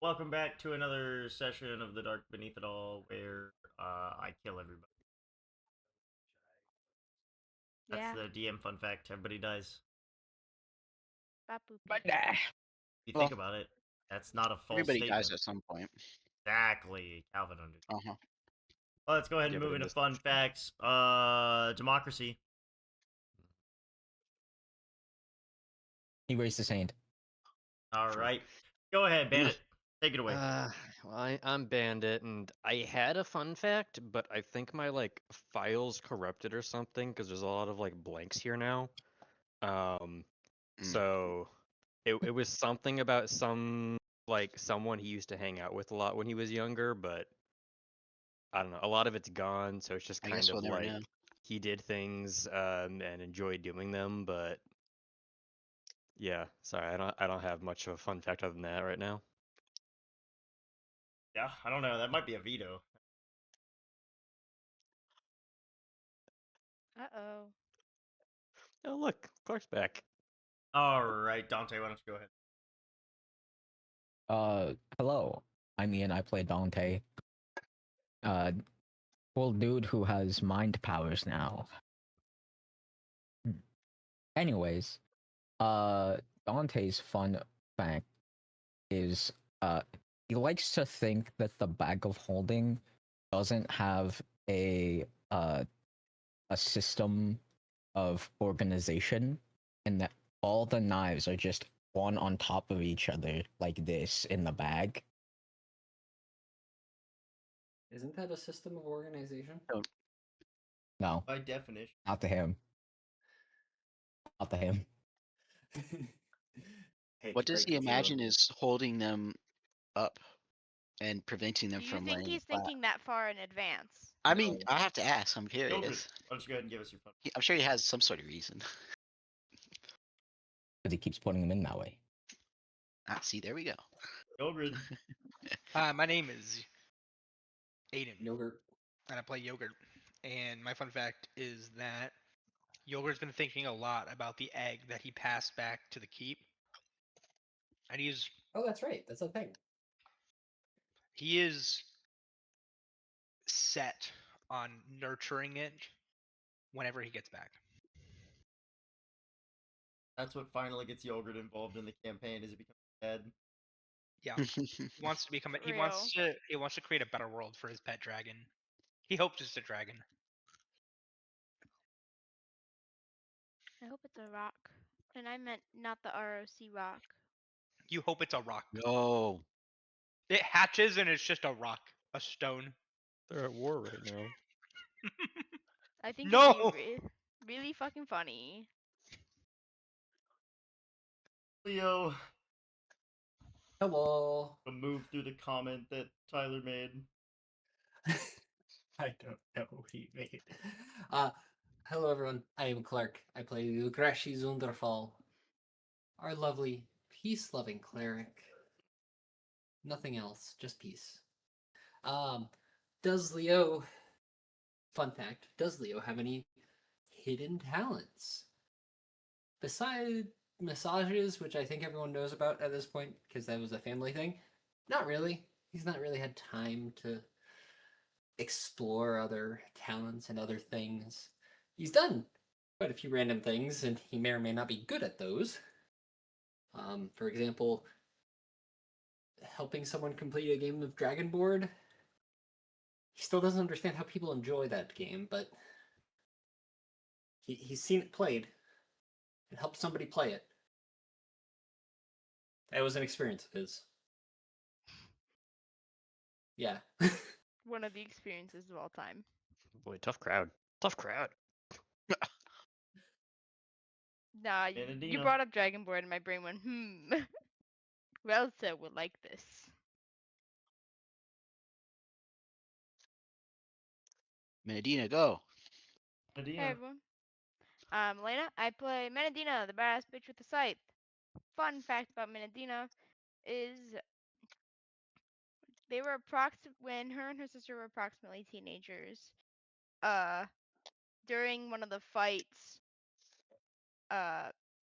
Welcome back to another session of the Dark Beneath It All, where I kill everybody. That's Yeah. the DM fun fact. Everybody dies. Bapoopy. If you think Well, about it, that's not a false everybody dies statement. at some point. Exactly, Calvin understood. Uh-huh. Well, let's go ahead and Yeah, but move in into this fun version. facts. Democracy. He raised his hand. All Sure. right, go ahead, Bandit. Take it away. Well, I'm Bandit, and I had a fun fact, but I think my files corrupted or something because there's a lot of blanks here now. So it was something about someone he used to hang out with a lot when he was younger, but I don't know. A lot of it's gone, so it's just I kind guess we'll of never like know. he did things and enjoyed doing them, but yeah. Sorry, I don't have much of a fun fact other than that right now. Yeah, I don't know. That might be a veto. Uh-oh. Oh look, Clark's back. All right, Dante, why don't you go ahead? Hello. I'm Ian. I play Dante. Cool dude who has mind powers now. Anyways, Dante's fun fact is, he likes to think that the bag of holding doesn't have a system of organization, and that all the knives are just one on top of each other like this in the bag. Isn't that a system of organization? No, By definition. not to him. Not to him. Hate What to does break he it to you. imagine is holding them up and preventing them Do you from think laying he's flat? thinking that far in advance? I mean, No. I have to ask. I'm Yogurt, curious. why don't you go ahead and give us your fun? I'm sure he has some sort of reason. Because he keeps putting them in that way. See, there we go. Yogurt. My name is Aiden, Yogurt. and I play Yogurt. And my fun fact is that Yogurt's been thinking a lot about the egg that he passed back to the keep, and Oh, that's right. That's a thing. he is set on nurturing it whenever he gets back. That's what finally gets Yogurt involved in the campaign. Is it becomes dead? Yeah, he wants to become. For He real. wants to create a better world for his pet dragon. He hopes it's a dragon. I hope it's a rock. And I meant not the ROC rock. You hope it's a rock. No. It hatches and it's just a rock, a stone. They're at war right now. I think No! it'd be really fucking funny. Leo, Hello. a move through the comment that Tyler made. I don't know what he made. Hello everyone. I am Clark. I play Lugrashi Zunderfall, our lovely, peace-loving cleric. Nothing else, just peace. Does Leo? Fun fact: does Leo have any hidden talents besides massages, which I think everyone knows about at this point because that was a family thing? Not really. He's not really had time to explore other talents and other things. He's done quite a few random things, and he may or may not be good at those. For example, helping someone complete a game of Dragonboard. He still doesn't understand how people enjoy that game, but he's seen it played and helped somebody play it. That was an experience of his. Yeah. One of the experiences of all time. Boy, tough crowd. Tough crowd. Nah, you Benedina. brought up Dragonboard and my brain went, Who else would like this? Medina, go. Hey Benedina. everyone. Lena, I play Menadina, the badass bitch with the scythe. Fun fact about Menadina is they were when her and her sister were approximately teenagers. During one of the fights,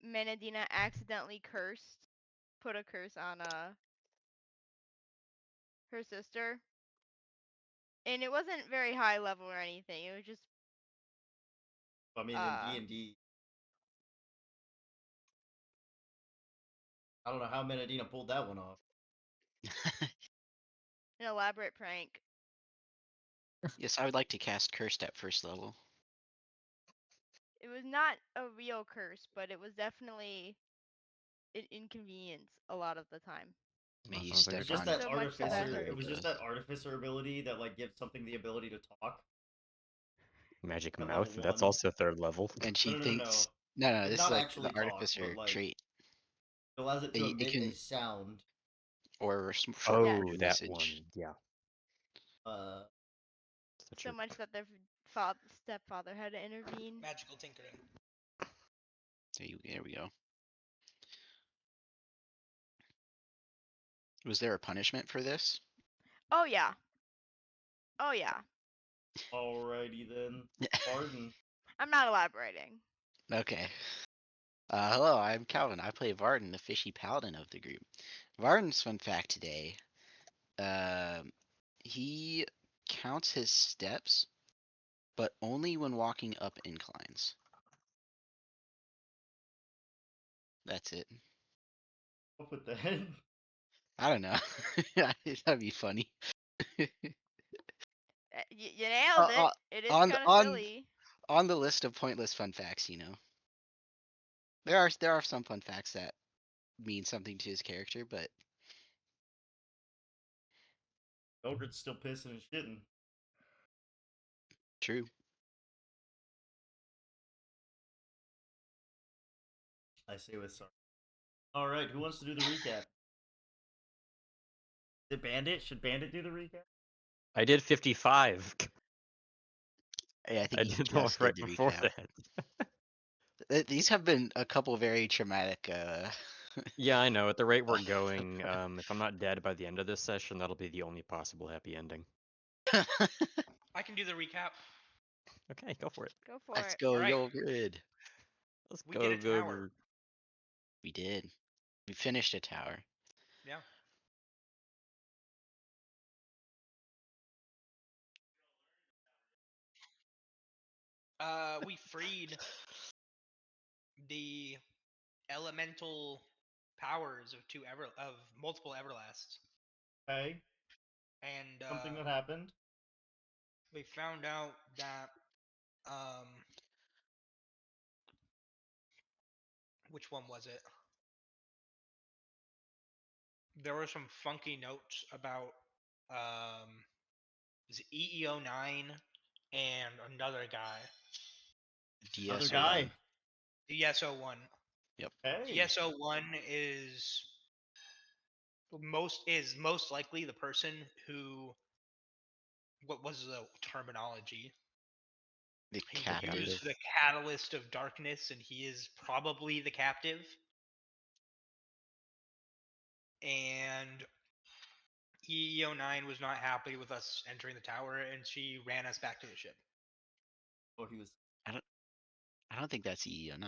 Menadina accidentally put a curse on her sister. And it wasn't very high level or anything. It was just I mean, in D&D, I don't know how Menadina pulled that one off. an elaborate prank. Yes, I would like to cast Cursed at first level. It was not a real curse, but it was definitely an inconvenience a lot of the time. May you sounds like a It was step just on that So much so that artificer. her- It was just that artificer ability that like gives something the ability to talk. Magic At mouth. level That's 1. also 3rd level. and she No. thinks no, Like, this is not like the actually talk, artificer but like trait, it allows it to It emit can- a sound. or short Oh, word that message. one. Yeah. Such so a much that their stepfather had to intervene. Magical tinkering. There we go. Was there a punishment for this? Oh yeah. Oh yeah. Alrighty then. Pardon. I'm not elaborating. Okay. Hello, I'm Calvin. I play Varden, the fishy paladin of the group. Varden's fun fact today. He counts his steps, but only when walking up inclines. That's it. Up with the head. I don't know. That'd be funny. You nailed it. It is kind of silly. On the list of pointless fun facts, you know. There are some fun facts that mean something to his character, but Ogre's still pissing and shitting. true. I say with sorry. Alright, who wants to do the recap? Did Bandit? Should Bandit do the recap? I did 55. Yeah, I think I he did the one just right did the before recap. that. These have been a couple very traumatic. Yeah, I know. At the rate we're going, if I'm not dead by the end of this session, that'll be the only possible happy ending. I can do the recap. Okay, go for it. Go for Let's it. go, Alright. yo grid. Let's We did go. a tower. We did. We finished a tower. Yeah. We freed the elemental powers of multiple Everlasts, Okay. and Something that happened. we found out that which one was it? There were some funky notes about was it EEO9 and another guy. Other DSO1. guy. DSO1. Yep. Hey. DSO1 is most likely the person who, what was the terminology? The He captive. used the catalyst of darkness, and he is probably the captive. And EEO9 was not happy with us entering the tower, and she ran us back to the ship. Oh, he was I don't think that's EEO9.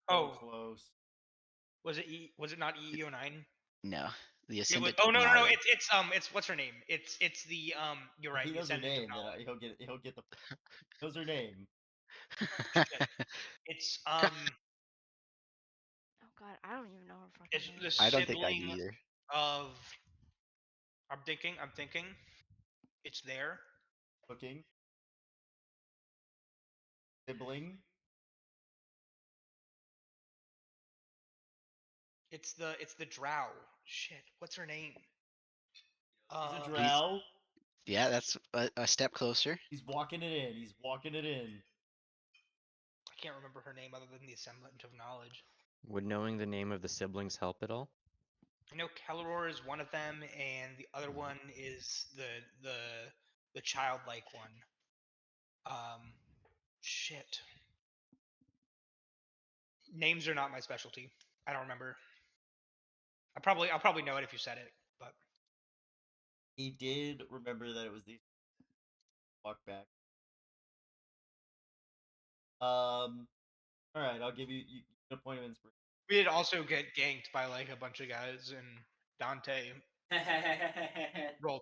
so Oh, close. was it not EEO9? No. The It was, Ascendant oh of no, Knowledge. it's what's her name? It's the you're right. If he The knows her Ascendant of name, then Knowledge. he'll get the knows her name. It's Oh god, I don't even know her fucking it's name. the I don't think I do sibling either. of. I'm thinking. It's there. Cooking. Sibling. It's the Drow. Shit, what's her name? He's a Um, drow. Yeah, that's a step closer. He's walking it in. He's walking it in. I can't remember her name other than the Assemblant of Knowledge. Would knowing the name of the siblings help at all? I know Kelleror is one of them, and the other one is the childlike one. Shit. Names are not my specialty. I don't remember. I'll probably know it if you said it, but He did remember that it was these. Walk back. All right, I'll give you a point of inspiration. we did also get ganked by like a bunch of guys, and Dante rolled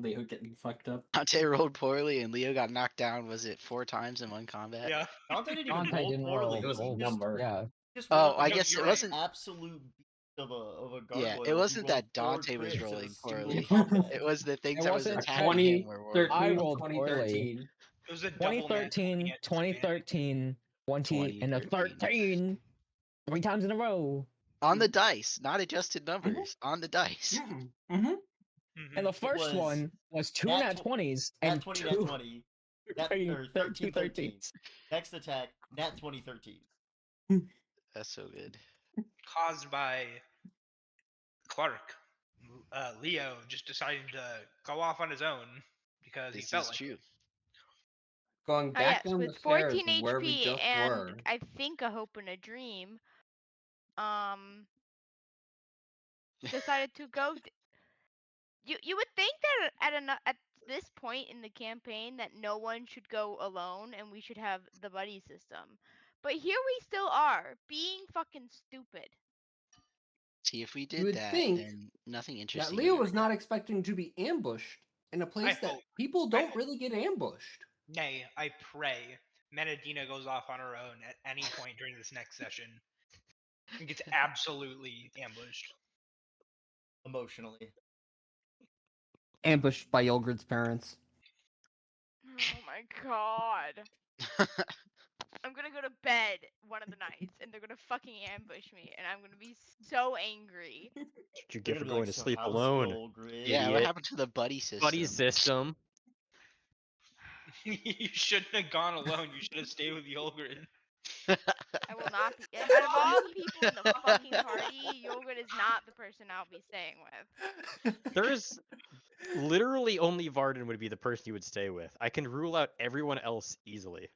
Leo getting fucked up. Dante rolled poorly and Leo got knocked down. Was it 4 times in one combat? Yeah. Dante didn't even Dante roll didn't poorly. roll. It was a roll- number. Yeah. Just went Oh, up I against guess you're it right. wasn't. absolute beast of a Yeah, gargoyle. it who wasn't rolled that 4 Dante was crits in a rolling single poorly. combat. It was the things It that was wasn't attacking him were horrible. 2013, I rolled 2013. It was a double net. 2013, 2013, 20, and a 2013. 13. 3 times in a row. On the dice, not adjusted numbers. On the dice. And Mm-hmm. the first was one was 2 nat nat tw- 20s Nat and 20, 2 nat 20. Nat, or 13, 13. 13s. Next attack, nat 20, 13. That's so good. Caused by Clark. Leo just deciding to go off on his own because he This felt is like true. Going Oh back yes, down the with stairs 14 where we HP just and were. I think a hope and a dream, decided to go. You would think that at this point in the campaign that no one should go alone and we should have the buddy system, but here we still are being fucking stupid. See, if we You did would that, think then nothing that interesting. Leo would was not expecting to be ambushed in a place that hope- people I don't hope- really get ambushed. Nay, I pray Menadina goes off on her own at any point during this next session and gets absolutely ambushed. Emotionally. Ambushed by Yulgrid's parents. Oh my god. I'm gonna go to bed one of the nights and they're gonna fucking ambush me and I'm gonna be so angry. What you They're get for gonna be going like, to "So sleep how's alone? Yulgrid?" Yeah, what Idiot. happened to the buddy system? Buddy system. You shouldn't have gone alone. You should have stayed with Yulgrin. I will not be. Out of all the people in the fucking party, Yogurt is not the person I'll be staying with. There's literally only Varden would be the person you would stay with. I can rule out everyone else easily.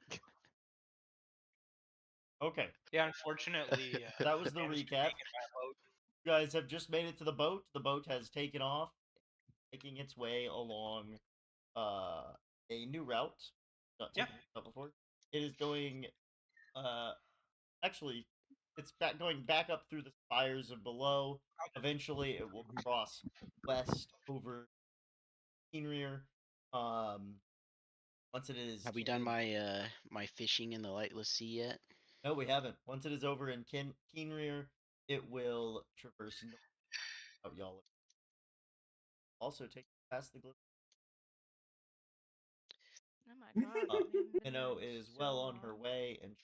Okay, Yeah, unfortunately. that was the Managed to recap. make it by boat. You guys have just made it to the boat. The boat has taken off, making its way along a new route. Not Yeah. taken this route before. It is going actually it's going back up through the spires of below. Eventually it will cross west over Keenrear. Once it is Have we done my my fishing in the lightless sea yet? No, we haven't. Once it is over in Keenrear, it will traverse into out y'all. Also take past the Oh my god. we haven't been there Minnow in is so well on her long. way and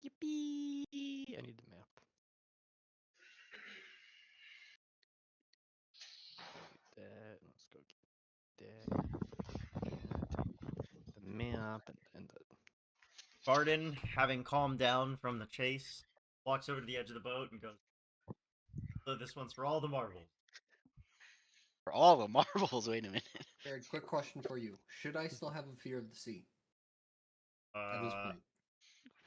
Yippee! I need the map. That. Let's go get that. And the map and the. Barden, having calmed down from the chase, walks over to the edge of the boat and goes, "So this one's for all the marbles." For all the marbles, wait a minute. Jared, quick question for you. Should I still have a fear of the sea at this point?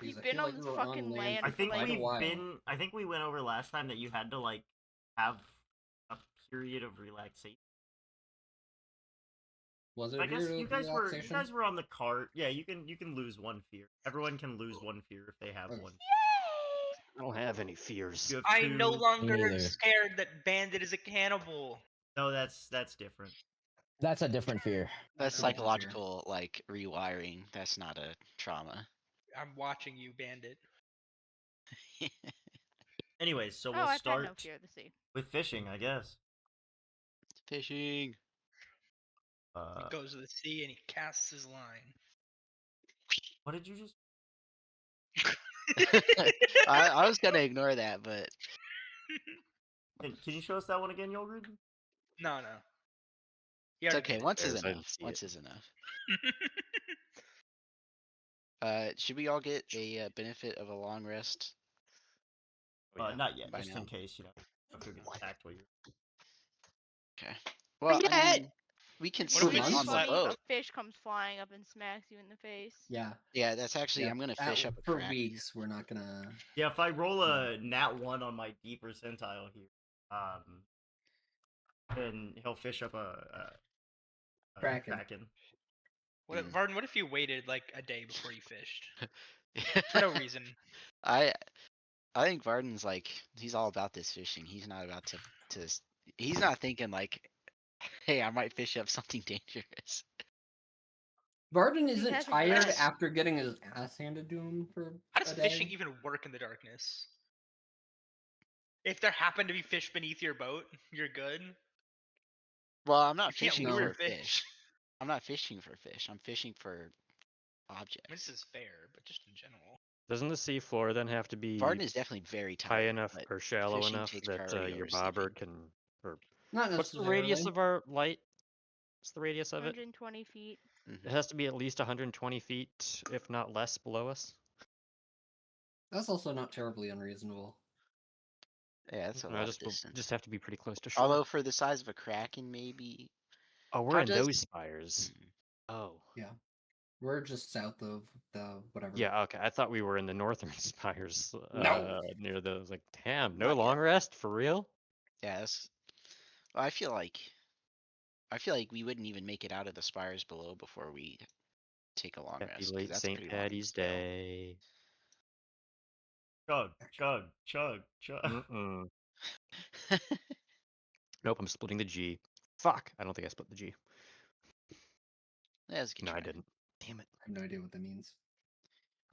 We've Because I been feel on like this we were on fucking land land I for think quite a we've while. been. I think we went over last time that you had to like have a period of relaxation. Was it I a guess period you of guys were relaxation? on the cart. Yeah, you can lose one fear. Everyone can lose one fear if they have Okay. one. I don't have any fears. You have I two. no longer am neither. scared that Bandit is a cannibal. No, that's different. That's a different fear. That's That's a different fear. psychological like rewiring. That's not a trauma. I'm watching you, Bandit. Anyways, so Oh, we'll I've had no start fear of the sea. with fishing, I guess. Fishing. He goes to the sea and he casts his line. What did you just? I was gonna ignore that, but Can you show us that one again, Yogurt? No. He it's already okay. did. Once is Yes, I didn't enough. see Once it. is enough. Should we all get a benefit of a long rest? Oh, yeah. Not yet, By just now. in case if you're getting attacked while you're. Okay. Well, I yet? mean, we can What if It's we sleep really on the funny if a boat. fish comes flying up and smacks you in the face. Yeah. Yeah, that's actually. Yeah, I'm gonna that- fish up a for crack. weeks. We're not gonna. Yeah, if I roll a nat 1 on my D percentile here, then he'll fish up a kraken. What, Mm. Varden, what if you waited like a day before you fished? For no reason. I think Varden's like he's all about this fishing. He's not about to He's not thinking like, hey, I might fish up something dangerous. Varden He isn't has a tired gun. after getting his ass handed to him for How a does day. fishing even work in the darkness? If there happen to be fish beneath your boat, you're good. Well, I'm You not can't fishing lure for fish. I'm not fishing for fish. I'm fishing for I mean, objects. this is fair, but just in general. Doesn't the sea floor then have to be Varden is definitely very high tired, enough but or shallow fishing enough takes that priority your over sleeping. bobber can? Or Not what's the necessarily. radius of our light? What's the radius of it? 120 feet. Mhm. It has to be at least 120 feet, if not less, below us. That's also not terribly unreasonable. Yeah, that's a I lot of just distance. just have to be pretty close to shore. Although for the size of a kraken, maybe. Oh, we're How in does- those spires. Mhm. Oh. Yeah. We're just south of the whatever. Yeah, okay. I thought we were in the northern spires. No. Near those. Like, damn, no Not yet. long rest for real. Yeah, well, I feel like we wouldn't even make it out of the spires below before we take a long Happy rest. 'Cause late that's St. pretty long Patty's still. Day. Chug, chug, chug, chug. Mm-mm. Nope, I'm splitting the G. Fuck, I don't think I split the G. That's a good No, I try. didn't. Damn it. I have no idea what that means.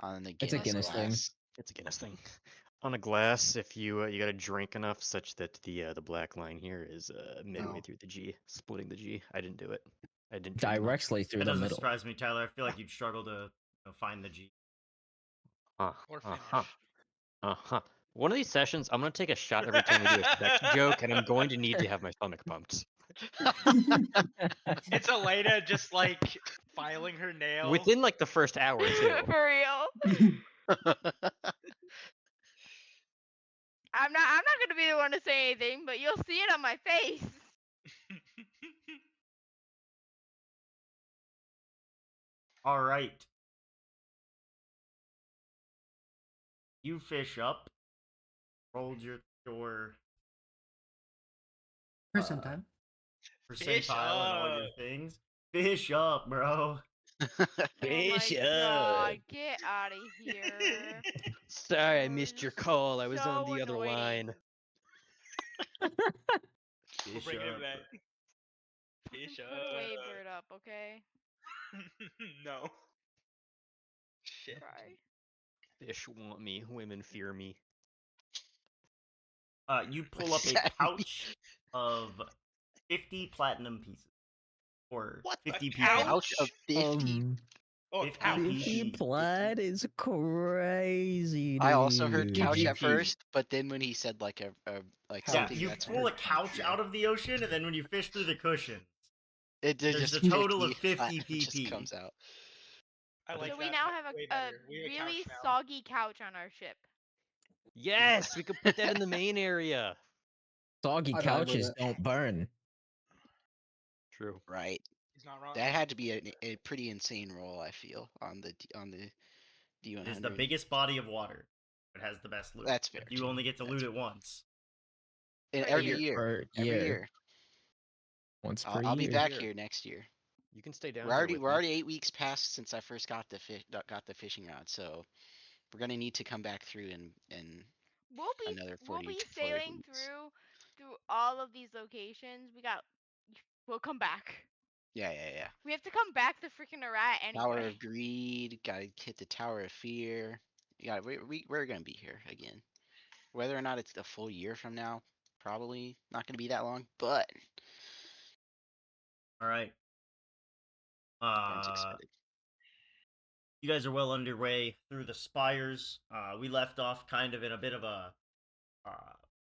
On the It's a Guinness Guinness thing. glass. It's a Guinness thing. On a glass, if you you got to drink enough such that the black line here is midway Oh. through the G, splitting the G. I didn't do it. I didn't drink enough. Directly through That the doesn't middle. surprise me, Tyler. I feel like you'd struggle to find the G. Or finish. Uh-huh. One of these sessions, I'm gonna take a shot every time we do a sex joke, and I'm going to need to have my stomach pumped. It's Elena just like filing her nail. Within like the first hour too. For real. I'm not gonna be the one to say anything, but you'll see it on my face. All right. You fish up, rolled your Percentile. Fish percentile and all your up. things. Fish up, bro. Oh my god, get out of here. Sorry, I Oh, missed this your is call. I was on so the other line. We're Fish bringing up. it back. Fish Put up. Waybird up, okay? No. Shit. Cry. Fish want me. Women fear me. You pull What's up a that mean? pouch of 50 platinum pieces. Or What, a 50 pouch? Pouch of 50. Oh, 50 pouch. 50 PP. plaid is crazy, dude. I also heard couch at GGP. first, but then when he said like a like Yeah, something you that's pull a couch out of the ocean, and then when you fish through the cushions, it did there's just a total of 50 50 platinum just PP. comes out. I like So we that now have way a better. We have a really couch now. soggy couch on our ship. Yes, we could put that in the main area. Soggy I vibe with couches it. don't burn. True. Right. He's not wrong. That had to be a pretty insane roll, I feel, on the D100. It is the biggest body of water. It has the best loot. That's fair. You too. only get to That's loot fair. it once. And Per every year. year. Per Every year. year. Once per I'll be year. back Year. here next year. You can stay down We're here already with we're me. already 8 weeks past since I first got the fishing rod, so we're gonna need to come back through in We'll be another we'll 40 be 40 sailing weeks. through all of these locations. We'll come back. Yeah. We have to come back to freaking Iraq Tower anyway. of Greed, gotta hit the Tower of Fear. Yeah, we're gonna be here again. Whether or not it's a full year from now, probably not gonna be that long, but All right. everyone's excited. You guys are well underway through the spires. We left off kind of in a bit of a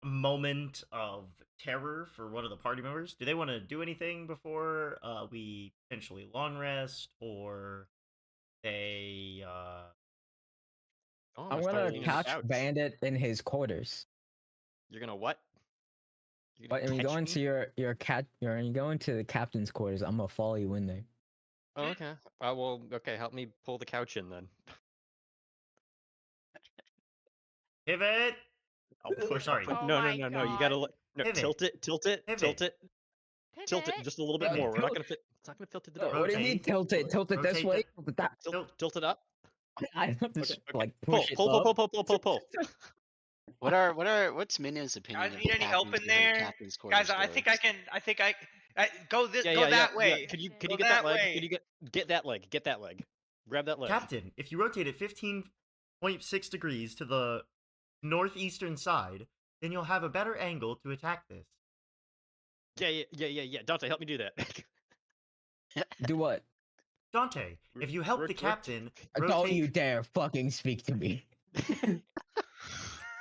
moment of terror for one of the party members. Do they want to do anything before we potentially long rest, or they? Oh, I'm we're gonna staying in the catch Bandit in his quarters. You're gonna what? You're But gonna when you catch go me? into when you go into the captain's quarters, I'm gonna follow you in there. Oh, okay. Well, okay. Help me pull the couch in then. Pivot. I'll Or sorry. Oh no. my You God. gotta no, Pivot. tilt it, Pivot. tilt it Pivot. just a little bit Pivot. more. We're not gonna fit. It's not gonna fit through the door. What do you mean Rotate. tilt it? Tilt it this Rotate way? the- Tilt it that. Tilt. Tilt it up. I have to Okay. like Pull, push it pull. up. what's Minno's opinion Guys, of need the any help captain's in where the there? captain's quarters Guys, I think I goes? can. Go this. Yeah, Go yeah, yeah, that yeah. way. Could you Go get that that leg? way. Could you get that leg? Get that leg. Grab that leg. Captain, if you rotate it 15.6 degrees to the northeastern side, then you'll have a better angle to attack this. Yeah. Dante, help me do that. Do what? Dante, if you help the Rot- captain Don't you rotate... dare fucking speak to me.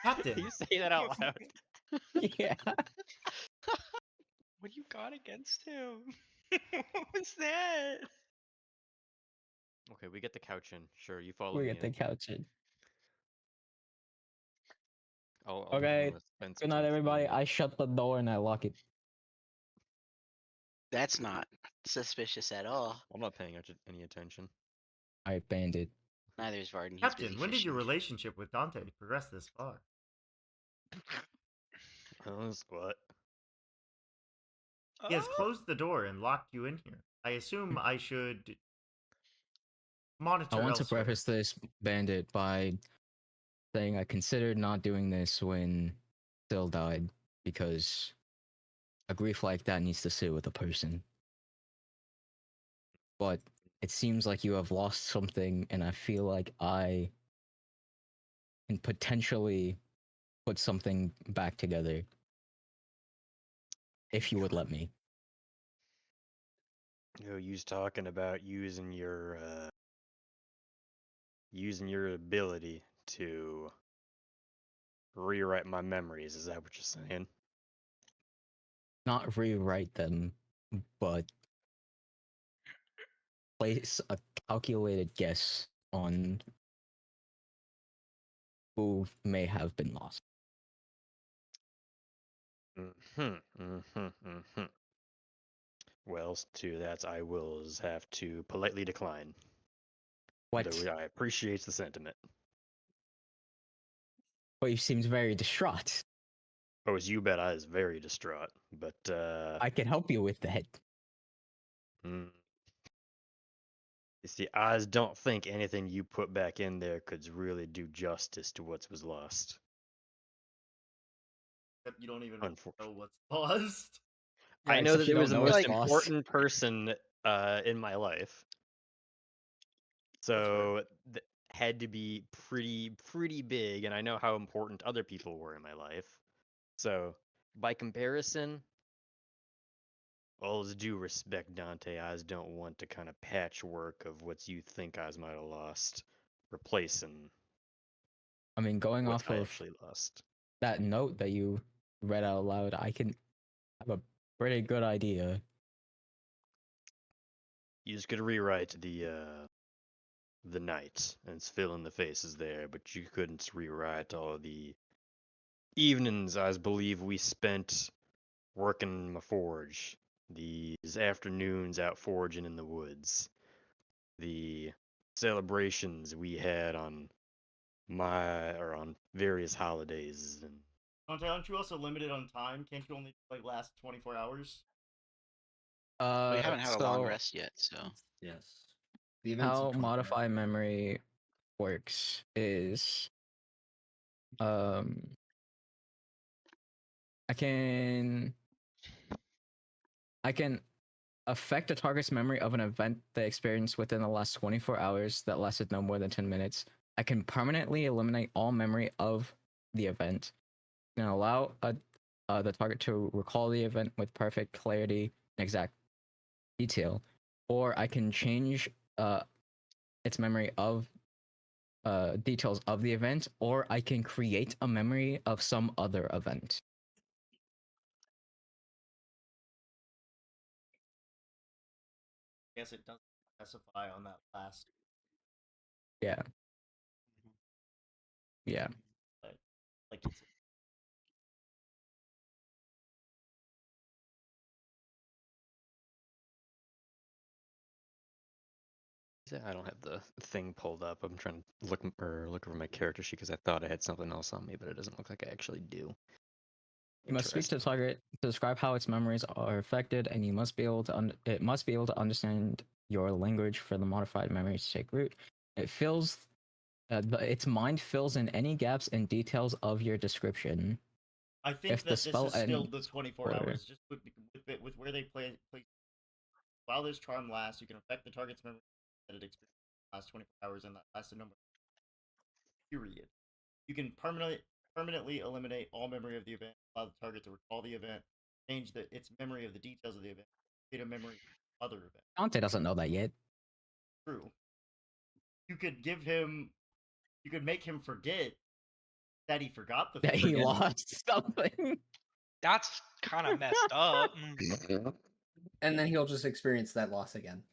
Captain, you say that out loud. Yeah. What do you got against him? What was that? Okay, we get the couch in. Sure, you follow We me get the in. couch in. I'm Okay. gonna spend some Good night, time everybody. cleaning. I shut the door and I lock it. That's not suspicious at all. I'm not paying any attention. I banned it. Neither is Varden. He's busy Captain, when did fishing. your relationship with Dante progress this far? What? He has Oh, closed the door and locked you in here. I assume I should monitor I want to elsewhere. preface this, Bandit, by saying I considered not doing this when Still died because a grief like that needs to sit with a person. But it seems like you have lost something, and I feel like I can potentially put something back together if you would let me. You's talking about using your ability to rewrite my memories. Is that what you're saying? Not rewrite them, but place a calculated guess on who may have been lost. Well, to that I will have to politely decline. What? Though I appreciate the sentiment. But you seemed very distraught. Oh, as you bet, I was very distraught. But I can help you with that. you see, I don't think anything you put back in there could really do justice to what was lost. Except you don't even Unfortunately. know what's lost. Yeah, I know except that you there was the don't know most it's lost. important person in my life. So had to be pretty big, and I know how important other people were in my life. So by comparison, all due respect, Dante, I don't want to kind of patchwork of what you think I might have lost, replacing I mean, going what off I of actually lost. that note that you read out loud, I can have a pretty good idea. You just could rewrite the night and fill in the faces there, but you couldn't rewrite all the evenings I believe we spent working in my forge, these afternoons out foraging in the woods, the celebrations we had on on various holidays, and Dante, aren't you also limited on time? Can't you only last 24 hours? We haven't had a long So rest yet, so Yes. The events how of 24 modify hours. memory works is I can affect a target's memory of an event they experienced within the last 24 hours that lasted no more than 10 minutes. I can permanently eliminate all memory of the event and allow the target to recall the event with perfect clarity and exact detail. Or I can change its memory of details of the event, or I can create a memory of some other event. I guess it doesn't specify on that last, Yeah. Yeah. but like it's I don't have the thing pulled up. I'm trying to look over my character sheet because I thought I had something else on me, but it doesn't look like I actually do. You must speak to the Interesting. target to describe how its memories are affected, and you must be able to it must be able to understand your language for the modified memories to take root. It fills Its mind fills in any gaps and details of your description. I think If the that this spell is still the ends 24 or- hours. Just with where they play. While this charm lasts, you can affect the target's memory that it experienced in the last 24 hours, and that lasts a number. Period. You can permanently eliminate all memory of the event, allow the target to recall the event, change its memory of the details of the event, create a memory of other event. Dante doesn't know that yet. True. You could give him. You could make him forget that he forgot the That thing. he lost something. That's kind of messed up. And then he'll just experience that loss again.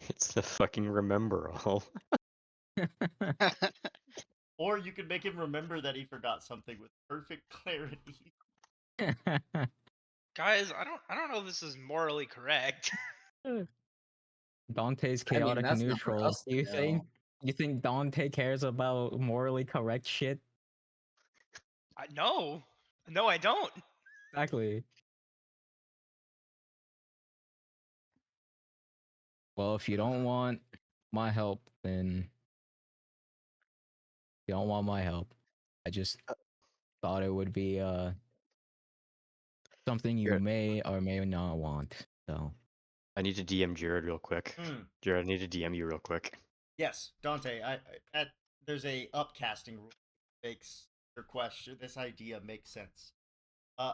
It's the fucking remember all. Or you could make him remember that he forgot something with perfect clarity. Guys, I don't know if this is morally correct. Dante's I mean, chaotic that's not for neutral. us to know. You think Dante cares about morally correct shit? No, I don't. Exactly. Well, if you don't want my help, then you don't want my help. I just thought it would be something you Jared. may or may not want. So I need to DM Jared real quick. Jared, I need to DM you real quick. Yes, Dante. There's a upcasting rule that makes your question. This idea makes sense.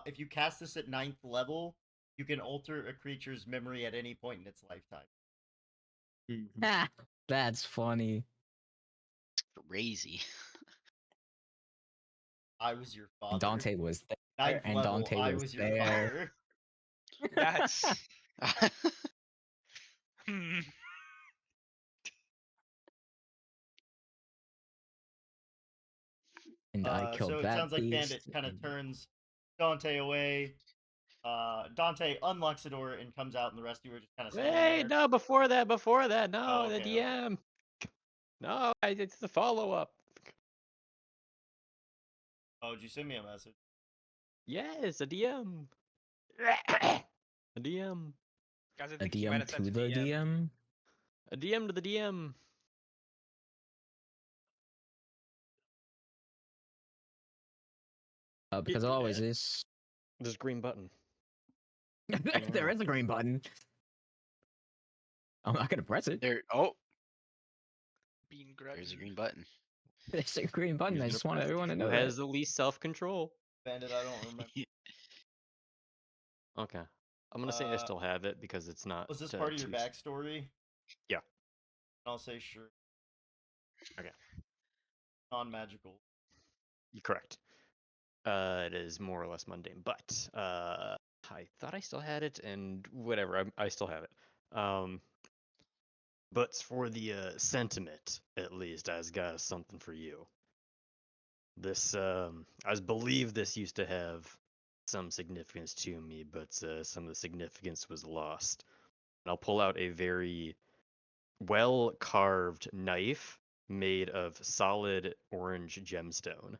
If you cast this at 9th level, you can alter a creature's memory at any point in its lifetime. that's funny. Crazy. I was your father. And Dante was there. 9th And level, Dante I was was your there. father. That's hmm. And I killed So it that sounds like beast. Bandit kind of turns Dante away. Dante unlocks the door and comes out, and the rest of you are just kind of standing Hey, there. no, before that, no, Oh, the okay, okay. DM. No, it's the follow up. Oh, did you send me a message? Yes, a DM. A DM. Guys, I A think he might DM have sent to a the DM. A DM to the DM. Because it always is. There's a green button. There is a green button. I'm not gonna press it. There. Bean There's a grudging. green button. There's a green button. Who's I gonna just want press it? everyone to know Who has that. the least self-control? Bandit, I don't remember. Okay. I'm gonna say I still have it because it's not. Was this part of your too- backstory? Yeah. I'll say sure. Okay. Non-magical. You're correct. It is more or less mundane, but I thought I still had it, and whatever, I still have it. But for the sentiment, at least, I've got something for you. This, I believe this used to have some significance to me, but some of the significance was lost. And I'll pull out a very well carved knife made of solid orange gemstone.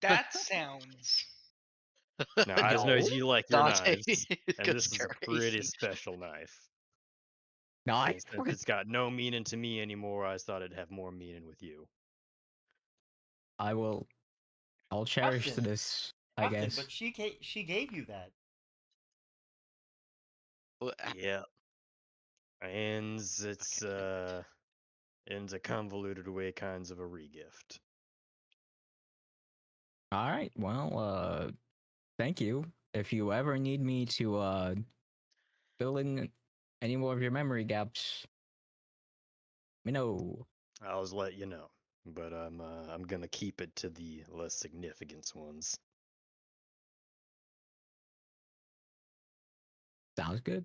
That sounds. Now, I just know No. you like your Dante knives, and goes this is a pretty crazy. special knife. No, And since it's got no meaning to me anymore, I thought it'd have more meaning with you. I'll cherish Captain, this, I Captain, guess. but she gave you that. Well, Yeah. And it's in a convoluted way kinds of a regift. All right. Well, thank you. If you ever need me to fill in any more of your memory gaps, let me know. I'll just let you know. But I'm gonna keep it to the less significant ones. Sounds good.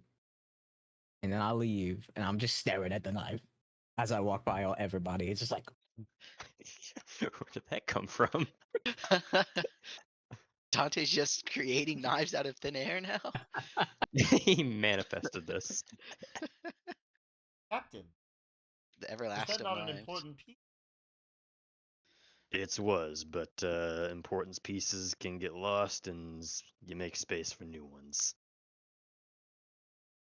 And then I'll leave, and I'm just staring at the knife as I walk by everybody. It's just like, Where did that come from? Dante's just creating knives out of thin air now. He manifested this. Captain, The is everlasting that not an knives. important piece? It was, but importance pieces can get lost, and you make space for new ones.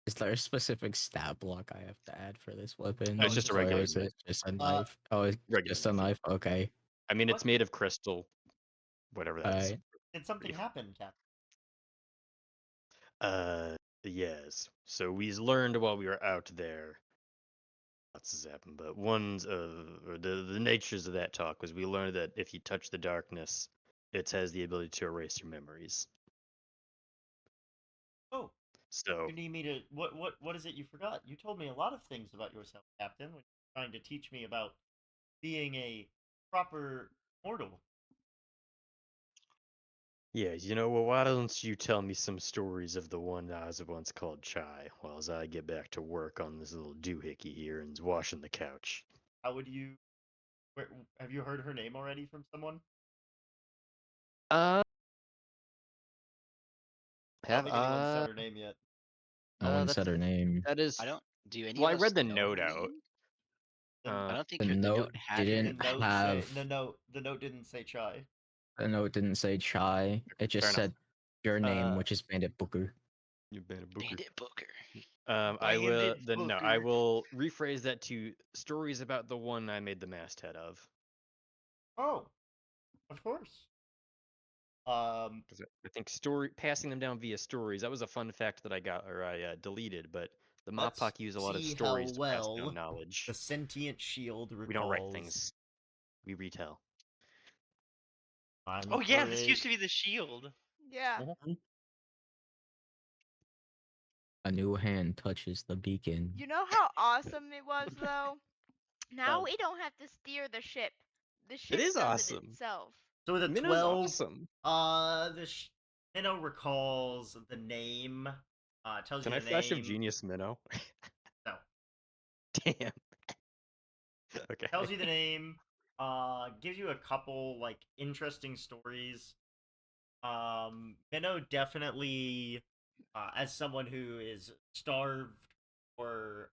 Is there a specific stat block I have to add for this weapon? No, It's just a or regular is it knife. just a knife? Oh, it's Regular just a knife. knife. Okay. I mean, it's What? made of crystal, whatever that is. Alright. Did something happen, Captain? Yes. So we learned while we were out there. Lots has happened, but or the natures of that talk was we learned that if you touch the darkness, it has the ability to erase your memories. Oh, So you need me to what is it you forgot? You told me a lot of things about yourself, Captain, when you were trying to teach me about being a proper mortal. yeah, well, why don't you tell me some stories of the one I was once called Chai, while as I get back to work on this little doohickey here and washing the couch. How would you? Have you heard her name already from someone? Uh, I don't have think anyone said her name yet. No one that's said her name. that is. I don't. Do any Well, I of us read the know note her out. name? The, I Uh, don't think The the note note had her the didn't name. note say have. the note didn't say Chai. The note didn't say Chai. It just fair enough. said your name, Uh, which is Bandit Booker. You've been a booker. Bandit Booker. I will Bandit then no, I Booker. will rephrase that to stories about the one I made the masthead of. oh, of course. 'Cause I think passing them down via stories, that was a fun fact that I got or I deleted, but the Let's Moppak use a lot of see how stories to pass well down knowledge. the sentient shield We don't write recalls. things, we retell. I'm Oh yeah, for this it. used to be the shield. Yeah. A new hand touches the beacon. You know how awesome it was though? Now Well, we don't have to steer the ship. The It ship is does awesome. it itself. So with a Minnow's 12, awesome. Minnow recalls the name. Tells Can you I the flash of name. genius Minnow? No, Damn. Okay. tells you the name. Gives you a couple like interesting stories. Minnow definitely, as someone who is starved for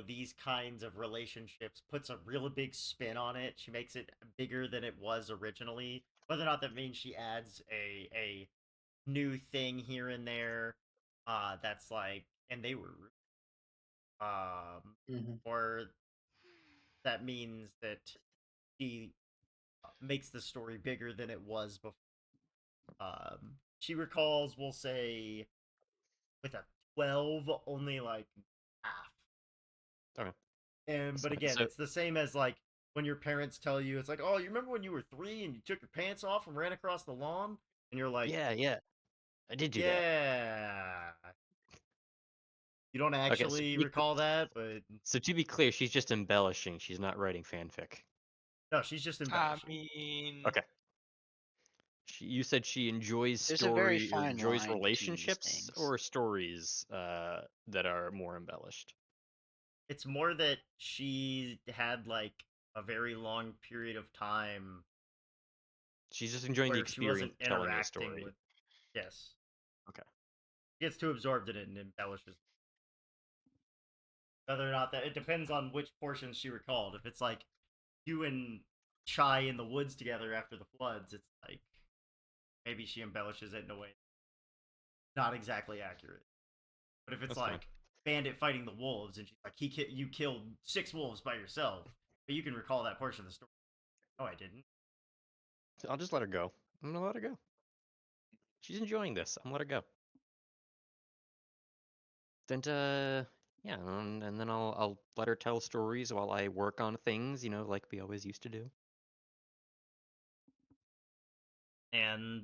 these kinds of relationships, puts a real big spin on it. She makes it bigger than it was originally. Whether or not that means she adds a new thing here and there, that's like, and they were or that means that she makes the story bigger than it was before. She recalls, we'll say, with a 12, only like half. Okay. And but fine. again, So- it's the same as like when your parents tell you, it's like, oh, you remember when you were 3 and you took your pants off and ran across the lawn, and you're like, yeah. I did do that. yeah. You don't so actually to be recall that, but So to be clear, she's just embellishing. She's not writing fanfic. no, she's just I embellishing. mean, Okay. You said she enjoys There's a very story or fine enjoys line between these relationships things. or stories that are more embellished. It's more that she had like a very long period of time She's just enjoying the where she wasn't experience of telling a interacting story. with. Yes. Okay. She gets too absorbed in it and embellishes. Whether or not that, it depends on which portions she recalled. If it's like you and Chai in the woods together after the floods, it's like maybe she embellishes it in a way not exactly accurate. But if it's That's like fine. Bandit fighting the wolves and she's like, you killed 6 wolves by yourself, but you can recall that portion of the story. No, I didn't. I'll just let her go. I'm gonna let her go. She's enjoying this. I'm gonna let her go. Then yeah, and then I'll let her tell stories while I work on things, like we always used to do. And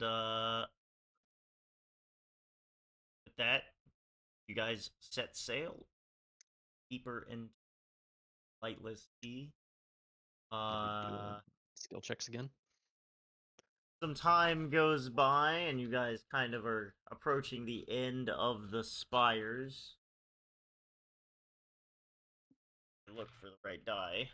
with that, you guys set sail deeper into lightless sea. Skill checks again. Some time goes by, and you guys kind of are approaching the end of the spires. Look for the right die.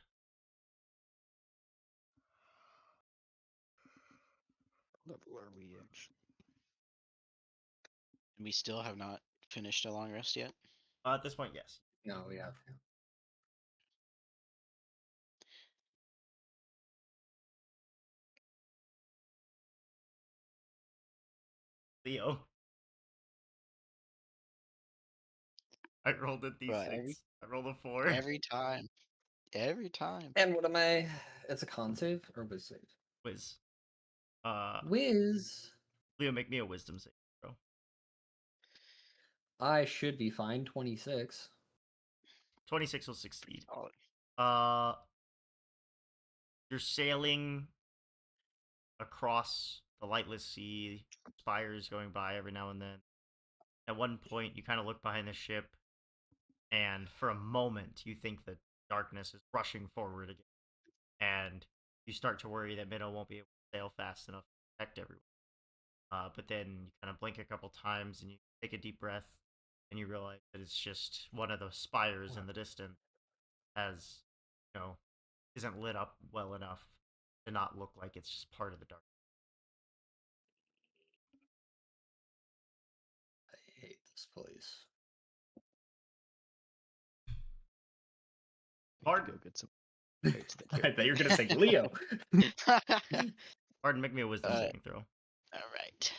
Level are we actually? And we still have not finished a long rest yet. At this point, yes. No, we have. Leo. I rolled a Bro, d6. I rolled a 4. every time. Every time. And what am I? It's a con save or whiz save? Whiz. Whiz. Leo, make me a wisdom save, bro. I should be fine. 26. 26 will succeed. Solid. You're sailing across the lightless sea, spires going by every now and then. At one point, you kind of look behind the ship, and for a moment, you think that darkness is rushing forward again. And you start to worry that Minnow won't be able to sail fast enough to protect everyone. But then you kind of blink a couple times, and you take a deep breath, and you realize that it's just one of the spires in the distance has, isn't lit up well enough to not look like it's just part of the dark. I hate this place. Need to Hard. go get some plates that I carry thought you were me. gonna say Leo. Pardon, make me a wisdom saving throw. All right.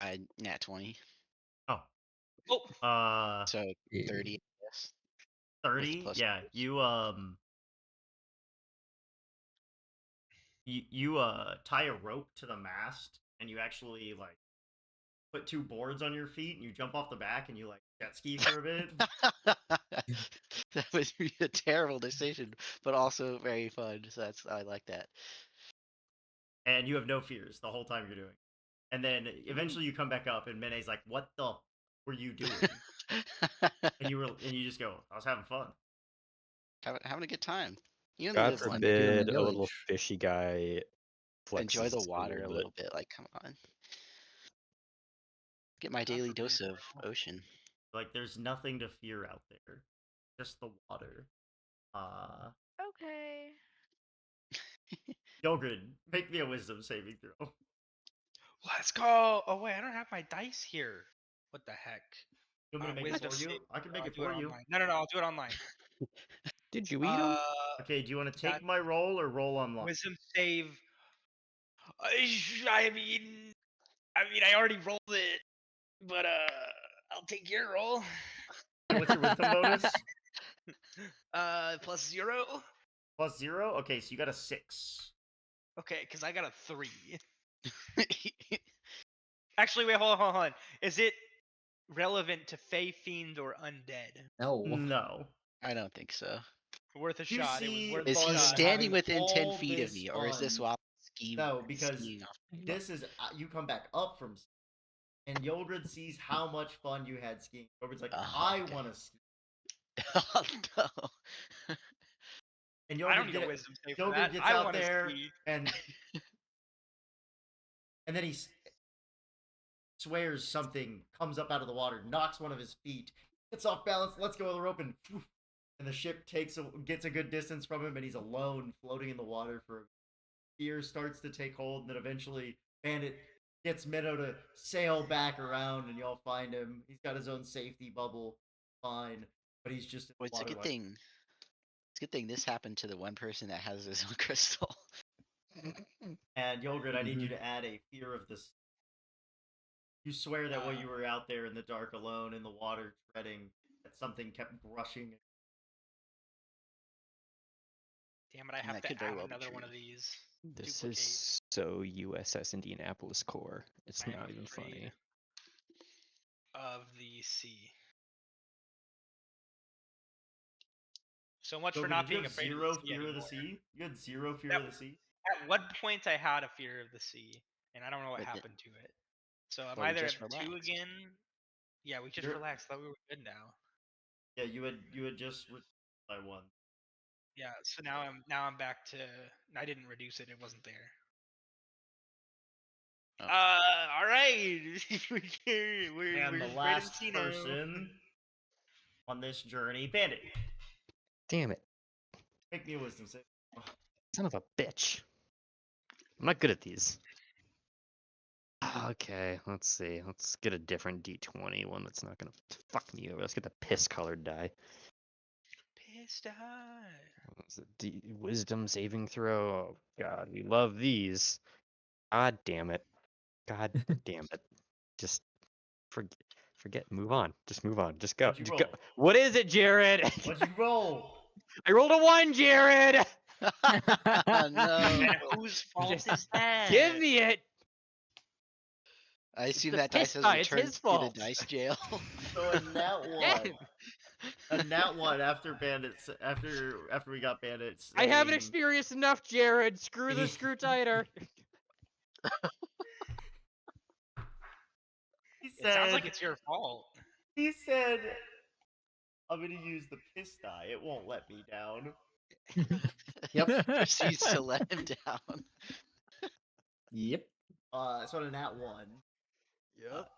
I nat 20. Oh. Oh, So So 30, yes. 30? plus Yeah, bonus. you tie a rope to the mast, and you actually like put 2 boards on your feet, and you jump off the back, and you like jet ski for a bit. That would be a terrible decision, but also very fun. So I like that. And you have no fears the whole time you're doing. And then eventually you come back up, and Mene's like, "What the were you doing?" and you just go, "I was having fun." Having a good time. You only God live once. Make your own forbid a little village. fishy guy flexes Enjoy the a water a bit. little bit. Like, come on. Get my God daily forbid, dose of bro. ocean. Like there's nothing to fear out there, just the water. Okay. Yogurt, make me a wisdom saving throw. Let's go. Oh wait, I don't have my dice here. What the heck? You want me to make it Wisdom for you? save. I can make I'll it do it for you. online. No, I'll do it online. Did you eat them? Okay, do you want to That take my roll or roll online? wisdom save. I mean, I already rolled it, but I'll take your roll. What's your wisdom bonus? +0. +0? Okay, so you got a 6. Okay, because I got a 3. Actually, wait, hold on. Is it relevant to Fey, Fiend, or Undead? No. No. I don't think so. Worth a You shot. It was see worth a Is he fun shot. standing having within 10 all feet of this me, or is this fun. while No, because skiing off? this is you come back up from and Yogurt sees how much fun you had skiing. Yogurt's like, Oh, I okay. want to ski. Oh, no. And I don't Yogurt need a wisdom save for Yogurt that. gets I out want to there ski. and then he swears something comes up out of the water, knocks one of his feet, gets off balance, lets go of the rope, and the ship gets a good distance from him, and he's alone floating in the water for fear starts to take hold, and then eventually Bandit gets Minnow to sail back around, and y'all find him. He's got his own safety bubble, fine, but he's just in Well, the it's a water. good thing. It's a good thing this happened to the one person that has his own crystal. And Yogurt, I need you Mhm. to add a fear of this. You swear that while you were out there in the dark alone in the water treading, that something kept brushing. Damn it! I And have that to could very add well be another one true. of these. This Duplicate. is so USS Indianapolis core. It's I am not even afraid funny. of the sea. So much for Yogurt, not did you being have afraid of zero the sea fear of the anymore. sea? You had zero fear That- of the sea? At one point, I had a fear of the sea, and I don't know what But then- happened to it. So I'm Well, we either just at 2 relaxed. again. Yeah, we just You're- relaxed. Thought we were good now. Yeah, you had just by 1. Yeah, so now I'm back to. I didn't reduce it. It wasn't there. Oh. All right. we're And the just last Brandon person on this journey, Bandit. Damn it. Make me a wisdom save. Son of a bitch. I'm not good at these. Okay, let's see. Let's get a different D20, one that's not gonna fuck me over. Let's get the piss colored die. Pissed off. What's it? Wisdom saving throw. Oh god, we love these. God damn it. God damn it. Just forget. Move on. Just move on. Just go. What'd you Just go. roll? What is it, Jared? What'd you roll? I rolled a 1, Jared. No. And whose fault Just is that? give me it. I assume the that dice piss has die, it's returned his to the fault. dice jail. So a nat Yeah. one. A nat one after bandits. After we got bandits. I haven't saying- experienced enough, Jared. Screw the screw tighter. He It sounds like said. it's your fault. He said, "I'm gonna use the piss die. It won't let me down." Yep. Proceeds to let him down. Yep. So on a nat one, Yep.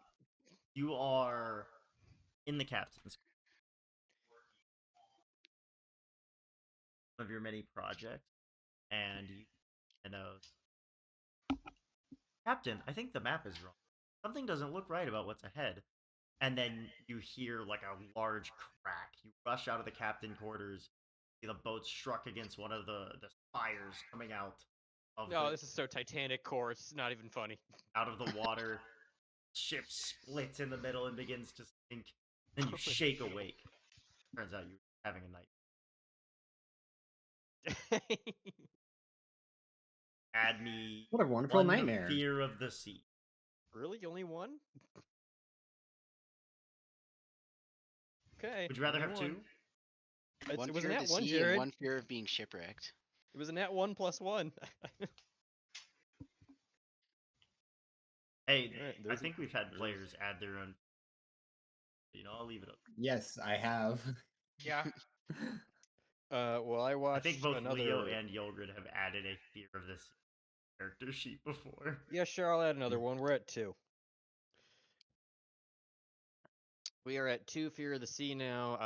you are in the captain's one of your many projects, and you know, Captain, I think the map is wrong. Something doesn't look right about what's ahead. And then you hear like a large crack. You rush out of the captain quarters. See the boat struck against one of the spires coming out of No, the, this is so Titanic core. It's not even funny. out of the water. Ship splits in the middle and begins to sink. Then you shake awake. Turns out you're having a night. Add me What a wonderful one nightmare. fear of the sea. Really? Only one? Okay. Would you rather only have one. two? One It was a fear of nat the 1, sea Jared. and one fear of being shipwrecked. It was a nat 1 plus 1. Hey, Alright, I there's think we've had players add their own. I'll leave it up. Yes, I have. Yeah. Well, I I watched think both another. Leo and Yolgrid have added a fear of this character sheet before. Yeah, sure. I'll add another one. We're at 2. We are at 2 Fear of the Sea now.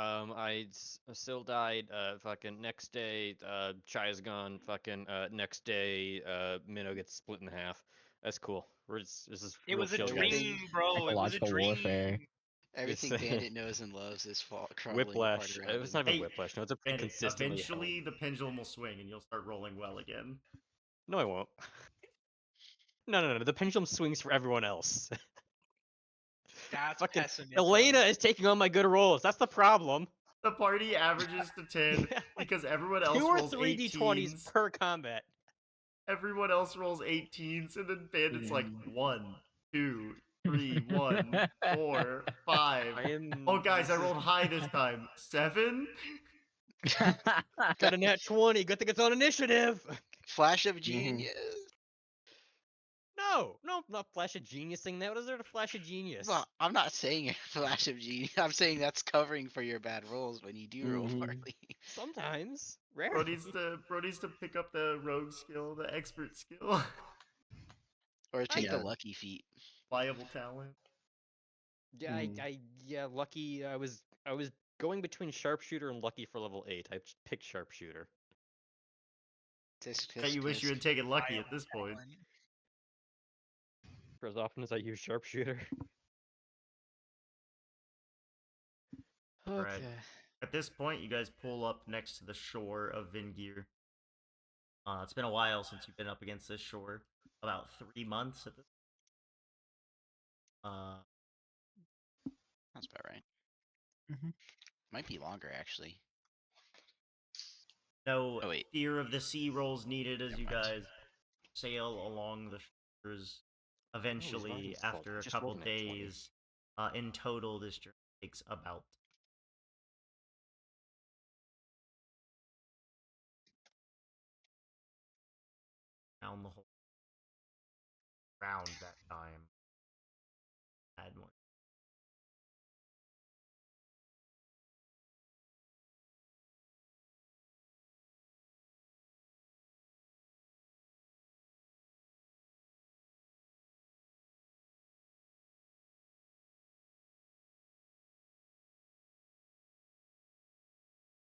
Still died. Fucking next day. Chaya's gone. Fucking next day. Minnow gets split in half. That's cool. This is It real was a chill, guys. dream, bro. It was a Psychological dream. warfare. Everything It's, Bandit knows and loves is crumbling apart Whiplash. around It's him. not even Hey, whiplash. No, it's a pretty And consistently. eventually the pendulum will swing and you'll start rolling well again. No, I won't. No. The pendulum swings for everyone else. That's Fucking pessimism. Elena is taking on my good rolls. That's the problem. The party averages to 10 Yeah, like because everyone else 2 or rolls 3 d20s 18s. per combat. Everyone else rolls 18s, and then Bandit's like Yeah. 1, 2, 3, 1, 4, 5. I am. Oh, guys, I this is- rolled high this time. 7? Got a nat 20. Good thing it's on initiative. Flash of genius. No, not Flash of Genius thing. That what is there to Flash of Genius? Well, I'm not saying flash of genius. I'm saying that's covering for your bad rolls when you do roll Mhm. poorly. Sometimes, Bro rarely. needs to pick up the rogue skill, the expert skill. Or take the Yeah. lucky feat. Viable talent. Yeah, yeah, lucky. I was going between sharpshooter and lucky for level 8. I picked sharpshooter. Tisk, Bet you tisk, wish you tisk. had taken lucky Viable at this point. talent. For as often as I use sharpshooter. Right. Okay. At this point, you guys pull up next to the shore of Vingir. It's been a while since you've been up against this shore. About 3 months at this. That's about right. Mhm. Might be longer actually. No Oh, wait. fear of the sea rolls needed as Never you mind. guys sail along the shores. Eventually, Ryan's fault. after I a just couple rolled a nat 20. days, in total, this journey takes about down the whole round that time. Add more.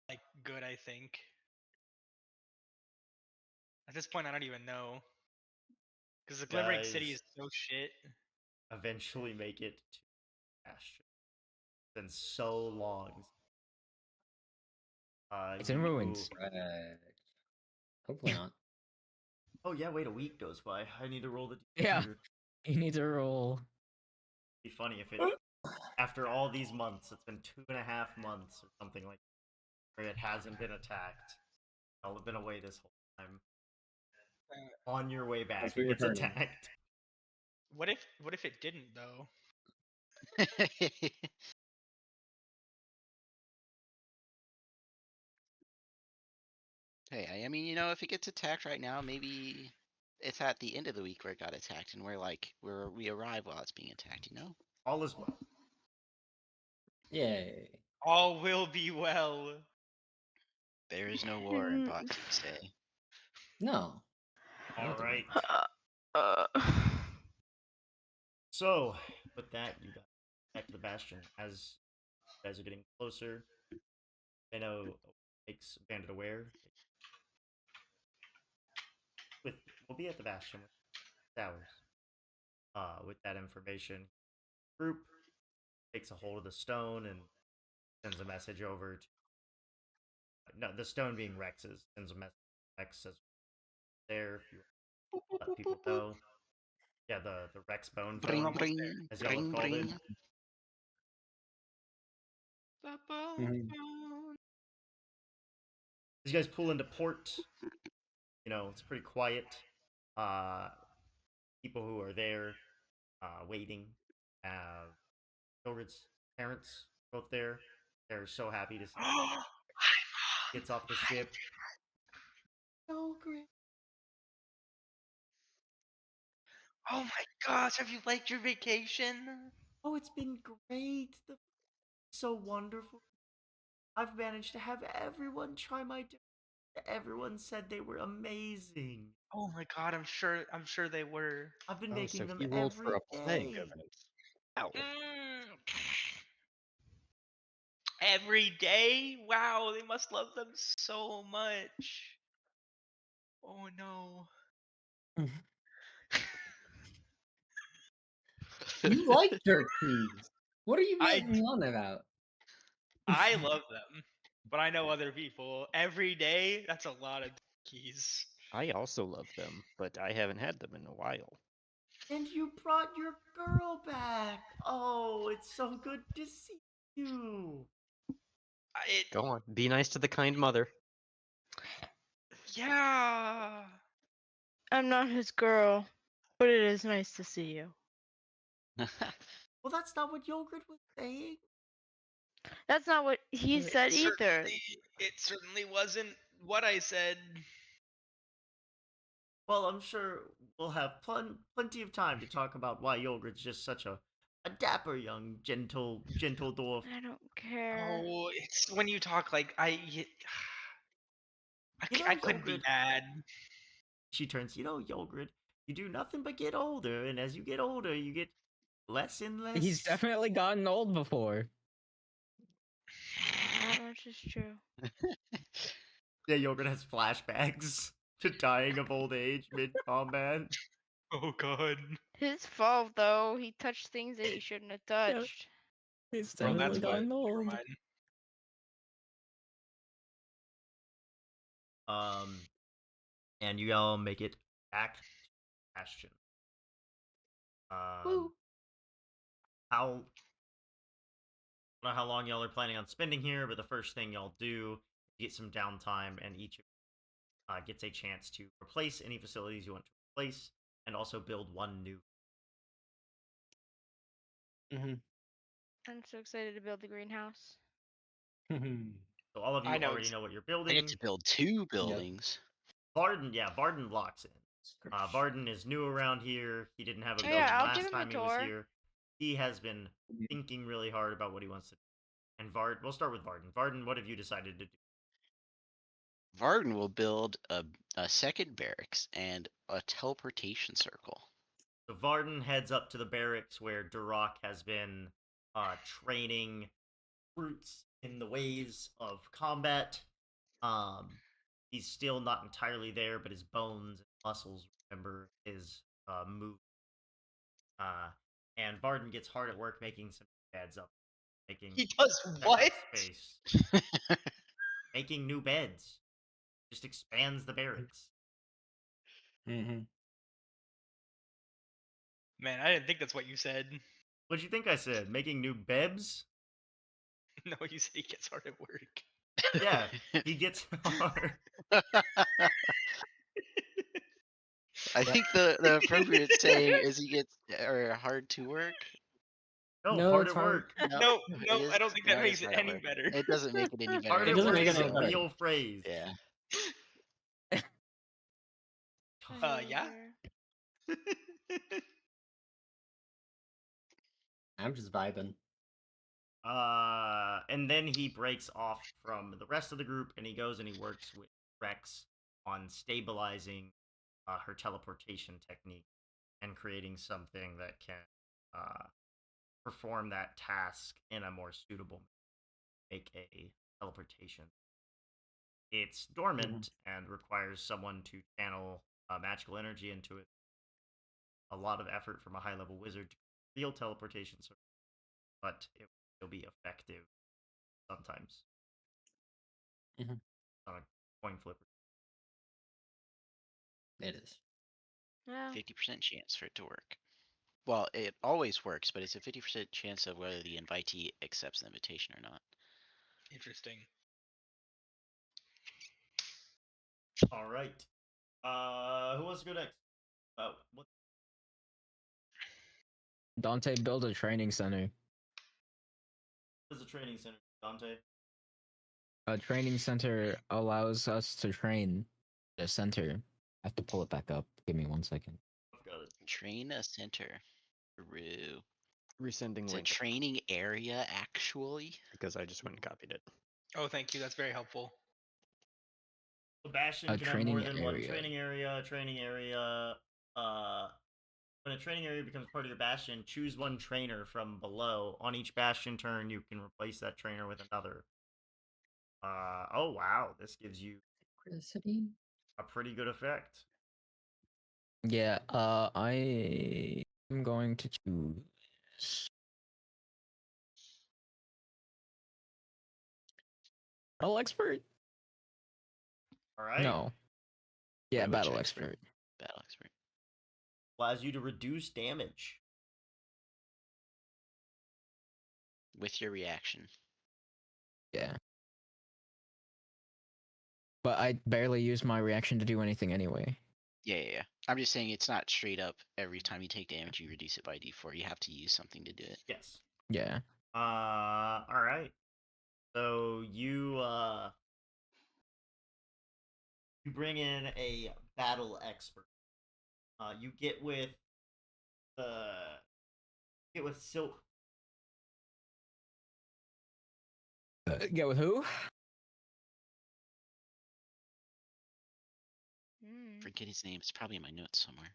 Like good, I think. At this point, I don't even know. Because the Glimmering City Guys is so shit. eventually make it to Bastion. It's been so long. It's in ruins. Correct. Hopefully not. Oh yeah, wait, a week goes by. I need to roll the Yeah. d100. You need to roll. It'd be funny if it, after all these months, it's been 2.5 months or something like that, where it hasn't been attacked. I'll have been away this whole time. On your way back, As we it gets returning. attacked. What if it didn't though? Hey, I mean, you know, if it gets attacked right now, maybe it's at the end of the week where it got attacked, and we arrive while it's being attacked. You know, All is well. Yay. All will be well. there is no war in Bot Tuesday. No. All right. Uh, So, with that, you got back to the Bastion. As you guys are getting closer, I know makes Bandit aware. We'll be at the Bastion with hours. With that information, group takes a hold of the stone and sends a message over to. No, the stone being Rex's sends a message. Rex says there if you let people know. Yeah, the Rex bone Bring, phone, bring, as y'all have bring, called it. bring. The bone Mhm. phone. As you guys pull into port, you know it's pretty quiet. People who are there, waiting. Gilbert's parents both there. They're so happy to see. Gets off the ship. So great. Oh my gosh, have you liked your vacation? Oh, it's been great. So wonderful. I've managed to have everyone try my. Everyone said they were amazing. Oh my god, I'm sure they were. I've been Oh, so making them he rolled for every a plague day. evidence. Ow. Every day? Wow, they must love them so much. Oh no. You like jerk cheese. What are you I getting on about? I love them, but I know other people. Every day, that's a lot of keys. I also love them, but I haven't had them in a while. And you brought your girl back. Oh, it's so good to see you. It Go on, be nice to the kind mother. yeah. I'm not his girl, but it is nice to see you. Well, that's not what Yogurt was saying. That's not what he It said either. certainly wasn't what I said. Well, I'm sure we'll have plenty of time to talk about why Yogurt's just such a dapper young, gentle dwarf. I don't care. Oh, it's when you talk like You know, I couldn't be Yogurt. mad. She turns, you know, Yogurt, you do nothing but get older, and as you get older, you get less and less. He's definitely gotten old before. That much is true. Yeah, Yogurt has flashbacks to dying of old age mid combat. Oh god. His fault though. He touched things that he shouldn't have touched. He's Well, definitely that's what. gotten Never old. mind. And you all make it back to Bastion. Woo. How I don't know how long y'all are planning on spending here, but the first thing y'all do is get some downtime, and each gets a chance to replace any facilities you want to replace, and also build one new. I'm so excited to build the greenhouse. So all of you I know already it's- know what you're I building. get to build 2 buildings. Varden locks in. Varden is new around here. He didn't have a Oh, building yeah, I'll give last him a time he was tour. here. He has been thinking really hard about what he wants to do. And we'll start with Varden. Varden, what have you decided to do? Varden will build a second barracks and a teleportation circle. So Varden heads up to the barracks where Durak has been training brutes in the ways of combat. He's still not entirely there, but his bones and muscles remember his move. And Varden gets hard at work making some beds up, making He does second what? space, making new beds. Just expands the barracks. Man, I didn't think that's what you said. What'd you think I said? Making new bebs? No, you said he gets hard at work. Yeah, he gets hard. I think the appropriate saying is he gets or hard to work. No, No, hard it's at hard. work. No, it no, is. I don't think No, that it is makes it hard at any work. better. It doesn't make it any better. Hard It at doesn't work make is it a any better. real phrase. Yeah. Yeah. I'm just vibing. And then he breaks off from the rest of the group and he goes and he works with Rex on stabilizing her teleportation technique and creating something that can perform that task in a more suitable make a teleportation. It's dormant and requires someone to channel magical energy into it. A lot of effort from a high level wizard to real teleportation, but it will be effective sometimes. Mhm. On a coin flipper. It is. Yeah. 50% chance for it to work. Well, it always works, but it's a 50% chance of whether the invitee accepts the invitation or not. Interesting. All right. Who wants to go next? What Dante build a training center. is a training center, Dante? A training center allows us to train the center. I have to pull it back up. Give me 1 second. I've got it. Train a center. True. Resending It's a link training area, actually. because I just went and copied it. Oh, thank you. That's very helpful. Sebastian A can have more training than one area. training area. When a training area becomes part of your bastion, choose one trainer from below. On each bastion turn, you can replace that trainer with another. Oh wow, this gives you Synchronicity. a pretty good effect. Yeah, I am going to choose Battle Expert? All right. No. Yeah, Which Battle expert? Expert. Battle expert. Allows you to reduce damage. With your reaction. Yeah. But I barely use my reaction to do anything anyway. Yeah. I'm just saying it's not straight up every time you take damage you reduce it by d4. You have to use something to do it. Yes. Yeah. All right. So you bring in a battle expert. You get with Silk. Get with who? Mm. Forget his name. It's probably in my notes somewhere.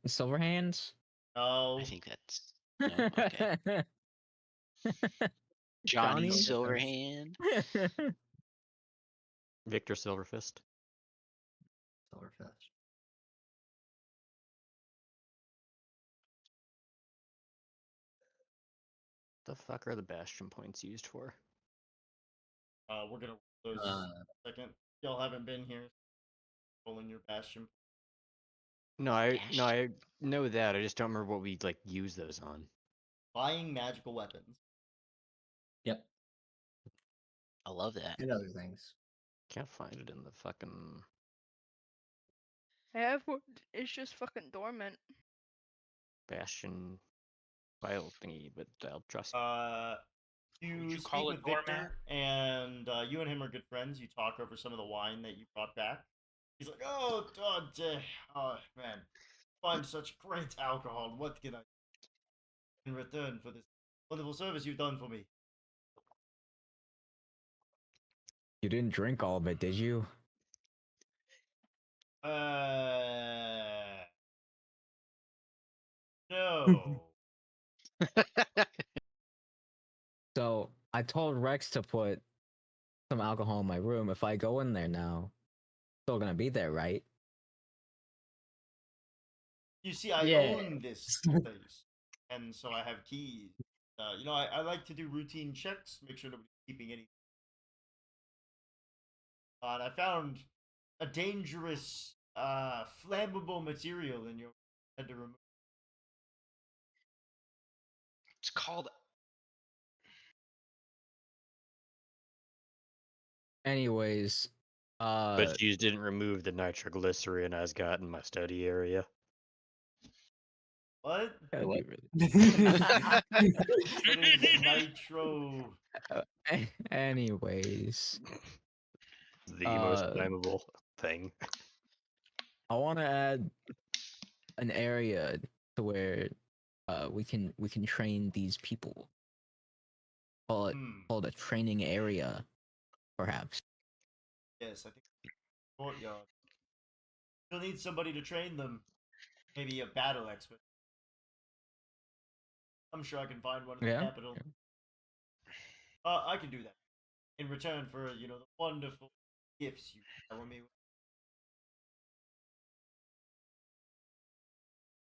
Silver Hands? No. I think that's no. Okay. Johnny Johnny? Silverhand. Victor Silverfist. Silverfist. The fuck are the bastion points used for? We're gonna roll those in a second. Y'all haven't been here. Rolling your bastion. No, I know that. I just don't remember what we like use those on. Buying magical weapons. Yep. I love that. And other things. Can't find it in the fucking I have one. It's just fucking dormant. bastion file thingy, but I'll trust. You Would you speak call it with Victor, dormant? and you and him are good friends. You talk over some of the wine that you brought back. He's like, "Oh, Dante, oh man, find such great alcohol. What can I in return for this wonderful service you've done for me?" You didn't drink all of it, did you? No. So I told Rex to put some alcohol in my room. If I go in there now, still gonna be there, right? You see, I Yeah. own this place, and so I have keys. I like to do routine checks, make sure nobody's keeping any. And I found a dangerous, flammable material in your had to remove. It's called. Anyways, But you didn't remove the nitroglycerin I got in my study area. What? what? What is nitro? Anyways, The most flammable thing. I want to add an area to where we can train these people. Call it called a training area, perhaps. Yes, I think courtyard. You'll need somebody to train them. Maybe a battle expert. I'm sure I can find one in the Yeah. capital. I can do that. In return for, the wonderful gifts you shower me with.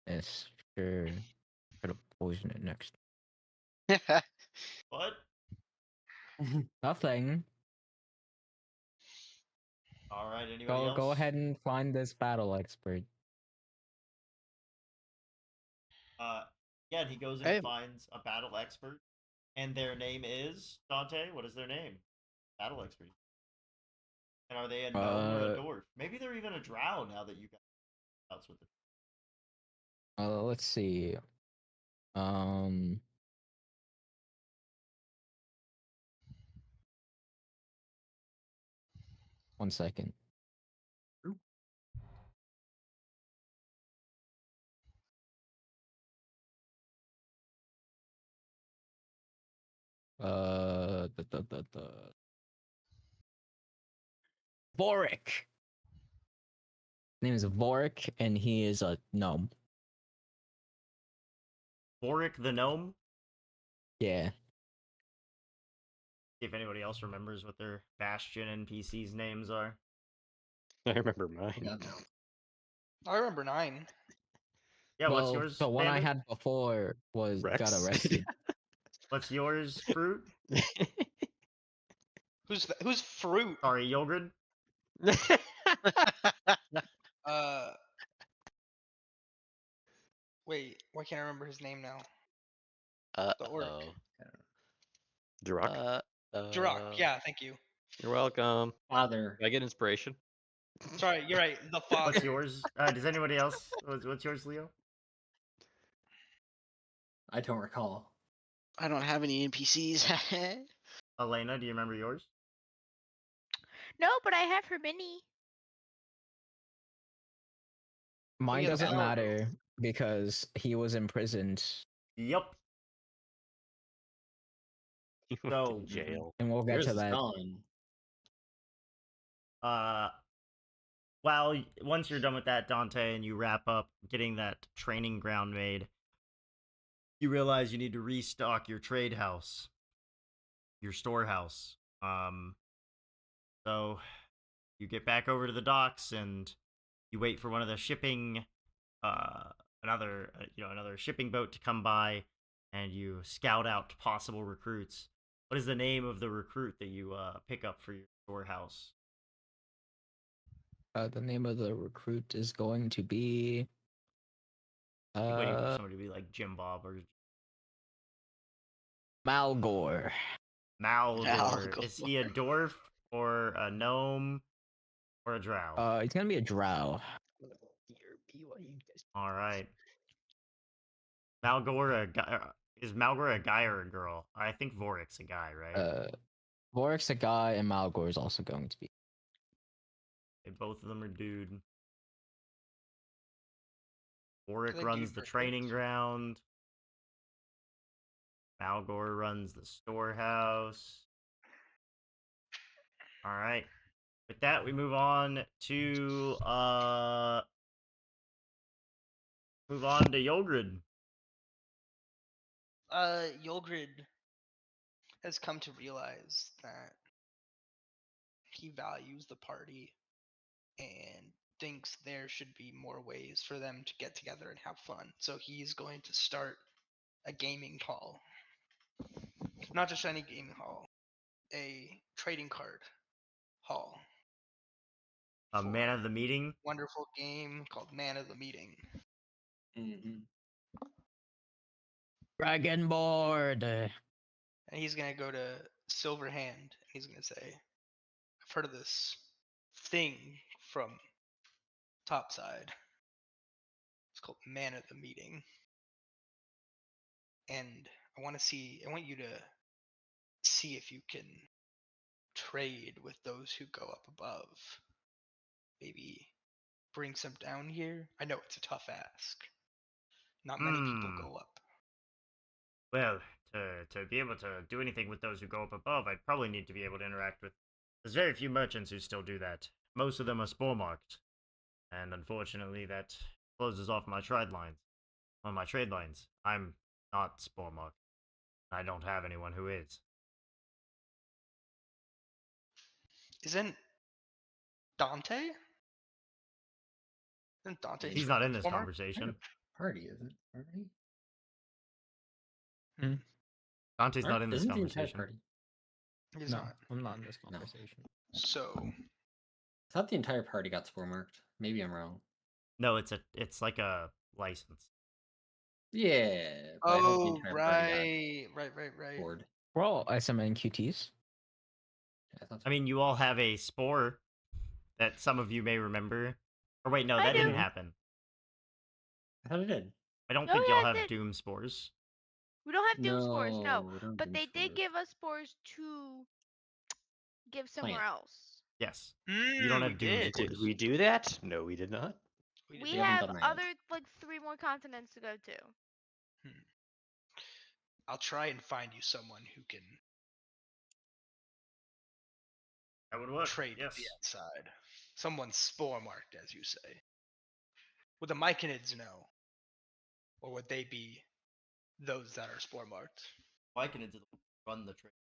Yes, sure. Gotta poison it next. What? Nothing. Alright, anybody else? Go ahead and find this battle expert. Yeah, he goes and finds a battle expert, and their name is Dante. What is their name? Battle expert. And are they a gnome or a dwarf? Maybe they're even a drow now that you got outs with it. Let's see. One second. The Vorik. His name is Vorik, and he is a gnome. Vorik the gnome? Yeah. See if anybody else remembers what their Bastion NPCs' names are. I remember mine. Yeah. I remember 9. Yeah, what's Well, yours? the one I Bandit? had before was got Rex? arrested. What's yours, Fruit? Who's Fruit? Sorry, Yogurt? Wait, why can't I remember his name now? The orc. Durak? Durak, yeah, thank you. You're welcome. Father. Did I get inspiration? Sorry, you're right. The father. What's yours? Does anybody else? What's yours, Leo? I don't recall. I don't have any NPCs. Elena, do you remember yours? No, but I have her mini. Mine yeah, the doesn't power matter because he was imprisoned, Yep. He went So, to jail. and we'll get Yours to is that. gone. well, once you're done with that, Dante, and you wrap up getting that training ground made, you realize you need to restock your trade house, your storehouse. So you get back over to the docks and you wait for one of the shipping, another shipping boat to come by, and you scout out possible recruits. What is the name of the recruit that you pick up for your storehouse? The name of the recruit is going to be. I'm waiting for somebody to be like Jim Bob or Malgor. Malgor. Is he a dwarf or a gnome or a drow? He's gonna be a drow. All right. Malgor a guy? Is Malgor a guy or a girl? I think Vorik's a guy, right? Vorik's a guy, and Malgor is also going to be. Both of them are dude. I Vorik think runs dude the perfect. training ground. Malgor runs the storehouse. All right. With that, we move on to Yogrid. Yulgrid has come to realize that he values the party and thinks there should be more ways for them to get together and have fun. So he's going to start a gaming hall. Not just any gaming hall, a trading card hall. A man of the meeting. Wonderful game called Man of the Meeting. Mm-hmm. Dragon board. And he's gonna go to Silverhand. And he's gonna say, "I've heard of this thing from Topside. It's called Man at the Meeting, and I want you to see if you can trade with those who go up above. Maybe bring some down here. I know it's a tough ask. Not many people go up." Well, to be able to do anything with those who go up above, I'd probably need to be able to interact with. There's very few merchants who still do that. Most of them are spore marked, and unfortunately, that closes off my trade lines. On my trade lines, I'm not spore marked. I don't have anyone who is. Isn't Dante? Isn't Dante? He's not in this Former? conversation. Party, isn't party? Dante's not in this Isn't the entire conversation. party? He's No, not. I'm not in this No. conversation. So I thought the entire party got spore marked. Maybe I'm wrong. No, it's like a license. Yeah. But I thought the oh entire party right. got bored. We're all SMN QTs. Yeah, I thought I mean, you all have a spore that some of you may remember. Or wait, no, I that didn't do. happen. I thought it did. I don't Oh, think yeah, y'all it have did. doom spores. We don't have doom spores, no. we don't But do they did spores. give us spores to give somewhere Plant. else. Yes. You don't we have doom did. spores. Did we do that? No, we did not. We We did. haven't have done that yet. other like 3 more continents to go to. I'll try and find you someone who can That would work. trade Yes. with the outside. Someone spore marked, as you say. Would the Myconids know? Or would they be those that are spore marked? Why can it run the trade?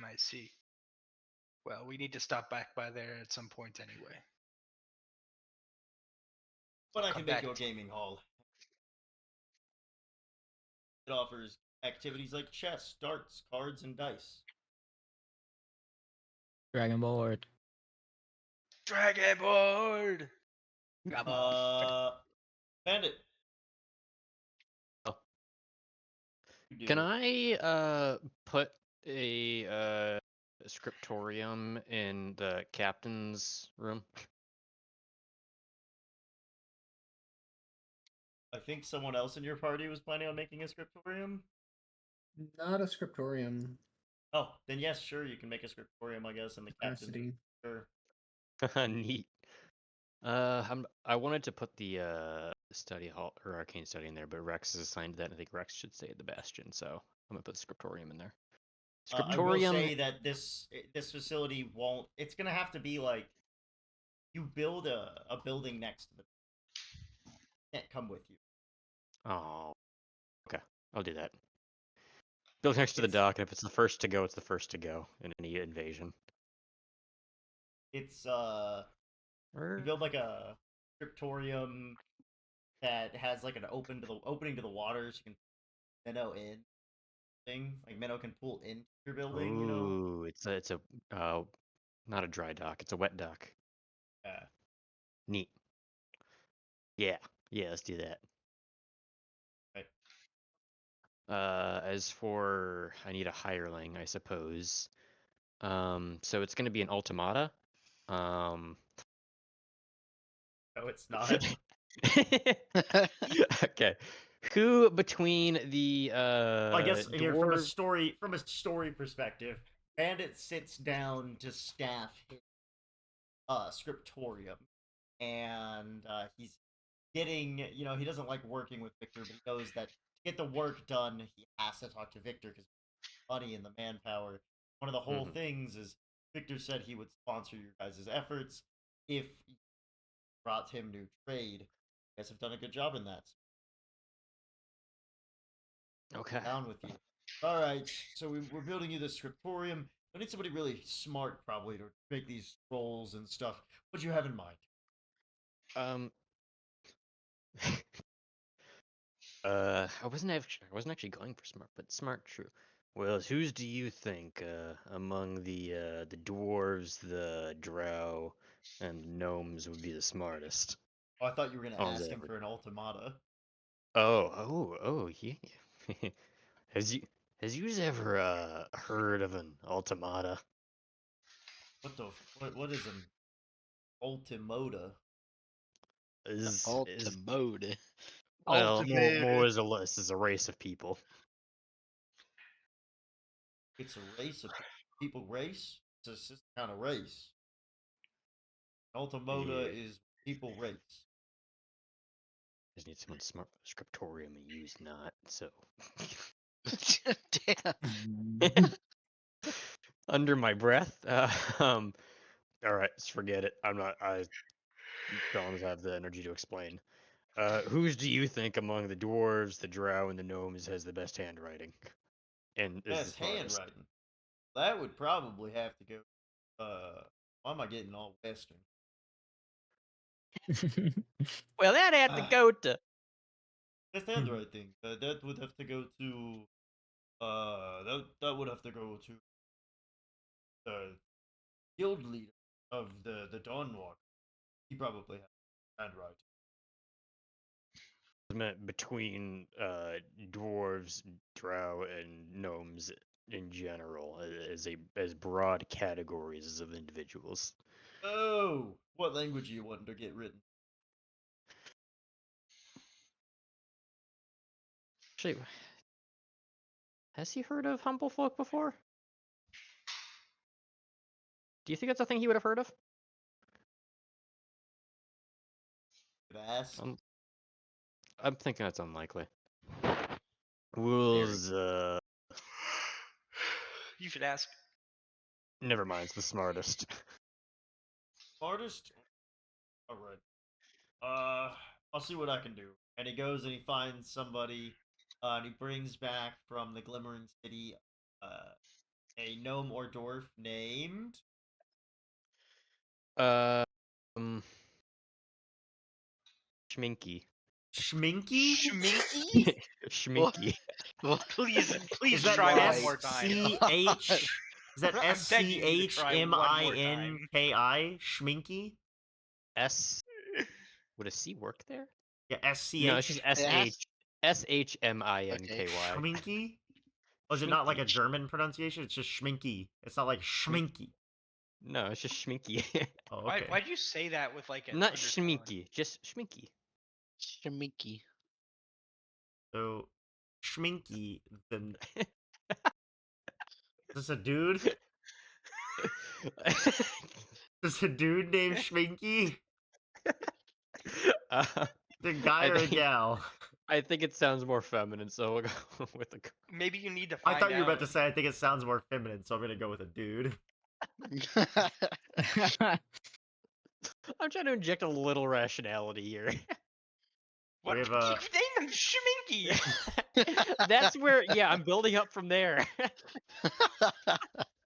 I see. Well, we need to stop back by there at some point anyway. But I Come can make back. you a gaming hall. It offers activities like chess, darts, cards, and dice. Dragon board. Dragon board! Bandit. Oh. You Can do. I put a scriptorium in the captain's room? I think someone else in your party was planning on making a scriptorium. Not a scriptorium. Oh, then yes, sure, you can make a scriptorium, I guess, in the captain's room. Capacity. Sure. Neat. I wanted to put the study hall or arcane study in there, but Rex is assigned to that. And I think Rex should stay at the bastion, so I'm gonna put the scriptorium in there. I will say that this facility won't. It's gonna have to be like you build a building next to the. Can't come with you. Oh, okay. I'll do that. Build next to the It's- dock, and if it's the first to go, it's the first to go in any invasion. It's you build like a scriptorium that has like an opening to the water, so you can minnow in thing. Like minnow can pull into your building. You know. Ooh, it's a not a dry dock, it's a wet dock. Yeah. Neat. Yeah, let's do that. Right. As for I need a hireling, I suppose. So it's gonna be an ultimata. No, it's not. Okay. Who between the I guess here dwarves... from a story perspective, Bandit sits down to staff his scriptorium, and he's getting he doesn't like working with Victor, but he knows that to get the work done, he has to talk to Victor because money and the manpower. One of the whole things is Victor said he would sponsor your guys' efforts if you brought him new trade. You guys have done a good job in that. Okay. Down with you. All right, so we're building you this scriptorium. I need somebody really smart, probably, to make these rolls and stuff. What do you have in mind? I wasn't actually going for smart, but smart, true. Well, whose do you think among the dwarves, the drow, and the gnomes would be the smartest? Oh, I thought you were gonna Oh, is ask that him ever- for an ultimata. Oh, yeah. Has you has you ever heard of an ultimata? What is an ultimata? Ultra Is mode. well, more Ultimate. or less is a race of people. It's a race of people race. It's a system kind of race. Ultimata Yeah. is people race. Just need someone smart for the scriptorium and use not so. Damn. Under my breath. All right, just forget it. I'm not. I don't have the energy to explain. Whose do you think among the dwarves, the drow, and the gnomes has the best handwriting? And is the Best smartest? handwriting. That would probably have to go. Why am I getting all Western? Well, that had to Ah, go to. best handwriting. That would have to go to. That would have to go to the guild leader of the Dawnwalker. He probably has handwriting. Meant between dwarves, drow, and gnomes in general as broad categories of individuals. Oh, what language are you wanting to get written? Actually, has he heard of humble folk before? Do you think that's a thing he would have heard of? Could I ask? I'm thinking that's unlikely. Very Was You should ask. never mind, it's the smartest. smartest. All right. I'll see what I can do. And he goes and he finds somebody, and he brings back from the Glimmering City, a gnome or dwarf named Um, Schminky. Schminky. Schminky? Well, Schminky. please Is that try one S more time. C H? Is that I'm S begging C you to H try M one I more N time. K I? Schminky? S. Would a C work there? Yeah, S C No, it's just H. Okay. SHMINKY. Schminky? Was it not like a Schminky. German pronunciation? It's just Schminky. It's not like Schminky. No, it's just Schminky. Oh, Why, okay. why'd you say that with like an Not undertone? Schminky, just Schminky. Shimiki. So, Schminky, the is this a dude? Is this a dude named Schminky? uh, The guy I or a think gal? I think it sounds more feminine, so we'll go with the. Maybe you need to I find thought you were about out. to say I think it sounds more feminine, so I'm gonna go with a dude. I'm trying to inject a little rationality here. What? We have You named him Schminky! That's where, yeah, I'm building up from there.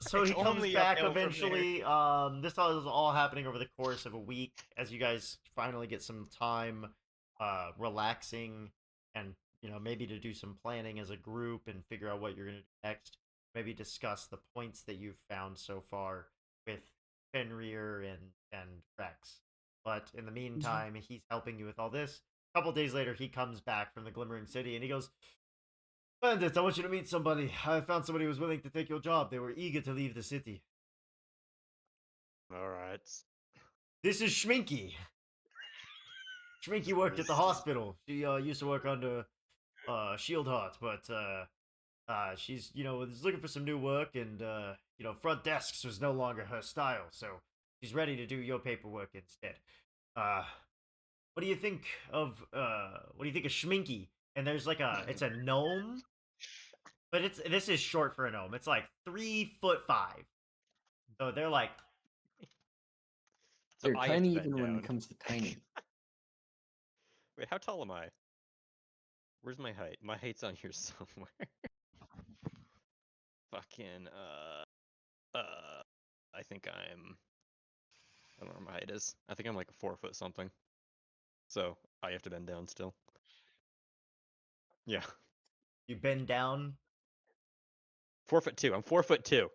So It's he comes only back uphill from there. eventually. This all is all happening over the course of a week as you guys finally get some time, relaxing, and maybe to do some planning as a group and figure out what you're gonna do next. Maybe discuss the points that you've found so far with Fenrir and Rex. But in the meantime, he's helping you with all this. A couple days later, he comes back from the Glimmering City and he goes, Bandit, I want you to meet somebody. I found somebody who was willing to take your job. They were eager to leave the city. All right. This is Schminky. Schminky worked at the hospital. She used to work under Shieldheart, but she's was looking for some new work, and front desks was no longer her style. So she's ready to do your paperwork instead. Uh, what do you think of Schminky? And there's like it's a gnome, but this is short for a gnome. It's like 3'5". So they're like So You're I have to tiny bend even when down. it comes to tiny. Wait, how tall am I? Where's my height? My height's on here somewhere. Fucking I think I'm. I don't know where my height is. I think I'm like a 4 foot something. So I have to bend down still. Yeah, you bend down. 4'2". I'm 4'2".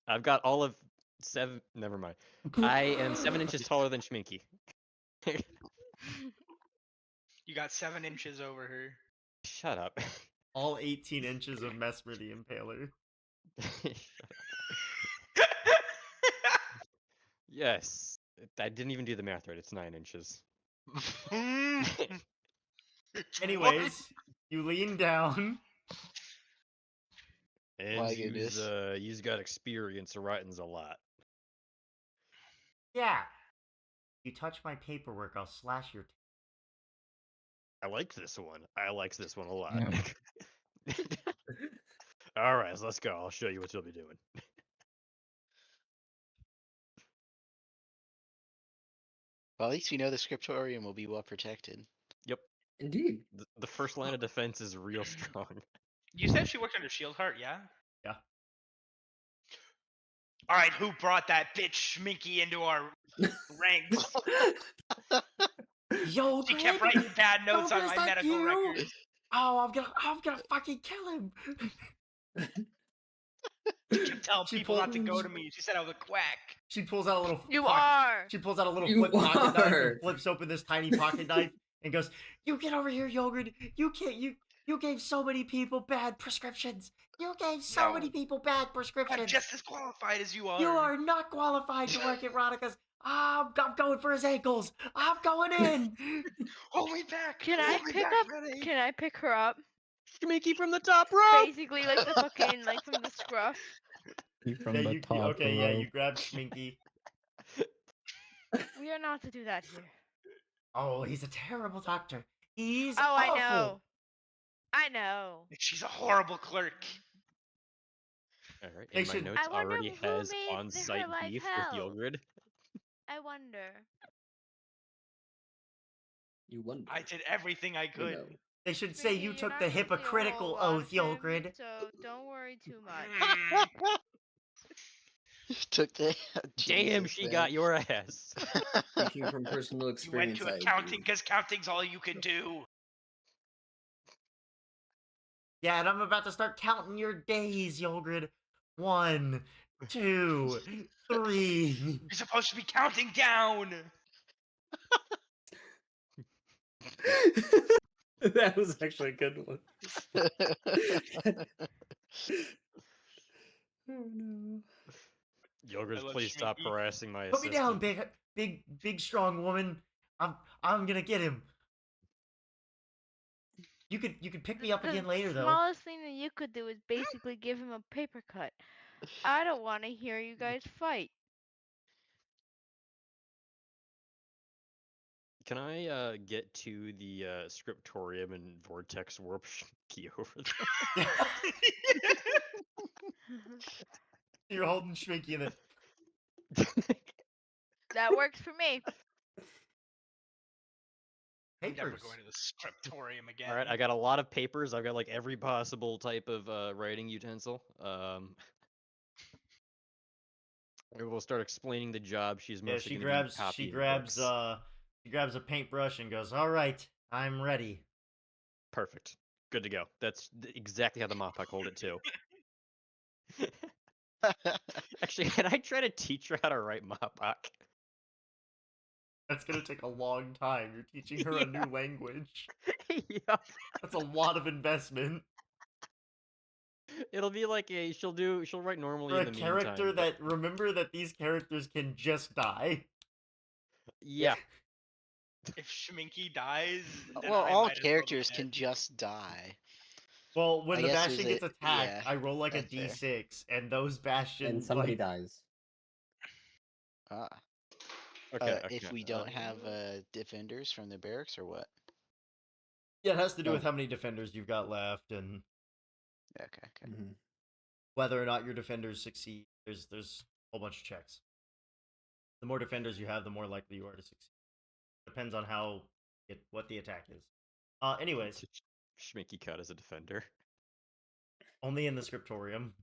I've got all of seven. Never mind. I am 7 inches taller than Schminky. You got 7 inches over her. Shut up. All 18 inches of Mesmer the Impaler. Shut up. Yes. I didn't even do the math right. It's 9 inches. Anyways, you lean down. And My you's goodness. you's got experience writing's a lot. Yeah. You touch my paperwork, I'll slash your. I like this one. I likes this one a lot. Yeah. All right, so let's go. I'll show you what you'll be doing. Well, at least we know the scriptorium will be well protected. Yep. Indeed. The first line of defense is real strong. You said she worked under Shieldheart, yeah? Yeah. All right, who brought that bitch Schminky into our ranks? Yo, She kept Greg! writing bad notes Don't on is my that medical you? records. Oh, I'm gonna fucking kill him. She kept telling She people not to go pulls- to me. She said I was a quack. She pulls out a little. You pocket- are. She pulls out a little You flip pocket knife are. and flips open this tiny pocket knife and goes, "You get over here, Yogurt. You can't. You gave so many people bad prescriptions. You gave so No. many people bad I'm prescriptions. just as qualified as you are. You are not qualified to work at Ronica's. I'm going for his ankles. I'm going in." Hold me back. Can I Hold me pick back, up? Renee. Can I pick her up? Schminky from the top rope. Basically, like the fucking like from the scruff. From Yeah, the you top okay? Yeah, rope. you grab Schminky. We are not to do that here. Oh, he's a terrible doctor. He's Oh, I awful. know. I know. She's a horrible clerk. All right, They and my should- notes I wonder already who has made her on-site life beef with hell. Yogurt. I wonder. You wonder. I did everything I You could. know. They should say Schminky, you you're took not the gonna see a hypocritical whole lot oath, of him, Yogurt. So don't worry too much. Took the Damn, Jesus, she man. got your ass. Speaking from personal You went experience, to I accounting agree. because counting's all you could do. Yeah, and I'm about to start counting your days, Yogurt. 1, 2, 3. You're supposed to be counting down. That was actually a good one. Oh no. Yogurt, love please stop Schminky. harassing my Put me assistant. down, big, strong woman. I'm gonna get him. You could pick me up again later, The though. smallest thing that you could do is basically give him a paper cut. I don't want to hear you guys fight. Can I get to the scriptorium and vortex warp key over there? You're holding Schminky in it. That works for me. I'm never Papers. going to the scriptorium again. All right, I got a lot of papers. I've got like every possible type of writing utensil. We will start explaining the job. She's Yeah, mostly she gonna grabs be copying a paintbrush and goes, "All right, I'm ready." Perfect. Good to go. That's exactly how the Moppak hold it too. Actually, can I try to teach her how to write Moppak? That's gonna take a long time. You're teaching her a new language. Yep. That's a lot of investment It'll be like she'll write normally for in a the character meantime. that. Remember that these characters can just die. Yeah. If Schminky dies, then Well, I all might as well be characters dead. can just die. Well, when I the guess Bastion there's gets a- attacked, yeah, I roll like a that's fair. d6, and those Bastions And somebody like, dies. Ah. Okay. If we don't have defenders from the barracks or what? Yeah, it has to do No. with how many defenders you've got left and Okay. Mhm. whether or not your defenders succeed. There's a whole bunch of checks. The more defenders you have, the more likely you are to succeed. Depends on what the attack is. Anyways, Schminky cut as a defender. only in the scriptorium.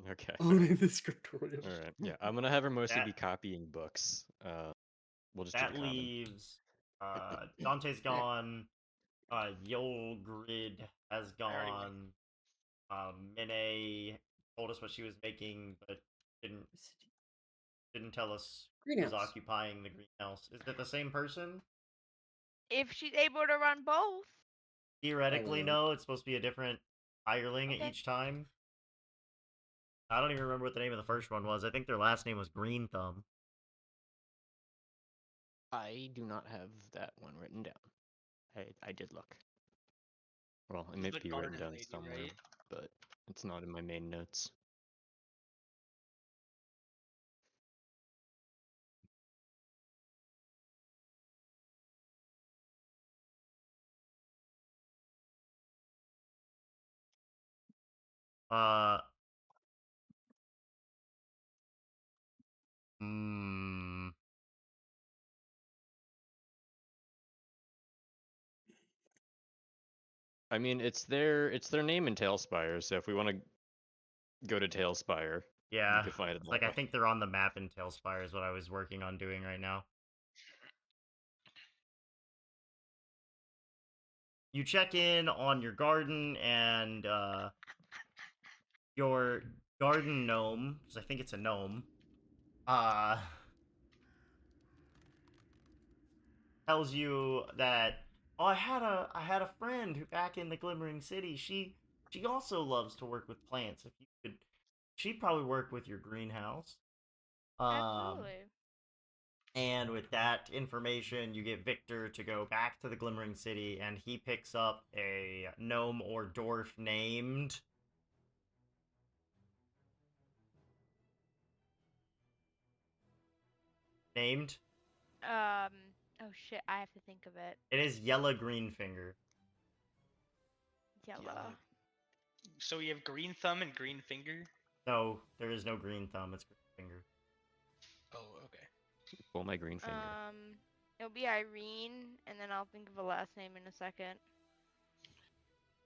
Okay. Only the scriptorium. All right. Yeah, I'm gonna have her mostly That- be copying books. We'll just do That the common. leaves Dante's gone. Yolgrid has I already went. gone. Mine told us what she was making, but didn't tell us who was Greenhouse. occupying the greenhouse. Is it the same person? If she's able to run both. Theoretically, will. no. It's supposed to be a different hireling Okay. each time. I don't even remember what the name of the first one was. I think their last name was Green Thumb. I do not have that one written down. I did look. Well, it might The be written garden down lady, somewhere, right? but it's not in my main notes. Uh. Hmm. I mean, it's their name in Tailspire, so if we want to go to Tailspire, we Yeah. could find it It's that like I way. think they're on the map in Tailspire is what I was working on doing right now. You check in on your garden and your garden gnome, because I think it's a gnome, uh, tells you that I had a friend who back in the Glimmering City. She also loves to work with plants. If you could, she'd probably work with your greenhouse. Um, Absolutely. and with that information, you get Victor to go back to the Glimmering City, and he picks up a gnome or dwarf named. Oh shit, I have to think of it. It is Yellow Greenfinger. Yellow. So we have Green Thumb and Green Finger. No, there is no Green Thumb. It's Greenfinger. Oh, okay. Pull my green finger. It'll be Irene, and then I'll think of a last name in a second.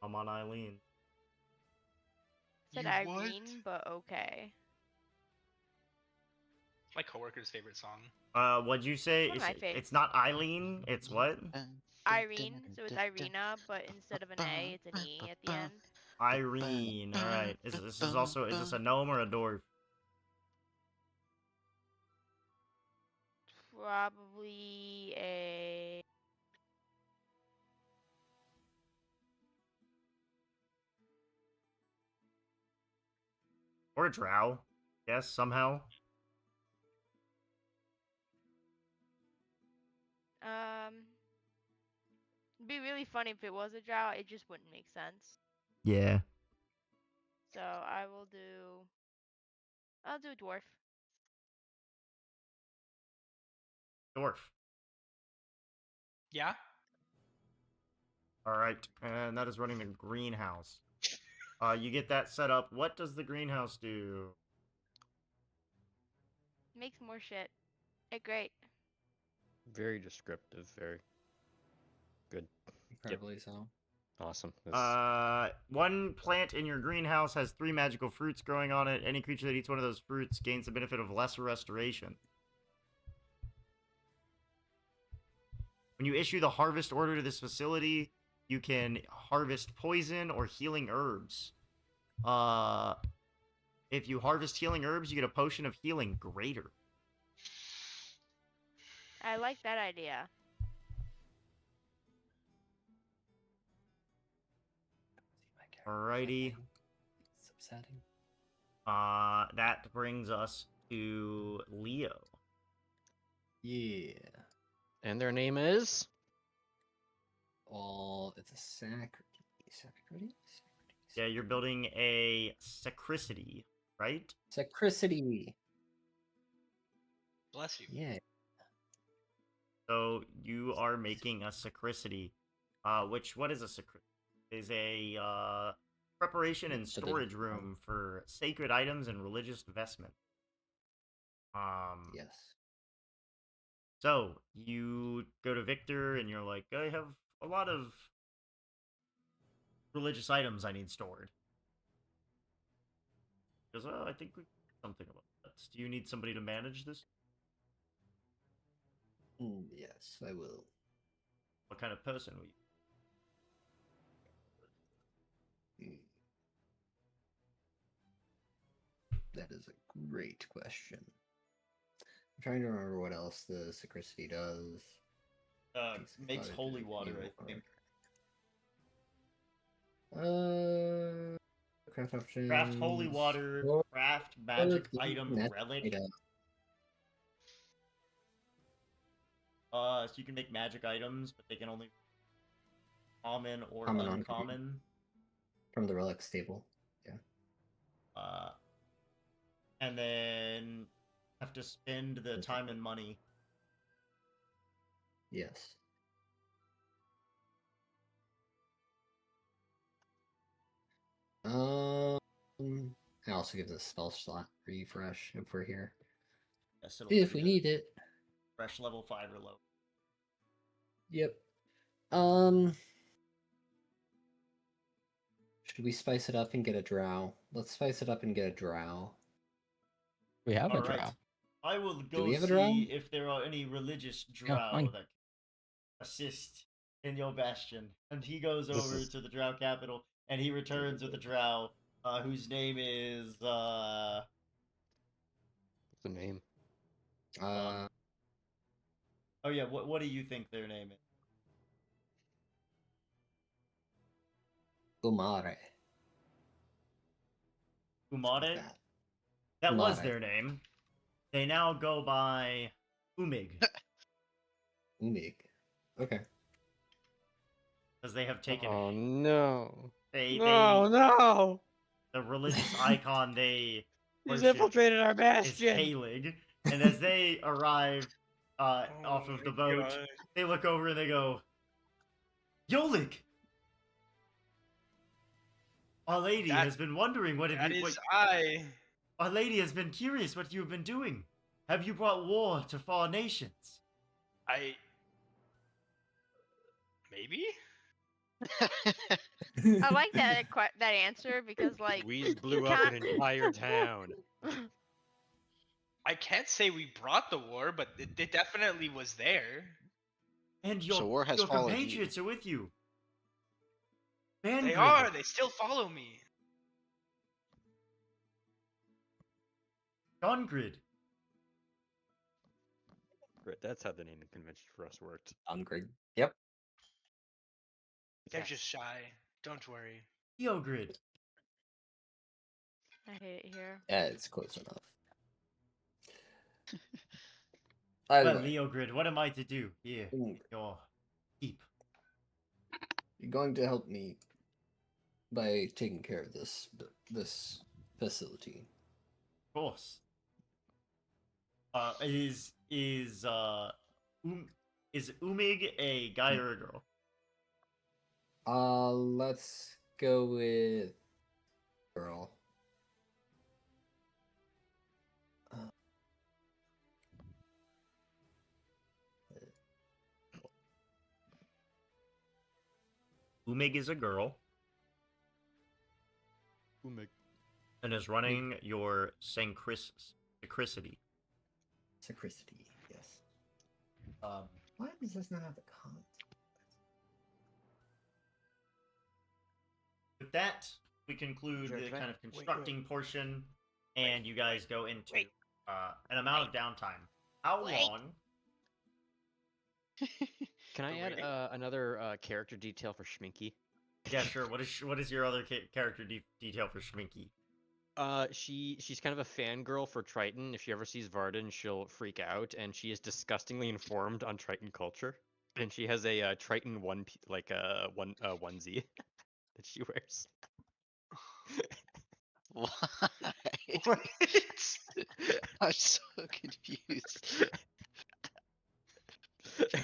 I'm on Eileen. Said You what? Irene, but okay. My coworker's favorite song. What'd you say? One of my faves. It's not Eileen. It's what? Irene, so it's Irina, but instead of an A, it's an E at the end. Irene. All right. Is this a gnome or a dwarf? Probably a. Or a drow? Yes, somehow. It'd be really funny if it was a drow. It just wouldn't make sense. Yeah. So I'll do a dwarf. Dwarf. Yeah. All right, and that is running the greenhouse. You get that set up. What does the greenhouse do? Makes more shit. Great. Very descriptive. Very good. Incredibly so. Awesome. One plant in your greenhouse has 3 magical fruits growing on it. Any creature that eats one of those fruits gains the benefit of lesser restoration. When you issue the harvest order to this facility, you can harvest poison or healing herbs. If you harvest healing herbs, you get a potion of healing greater. I like that idea. Alrighty. It's upsetting. That brings us to Leo. Yeah. And their name is? It's a sacrity. Yeah, you're building a sacricity, right? Sacricity. Bless you. Yeah. So you are making a sacricity. What is a sacricity? It is a preparation and storage room for sacred items and religious vestment. Yes. So you go to Victor and you're like, I have a lot of religious items I need stored. He goes, I think we can do something about that. Do you need somebody to manage this? Yes, I will. What kind of person will you? That is a great question. I'm trying to remember what else the sacricity does. Makes holy water, I think. Craft options. Craft holy water, Or craft magic the item magic relic. item. So you can make magic items, but they can only be common or Common, uncommon. From the relic stable. Yeah. And then have to spend the time and money. Yes. It also gives us spell slot refresh if we're here. Yes, it'll If be we a need it. fresh level 5 or low. Yep. Should we spice it up and get a drow? Let's spice it up and get a drow. We have a All right. drow. I will go we have a see drow? if there are any religious Yeah, drow fine. that can assist in your bastion. And he goes This over is- to the drow capital, and he returns with a drow whose name is What's the name? Uh, oh yeah, what do you think their name is? Umare. Umade? That. That was Umade. their name. They now go by Umig Umig. Okay. because they have taken Oh no! they No! the religious icon they He's worship infiltrated our is bastion. Halig, and as they arrive off of the boat, God. they look over and they go, Yolik! Our lady That- has been wondering what have That you. is What, I. our lady has been curious what you have been doing. Have you brought war to far nations? Maybe? I like that answer because like We you blew up an can't. entire town. I can't say we brought the war, but it definitely was there. And So war has your followed you. compatriots are with you. They Bangrid, are. They still follow me. Gungrid. Right, that's how the naming convention for us worked. Hungry. Yep. They're Yes. just shy. Don't worry. Theogrid. I hate it here. Yeah, it's close enough. Either Well, way, Leogrid, what am I to do here? Ooh. Your keep. you're going to help me by taking care of this facility. Of course. Is Umig a guy or a girl? Let's go with girl. Umig is a girl Umig. and is running your Sacricity. Sacricity, yes. Why does this not have the comment? With that, we conclude the kind of constructing portion, and you guys go into an amount of downtime. How long? Can I add Rating? another character detail for Schminky? Yeah, sure. What is your other character detail for Schminky? She's kind of a fangirl for Triton. If she ever sees Varden, she'll freak out, and she is disgustingly informed on Triton culture. And she has a Triton onesie that she wears. Why? What? I'm so confused.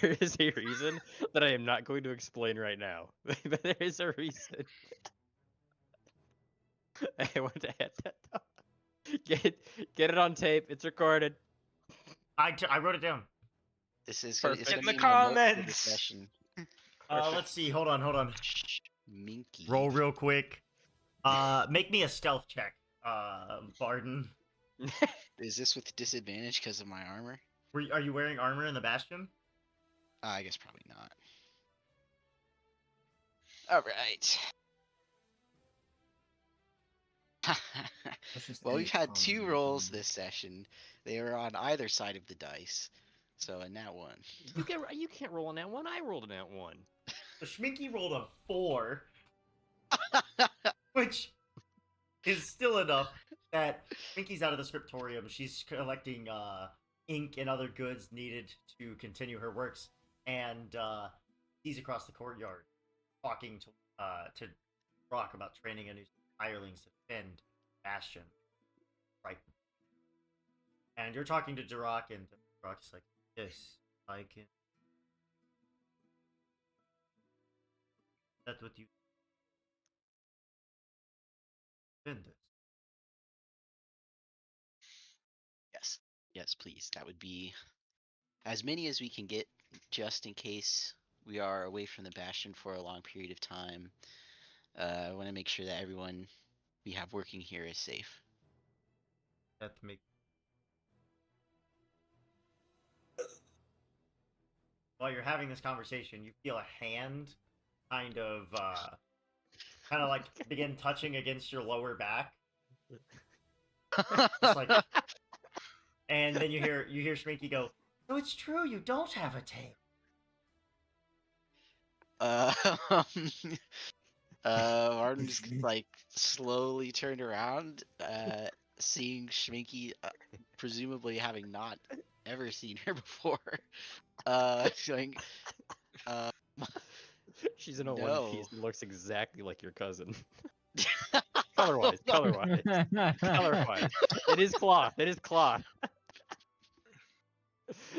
There is a reason that I am not going to explain right now, but there is a reason. I want to add that though. Get it on tape. It's recorded. I wrote it down. This is Perfect. gonna In the be my note for the comments! session. Let's see. Hold on. Minky. Roll real quick. Make me a stealth check, Varden. Is this with disadvantage because of my armor? Are you wearing armor in the Bastion? I guess probably not. Alright. Let's just Well, we've edit had two comment. rolls this session. They were on either side of the dice. So a nat 1. You can't roll on that one. I rolled on that one. So Schminky rolled a 4, which is still enough that Schminky's out of the scriptorium. She's collecting ink and other goods needed to continue her works, and he's across the courtyard talking to Rock about training a new hirelings to defend Bastion. Right. And you're talking to Durak, and Durak's like, yes, I can. That's what you defend this. Yes. Yes, please. That would be as many as we can get, just in case we are away from the Bastion for a long period of time. I want to make sure that everyone we have working here is safe. That make. While you're having this conversation, you feel a hand kind of like begin touching against your lower back. Just like, and then you hear Schminky go, "So it's true, you don't have a tail." Martin just like slowly turned around, seeing Schminky, presumably having not ever seen her before, going, She's in a one no. piece and looks exactly like your cousin. Color-wise. Color-wise. It is cloth. It is cloth.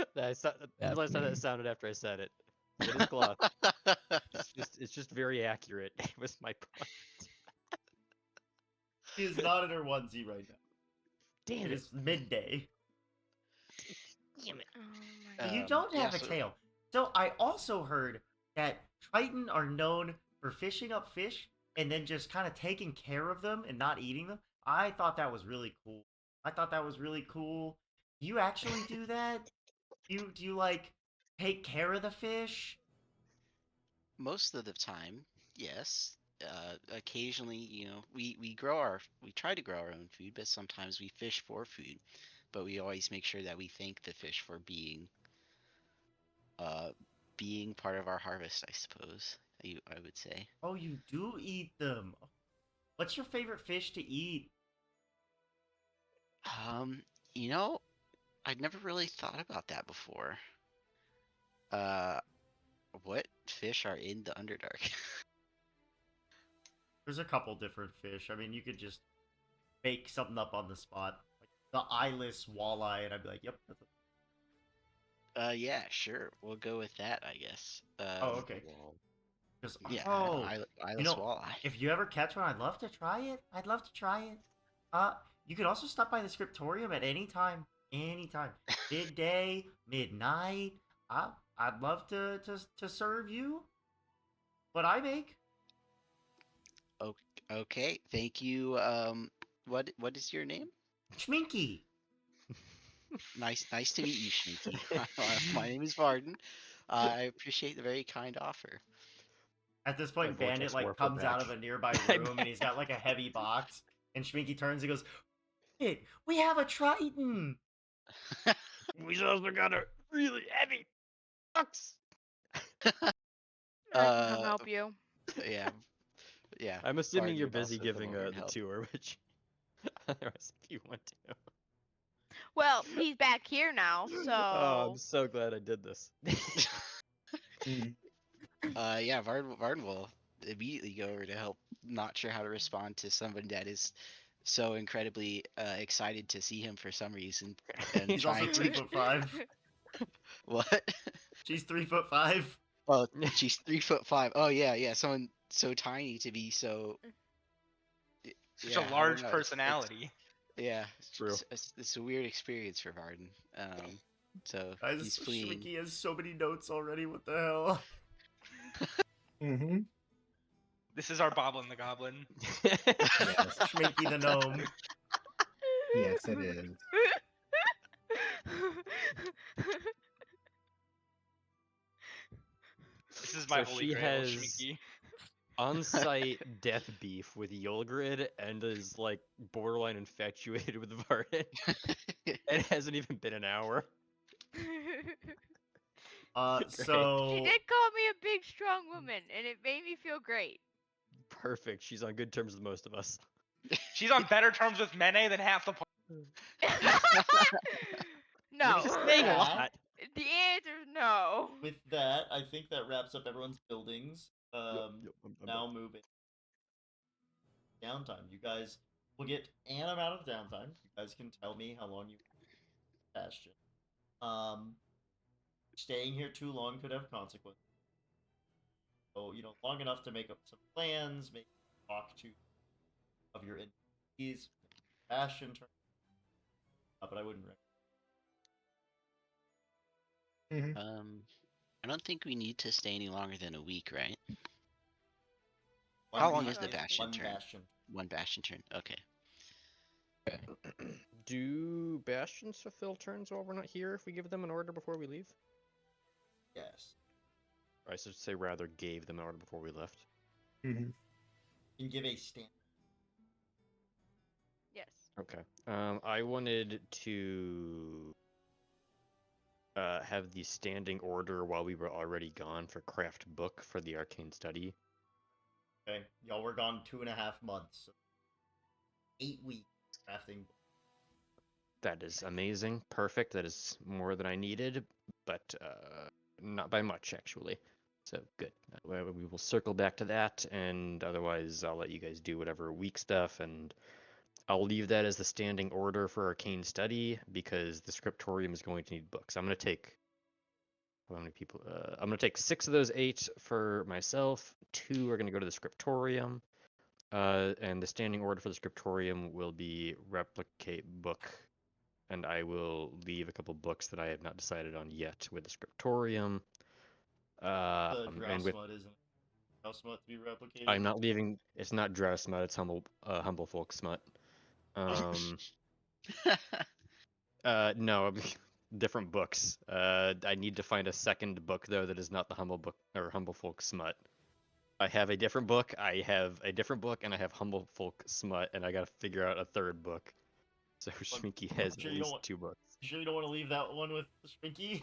Realized how that sounded after I said it. It is cloth. It's just very accurate. It was my point. She is not in her onesie right now. Damn It it. is midday. Damn it. Oh my You god. don't have yeah, a so- tail. So I also heard that Triton are known for fishing up fish and then just kind of taking care of them and not eating them. I thought that was really cool. You actually do that? Do you like take care of the fish? Most of the time, yes. Occasionally, we try to grow our own food, but sometimes we fish for food. But we always make sure that we thank the fish for being part of our harvest, I suppose. I would say. Oh, you do eat them. What's your favorite fish to eat? Um, you know, I'd never really thought about that before. Uh, what fish are in the Underdark? There's a couple different fish. I mean, you could just make something up on the spot. Like the eyeless walleye, and I'd be like, yep, that's Yeah, sure. We'll go with that, I guess. Oh, okay. Just, Yeah, oh, eyeless walleye. if you ever catch one, I'd love to try it. You could also stop by the scriptorium at any time. Anytime. Midday, midnight. I'd love to serve you what I make. Okay, thank you. What is your name? Schminky. Nice to meet you, Schminky. My name is Varden. I appreciate the very kind offer. At this point, My vortex Bandit like warp her comes out back. of a nearby room and he's got like a heavy box. And Schminky turns and goes, "Hey, we have a Triton." We also got a really heavy box. I can come Uh, help you. yeah, yeah. I'm assuming Varden you're would busy also come giving over and the help. tour, which otherwise if you want to. Well, he's back here now, Oh, so I'm so glad I did this. Yeah, Varden will immediately go over to help. Not sure how to respond to someone that is so incredibly excited to see him for some reason, and He's also trying to 3'5". what? She's 3'5". Oh, she's 3'5". Oh yeah. Someone so tiny to be so. Such Yeah, a I don't large know, personality. Yeah, True. it's a weird experience for Varden. So Guys, he's fleeing. Schminky has so many notes already. What the hell? Mm-hmm. This is our Boblin the Goblin. Yes. Schminky the gnome. Yes, it is. This is my So holy she grail, has- Schminky. On-site death beef with Yulgrid and is like borderline infatuated with Varden. It hasn't even been an hour. Great. She So did call me a big, strong woman, and it made me feel great. Perfect. She's on good terms with most of us. She's on better terms with Mene than half the party. No. You're saying a that, lot. The answer is no. with that, I think that wraps up everyone's buildings. I'm Now moving downtime. You guys will get an amount of downtime. You guys can tell me how long you Bastion. Um, Staying here too long could have consequences. So long enough to make up some plans, maybe talk to of your NPCs, Bastion turn. But I wouldn't recommend. I don't think we need to stay any longer than a week, right? One How long week is the is Bastion one turn? Bastion. One Bastion turn. Okay. Do bastions fulfill turns while we're not here if we give them an order before we leave? Yes. I should say rather gave them an order before we left. Mm-hmm. You can give a stand. Yes. Okay. I wanted to have the standing order while we were already gone for craft book for the arcane study. Okay, y'all were gone 2.5 months. So 8 weeks crafting. That is amazing. Perfect. That is more than I needed, but not by much, actually. So good. We will circle back to that, and otherwise I'll let you guys do whatever week stuff, and I'll leave that as the standing order for arcane study, because the scriptorium is going to need books. I'm going to take... How many people? I'm going to take 6 of those 8 for myself. 2 are going to go to the scriptorium. And the standing order for the scriptorium will be replicate book, and I will leave a couple books that I have not decided on yet with the scriptorium. The And Drow with Smut isn't Drow Smut to be replicated. I'm not leaving. It's not drow smut. It's humble folk smut. No, different books. I need to find a second book though that is not the humble book or humble folk smut. I have a different book. I have a different book, and I have humble folk smut, and I gotta figure out a third book. So Shminky has sure at you don't least want- 2 books. You sure you don't want to leave that one with Spinky?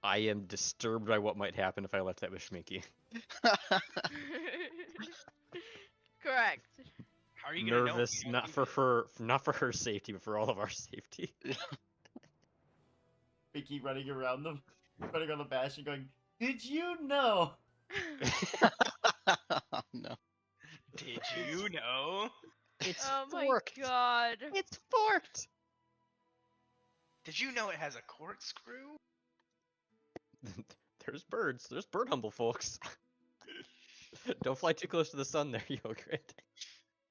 I am disturbed by what might happen if I left that with Shminky. Correct. How are you gonna know? Nervous, You don't not leave for it. not for her safety, but for all of our safety. Spinky running around them, running on the bastion, going, "Did you know?" Oh, no. Did you know? It's Oh my forked. god. It's forked. Did you know it has a corkscrew? There's birds. There's bird humble folks. Don't fly too close to the sun there, Yogurt.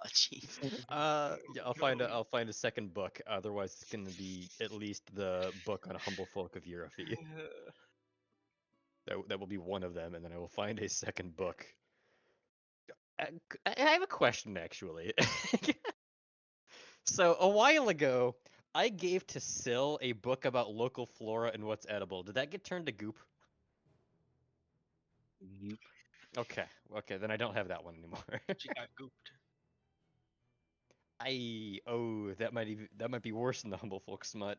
Oh, jeez. Yeah, I'll find a second book. Otherwise, it's gonna be at least the book on humble folk of Europe. That will be one of them, and then I will find a second book. I have a question, actually. So, a while ago, I gave to Syl a book about local flora and what's edible. Did that get turned to goop? Nope. Okay, then I don't have that one anymore. She got gooped. That might be worse than the humble folk smut.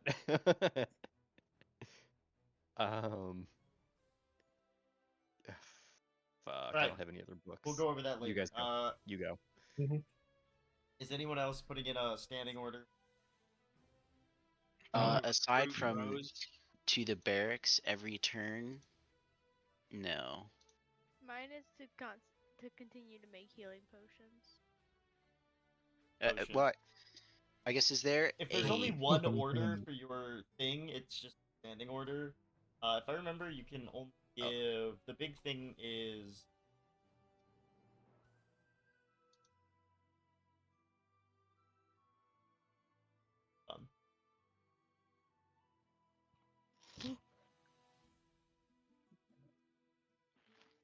um, fuck, I Right. don't have any other books. We'll go over that You later. guys go. You go. Is anyone else putting in a standing order? Aside Fruit from grows. to the barracks every turn, no. Mine is to continue to make healing potions. Potion. Well, I guess is there If there's a only one order for your thing, it's just a standing order. If I remember, you can only give the big thing is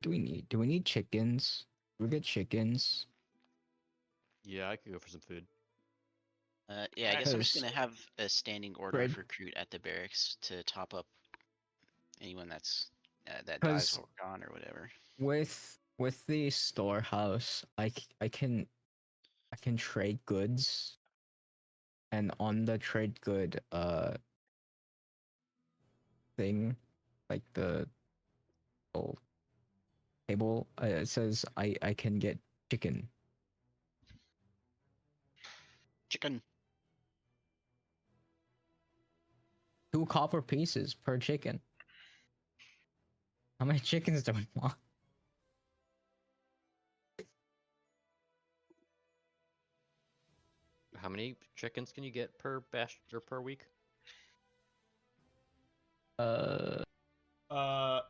Do we need chickens? Do we get chickens? Yeah, I could go for some food. yeah, I guess I'm just Because gonna have a standing order bread- of recruit at the barracks to top up anyone that dies 'Cause- while we're gone or whatever. with the storehouse, I can trade goods, and on the trade good, thing, like the little table. It says I can get chicken. Chicken. 2 copper pieces per chicken. How many chickens do we want? How many chickens can you get per bash or per week? Uh, Uh,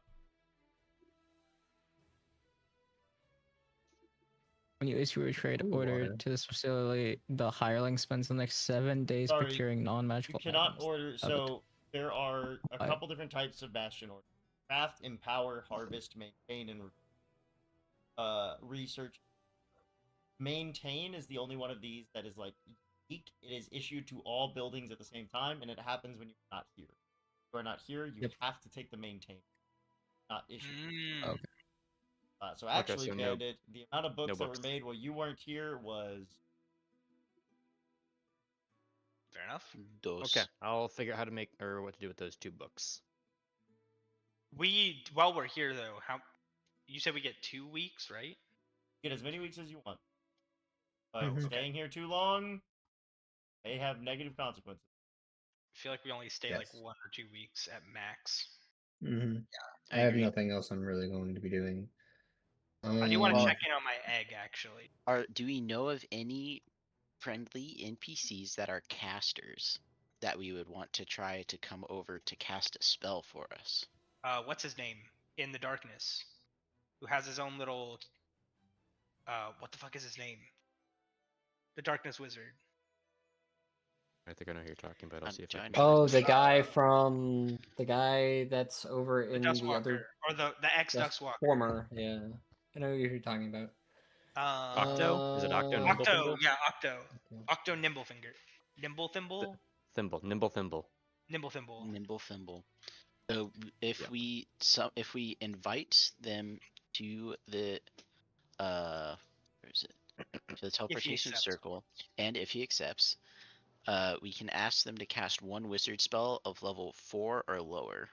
when you issue a trade Ooh, order water. to this facility, the hireling spends the next 7 days Sorry, procuring you non-magical cannot items. order. Have a So there are a Why? couple different types of bastion orders: craft, empower, harvest, maintain, and research. Maintain is the only one of these that is like unique. It is issued to all buildings at the same time, and it happens when you're not here. If you are not here, you Yep. have to take the maintain, not issue. Mm. Okay. So actually, so no- Bandit, the amount of books that were books. made while you weren't here was Fair enough. Dos. Okay, I'll figure out how to make or what to do with those 2 books. We while we're here though, how you said we get 2 weeks, right? get as many weeks as you want. But Mhm. staying here too long may have negative consequences. I feel like we only stay like Yes. 1 or 2 weeks at max. Mm-hmm. I I have agree. nothing else I'm really going to be doing. I do want to Well- check in on my egg actually. Do we know of any friendly NPCs that are casters that we would want to try to come over to cast a spell for us? What's his name in the darkness? Who has his own little what the fuck is his name? The darkness wizard. I think I know who you're talking about. I'll I'm see if I trying can. to- Oh, the guy from the guy that's over The in Dustwalker the other or the ex Dust Duxwalker. former. Yeah, I know who you're talking about. Octo? Is it Octo? Uh, Nimble Octo, Thimble? yeah, Octo. Okay. Octo Nimblefinger. Nimble Thimble? Thimble. Nimble Thimble. Nimble Thimble. Nimble Thimble. So if Yeah. if we invite them to the where is it? To the teleportation accepts. circle, and if he accepts, we can ask them to cast 1 wizard spell of level 4 or lower.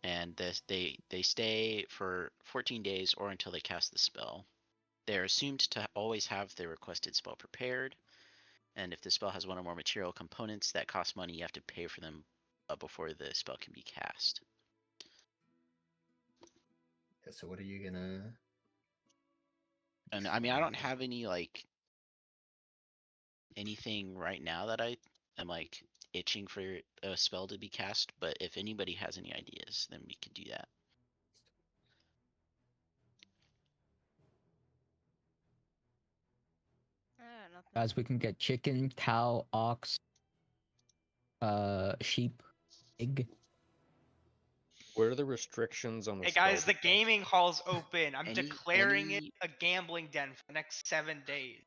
And they stay for 14 days or until they cast the spell. They're assumed to always have the requested spell prepared, and if the spell has 1 or more material components that cost money, you have to pay for them before the spell can be cast. Yeah, so what are you gonna? And I mean, I don't have any like anything right now that I am like itching for a spell to be cast, but if anybody has any ideas, then we could do that. Nothing. Guys, we can get chicken, cow, ox, sheep, pig. What are the restrictions on the Hey spell guys, the book? gaming hall's open. I'm Any- declaring any- it a gambling den for the next 7 days.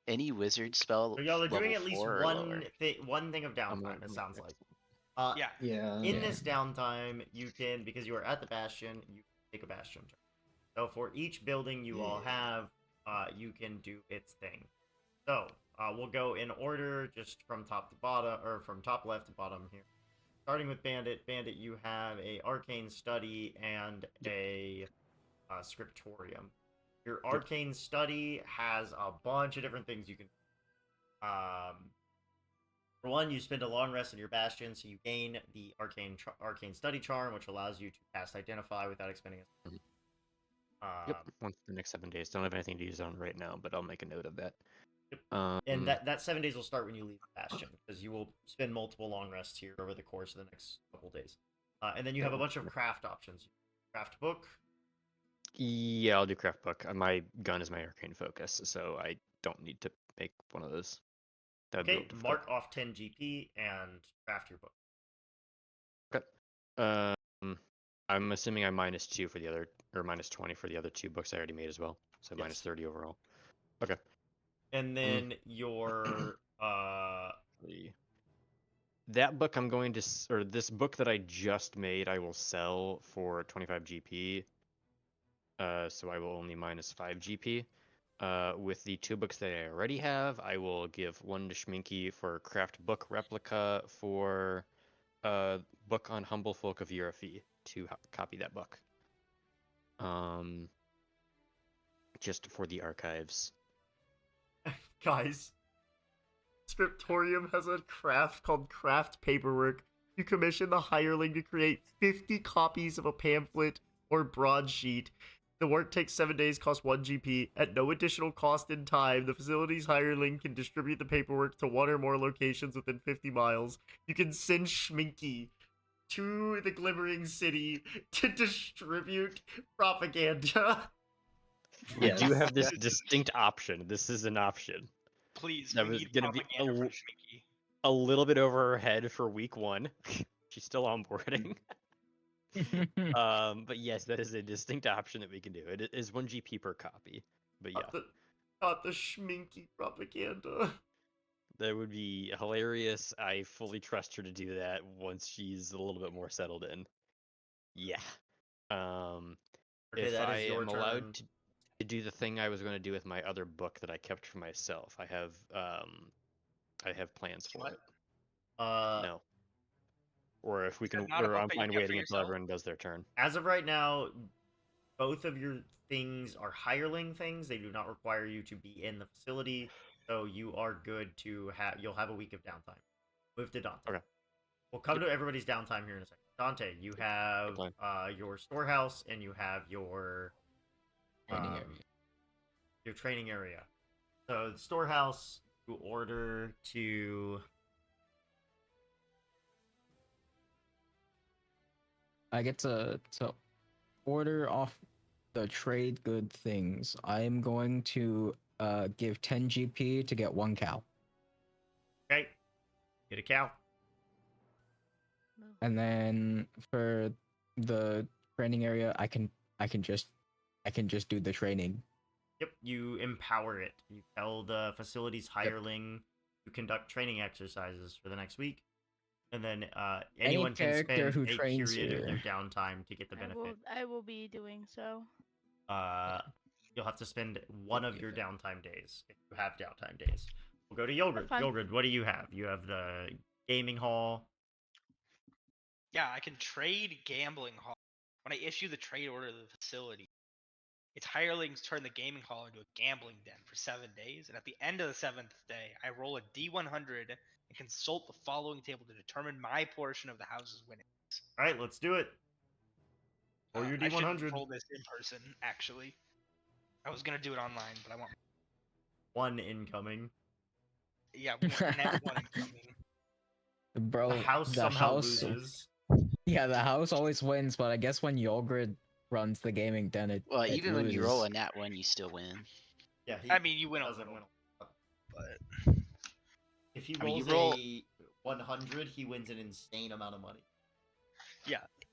Any wizard spell So y'all are doing level at least 4 or lower. one thing of I'm downtime. It gonna sounds fix like. Yeah. Yeah. In Yeah. this downtime, you can, because you are at the bastion, you can take a bastion turn. So for each building you all have, you can do its thing. So we'll go in order, just from top to bottom, or from top left to bottom here. Starting with Bandit. Bandit, you have a arcane study and a scriptorium. Your arcane study has a bunch of different things you can. For one, you spend a long rest in your bastion, so you gain the arcane study charm, which allows you to cast identify without expending a. Mhm. Yep. Once the next 7 days. Don't have anything to use on right now, but I'll make a note of that. Yep. And that 7 days will start when you leave the bastion, because you will spend multiple long rests here over the course of the next couple days. And then you have a bunch of craft options. Craft book. Yeah, I'll do craft book. My gun is my arcane focus, so I don't need to make one of those. That would be a Okay, little difficult. mark off 10 GP and craft your book. Okay. I'm assuming I'm -2 for the other, or -20 for the other 2 books I already made as well. So Yes. -30 overall. Okay. And then your That book I'm going to, or this book that I just made, I will sell for 25 GP. So I will only -5 GP. With the 2 books that I already have, I will give 1 to Schminky for craft book replica for book on Humble Folk of Yurafi to copy that book. Just for the archives. Guys, Scriptorium has a craft called Craft Paperwork. You commission the hireling to create 50 copies of a pamphlet or broadsheet. The work takes 7 days, costs 1 GP. At no additional cost in time, the facility's hireling can distribute the paperwork to 1 or more locations within 50 miles. You can send Schminky to the Glimmering City to distribute propaganda. We Yes. do have this distinct option. This is an option. Please, That we was need gonna be propaganda from Schmicky. a little bit over her head for week 1. She's still onboarding. But yes, that is a distinct option that we can do. It is 1 GP per copy. But yeah, Not the Schminky propaganda. that would be hilarious. I fully trust her to do that once she's a little bit more settled in. Yeah. Okay, If that I is your am allowed turn. to do the thing I was going to do with my other book that I kept for myself, I have plans for What? it. Uh, No. Or if we Is that can, not a or book I'm that you fine kept for waiting until yourself? everyone does their turn. as of right now, both of your things are hireling things. They do not require you to be in the facility, so you are good to have. You'll have a week of downtime. Move to Dante. Okay. We'll come Yep. to everybody's downtime here in a second. Dante, you have plan. your storehouse and you have your Training um, area. your training area. So the storehouse, you order to. I get to order off the trade good things. I am going to give 10 GP to get 1 cow. Okay, get a cow. And then for the training area, I can just do the training. Yep, you empower it. You tell the facility's hireling to conduct training exercises for the next week, and then anyone can character spend who a trains period of their here. downtime to get the benefit. I will be doing so. You'll have to spend one of Okay, your fair. downtime days if you have downtime days. We'll go to Yogurt. fine. Yogurt, what do you have? You have the gaming hall. Yeah, I can trade gambling hall. When I issue the trade order to the facility, its hirelings turn the gaming hall into a gambling den for 7 days, and at the end of the 7th day, I roll a D100 and consult the following table to determine my portion of the house's winnings. All right, let's do it. Or your I should D100. roll this in person, actually. I was gonna do it online, but I want 1 incoming. net 1 incoming. Bro, The house somehow loses. Yeah, the house always wins, but I guess when Yogurt runs the gaming, then it Well, it even when you roll a loses. nat 1, you still win. Yeah, he I mean, you win a doesn't little, win a lot. but If he I mean, you rolls roll- a 100, he wins an insane amount of money.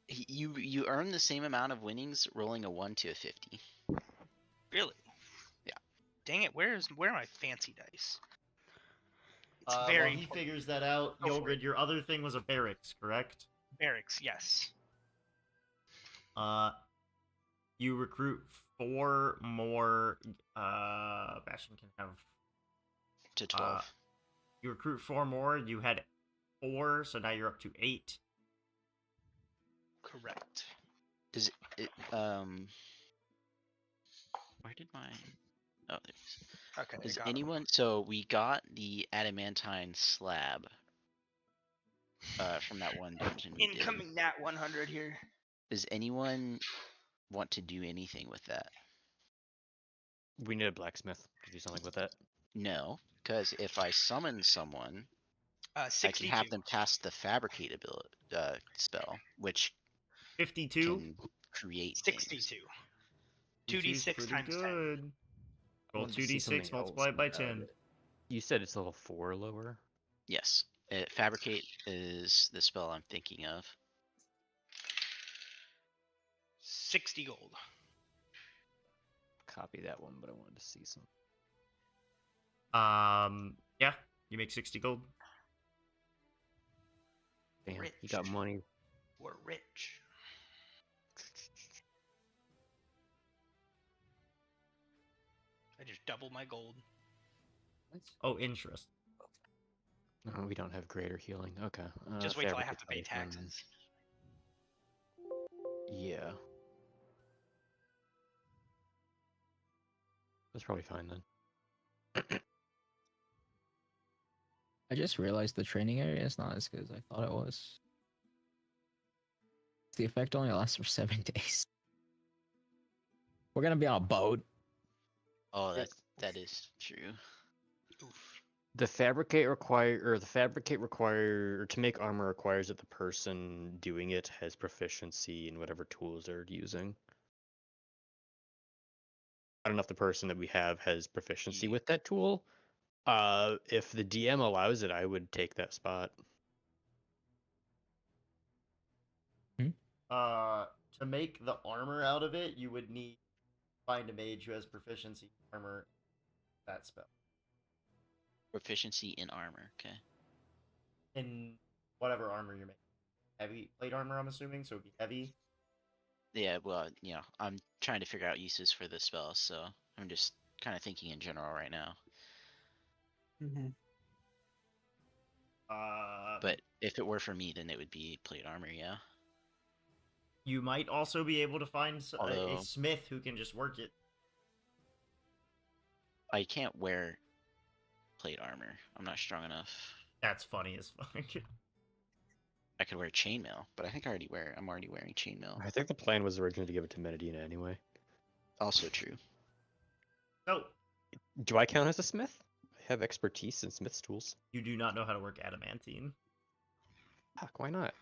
You earn the same amount of winnings rolling a 1 to a 50. really, Yeah. Dang it! Where are my fancy dice? It's While very he figures that out, Go for Yogurt, it. your other thing was a barracks, correct? barracks. Yes. You recruit 4 more. Bastion can have. To 12. You recruit 4 more. You had 4, so now you're up to 8. Correct. Does it where did mine? Oh, there it is. Okay. Does got 'em. anyone? So we got the adamantine slab from that one dungeon we did. Incoming nat 100 here. Does anyone want to do anything with that? We need a blacksmith to do something with that. No, because if I summon someone, I 62. can have them cast the fabricate ability spell, which 52. can create things. 62. 52 's 2d6 pretty times 10. good. I Roll wanted to see 2d6 something else multiplied by out of 10. it. You said it's level 4 lower. Yes, fabricate is the spell I'm thinking of. 60 gold. Copy that one, but I wanted to see some. Yeah, you make 60 gold. Damn, you got Rich. money. We're rich. I just double my gold. Oh, interest. No, we don't have greater healing. Okay. Just wait till I have to pay fabricate talisman. taxes. Yeah. That's probably fine then. I just realized the training area is not as good as I thought it was. The effect only lasts for 7 days. We're gonna be on a boat. Oh, that is true. Oof. The fabricate require to make armor requires that the person doing it has proficiency in whatever tools they're using. I don't know if the person that we have has proficiency Yeah. with that tool. If the DM allows it, I would take that spot. To make the armor out of it, you would need to find a mage who has proficiency in armor. That spell Proficiency in armor. Okay. in whatever armor you're making. Heavy plate armor, I'm assuming, so it'd be heavy. Yeah, well, I'm trying to figure out uses for this spell, so I'm just kind of thinking in general right now. Mm-hmm. But if it were for me, then it would be plate armor, yeah. You might also be able to find a Although- smith who can just work it. I can't wear plate armor. I'm not strong enough. That's funny as fuck. I could wear chainmail, but I think I'm already wearing chainmail. I think the plan was originally to give it to Medina anyway. Also true. So, Do I count as a smith? I have expertise in smith's tools. you do not know how to work adamantine. Fuck, why not?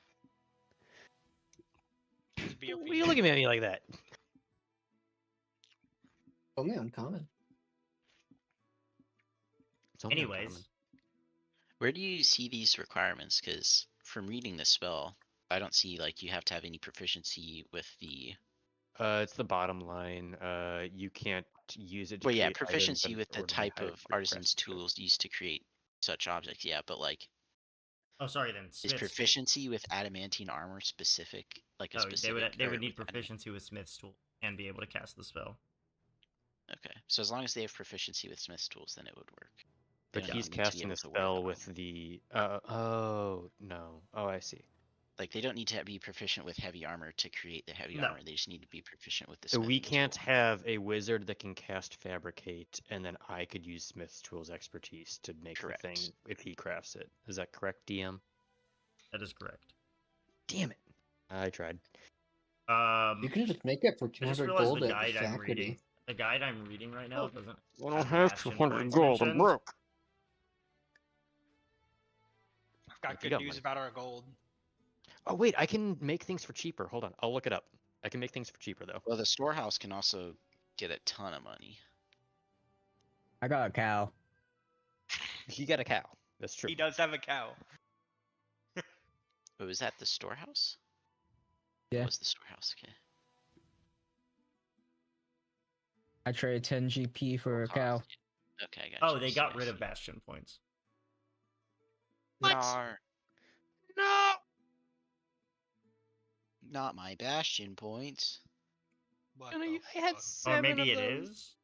It's What BOP. are you looking at me like that? Only uncommon. It's only Anyways, uncommon. Where do you see these requirements? Because from reading the spell, I don't see like you have to have any proficiency with the. It's the bottom line. You can't use it to Well, yeah, create items proficiency that with the are type highly of artisan's craftsmanship. tools used to create such objects. Yeah, but like, oh sorry, then is smith's tool. proficiency with adamantine armor specific? Like a No, specific. they or would need with proficiency with smith's tool and be able to cast the spell. Okay, so as long as they have proficiency with smith's tools, then it would work. They But don't he's need to be casting able the to wear the spell with armor. the. Oh no. Oh, I see. Like they don't need to be proficient with heavy armor to create the heavy No. armor. They just need to be proficient with the. So we smithing can't tool. have a wizard that can cast fabricate, and then I could use smith's tools expertise to make Correct. the thing if he crafts it. Is that correct, DM? That is correct. Damn it! I tried. You can just make it for I just 200 realized gold the at guide I'm reading. Faculty. The guide I'm reading right now doesn't. I don't have have bastion 200 points gold. I'm mentioned. broke. I've got If you good got news money. about our gold. Oh wait, I can make things for cheaper. Hold on, I'll look it up. I can make things for cheaper though. Well, the storehouse can also get a ton of money. I got a cow. You got a cow. That's true. He does have a cow. Oh, is that the storehouse? Yeah. What was the storehouse? Okay. I traded 10 GP for a cow. Cost. Okay, I got Oh, you. they got rid Yes. of bastion points. What? No. Not my bastion points. What And the I had fuck? 7 Or maybe of it those. is.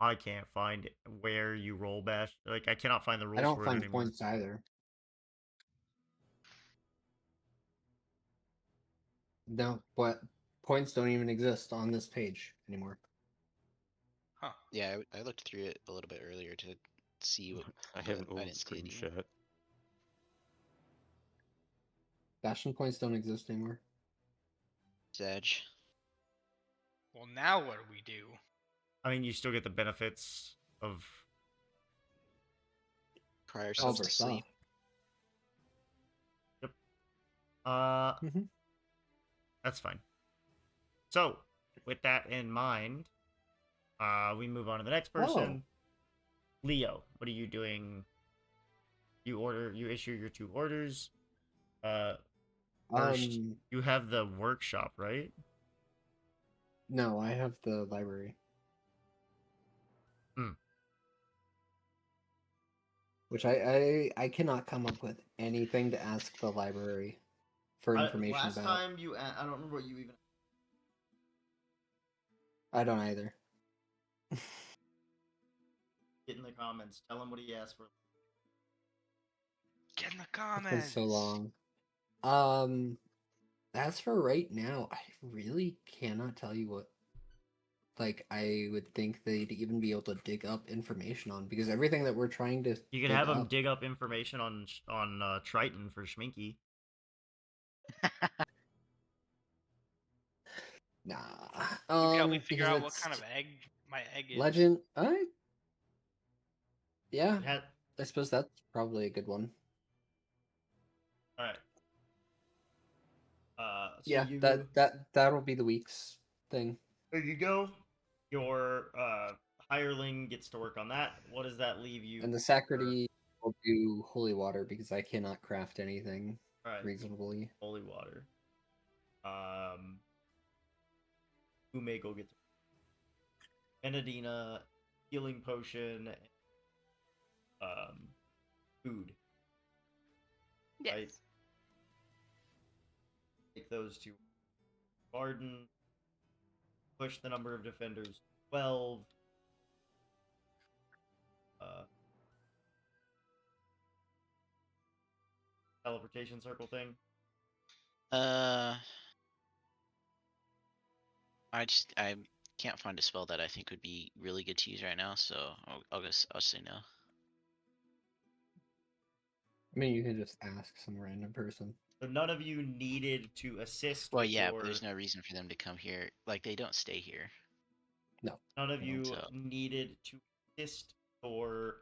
I can't find where you roll bash. Like I cannot find the rules I don't for it find anymore. points either. No, but points don't even exist on this page anymore. Huh. Yeah, I looked through it a little bit earlier to see what. I have an but I old didn't see it anymore. screenshot. Bastion points don't exist anymore. Sedge. Well, now what do we do? I mean, you still get the benefits of. Cry All ourselves of our to stuff. sleep. Mhm. That's fine. So, with that in mind, we move on to the next person. Leo, what are you doing? You issue your 2 orders. First, you have the workshop, right? No, I have the library. Hmm. Which I cannot come up with anything to ask the library for information Last about. time I don't remember what you even. I don't either. Get in the comments. Tell him what he asked for. Get in the It's been comments. so long. As for right now, I really cannot tell you what. Like, I would think they'd even be able to dig up information on, because everything that we're trying to You could dig have him up, dig up information on Triton for Schminky. nah. You can help me figure Because out what it's kind of egg my egg is. legend. Yeah, It had... I suppose that's probably a good one. All right. So Yeah, you that'll be the week's thing. there you go. Your hireling gets to work on that. What does that leave you? And the for- Sacrity will do holy water because I cannot craft anything All right, reasonably. holy water. Umego gets Benedina, healing potion, food. Yes. Right. Take those to Garden. Push the number of defenders to 12. Teleportation circle thing. I can't find a spell that I think would be really good to use right now, so I'll say no. I mean, you can just ask some random person. So none of you needed to assist. Well, with yeah, your... but there's no reason for them to come here. Like, they don't stay here. No. None of I don't. you So- needed to assist your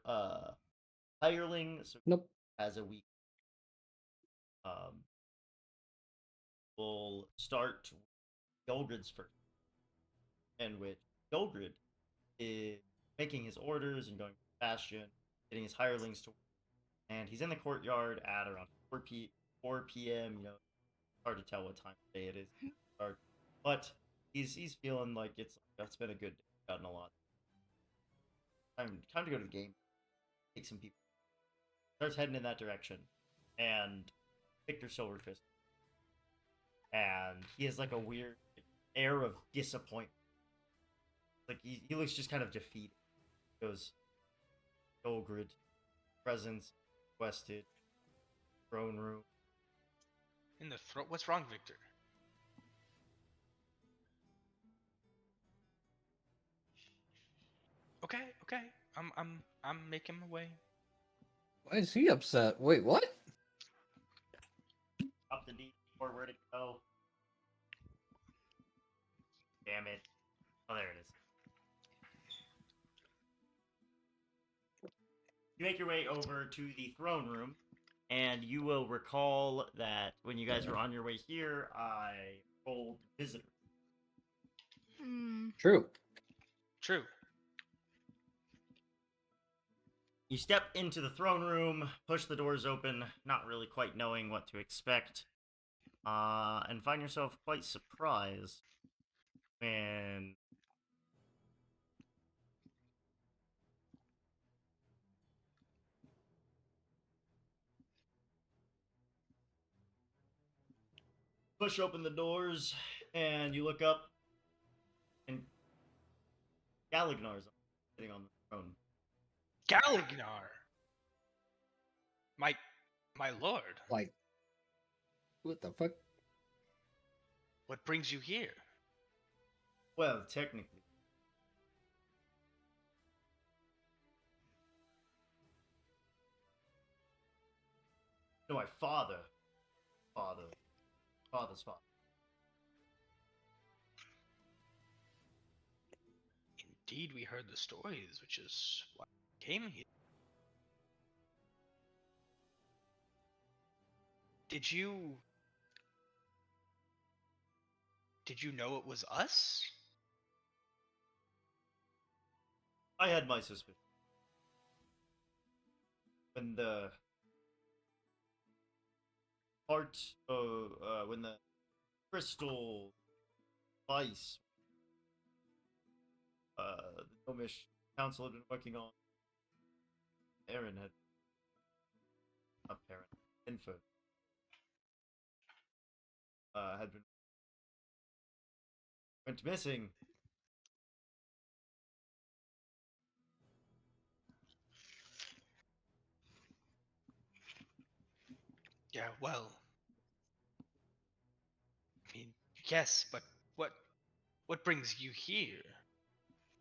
hireling. So Nope. as a week. We'll start with Yolgrid's first, in which Yolgrid is making his orders and going to the bastion, getting his hirelings to work, and he's in the courtyard at around 4 p.m. You know, it's hard to tell what time of day it is, but he's feeling like it's been a good day, gotten a lot. Time to go to the game, take some people. Starts heading in that direction, and Victor Silverfist, and he has like a weird air of disappointment. Like he looks just kind of defeated. He goes, Golgrid, presence, requested, throne room. In the throat. What's wrong, Victor? Okay. I'm making my way. Why is he upset? Wait, what? Up the D4, where'd it go? Damn it. Oh, there it is. You make your way over to the throne room, and you will recall that when you guys were on your way here, I rolled visitor. True. True. You step into the throne room, push the doors open, not really quite knowing what to expect, and find yourself quite surprised when push open the doors, and you look up, and Galagnar's sitting on the throne. Galagnar. My lord. Like, what the fuck? What brings you here? Well, technically. No, my father's father. Indeed, we heard the stories, which is why I came here. Did you know it was us? I had my suspicion. When the when the crystal vice the Gnomish council had been working on, Aaron had not Aaron, Info had been went missing. Yeah, well, I mean, yes, but what brings you here?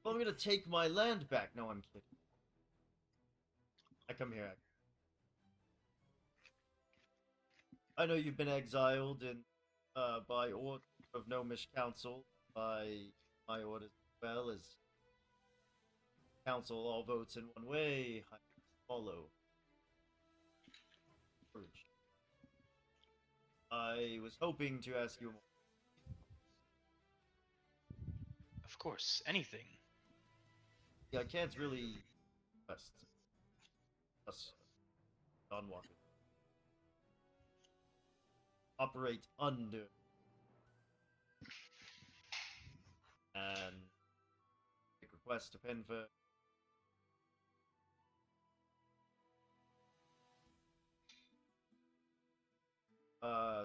Well, I'm gonna take my land back. No, I'm kidding. I come here. I know you've been exiled and by order of Gnomish Council, by my orders as well as council all votes in one way. I follow. I was hoping to ask you more. Of course, anything. Yeah, I can't really trust us Dawnwalkers. Operate under and make request to Penfer.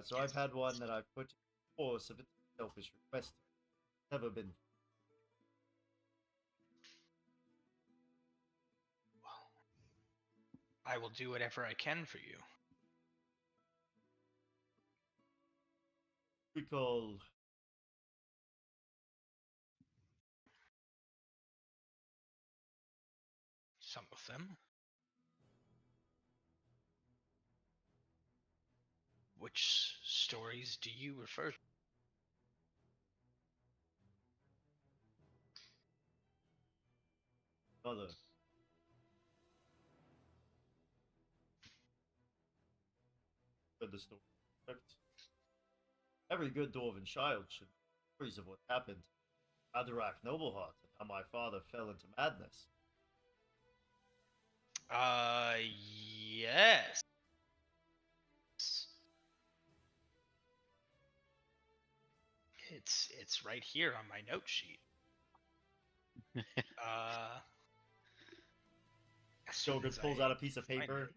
So I've had one that I've put in force of its selfish request. Never been. Well, I will do whatever I can for you. Recall. Some of them. Which stories do you refer to? Mother. Read the story. Correct? Every good dwarven child should know stories of what happened. Underdark Nobleheart and how my father fell into madness. Yes. It's right here on my note sheet. As soon Gogurt as pulls I out a piece of find paper.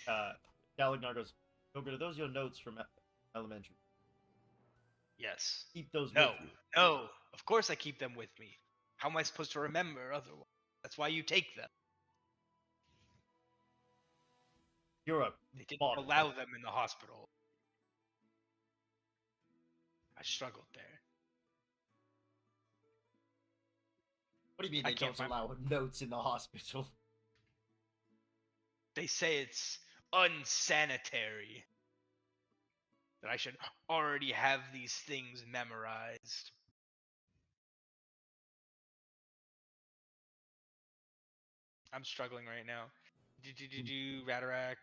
it. Galagnar goes, Gogurt, are those your notes from elementary? Yes. Keep those No. with you. No. Of course I keep them with me. How am I supposed to remember otherwise? That's why you take them. You're a They didn't bot. allow them in the hospital. I struggled there. What do you mean I they can't don't find- allow notes in the hospital? They say it's unsanitary. That I should already have these things memorized. I'm struggling right now. Radarak.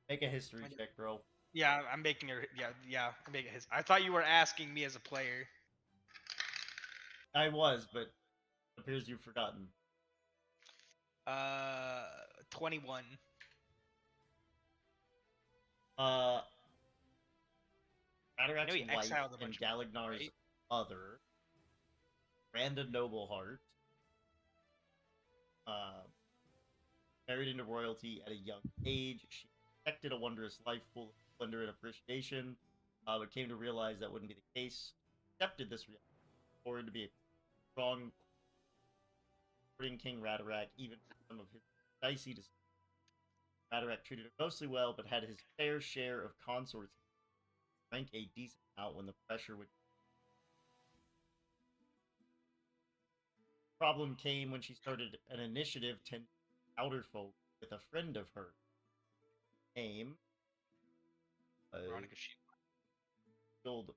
Make a history check, bro. Yeah, I'm making a I'm making his. I thought you were asking me as a player. I was, but it appears you've forgotten. 21. Uh, I know Radarak's he wife exiled a and bunch of people, Galagnar's right? mother, Brandon Nobleheart, uh, married into royalty at a young age. She expected a wondrous life full of splendor and appreciation, but came to realize that wouldn't be the case. Accepted this reality, ordered to be a strong, supporting King Radarak, even for some of his dicey decisions. Radarak treated her mostly well, but had his fair share of consorts. Drank a decent amount when the pressure would. Problem came when she started an initiative to outer folk with a friend of hers. Name. Veronica Shield.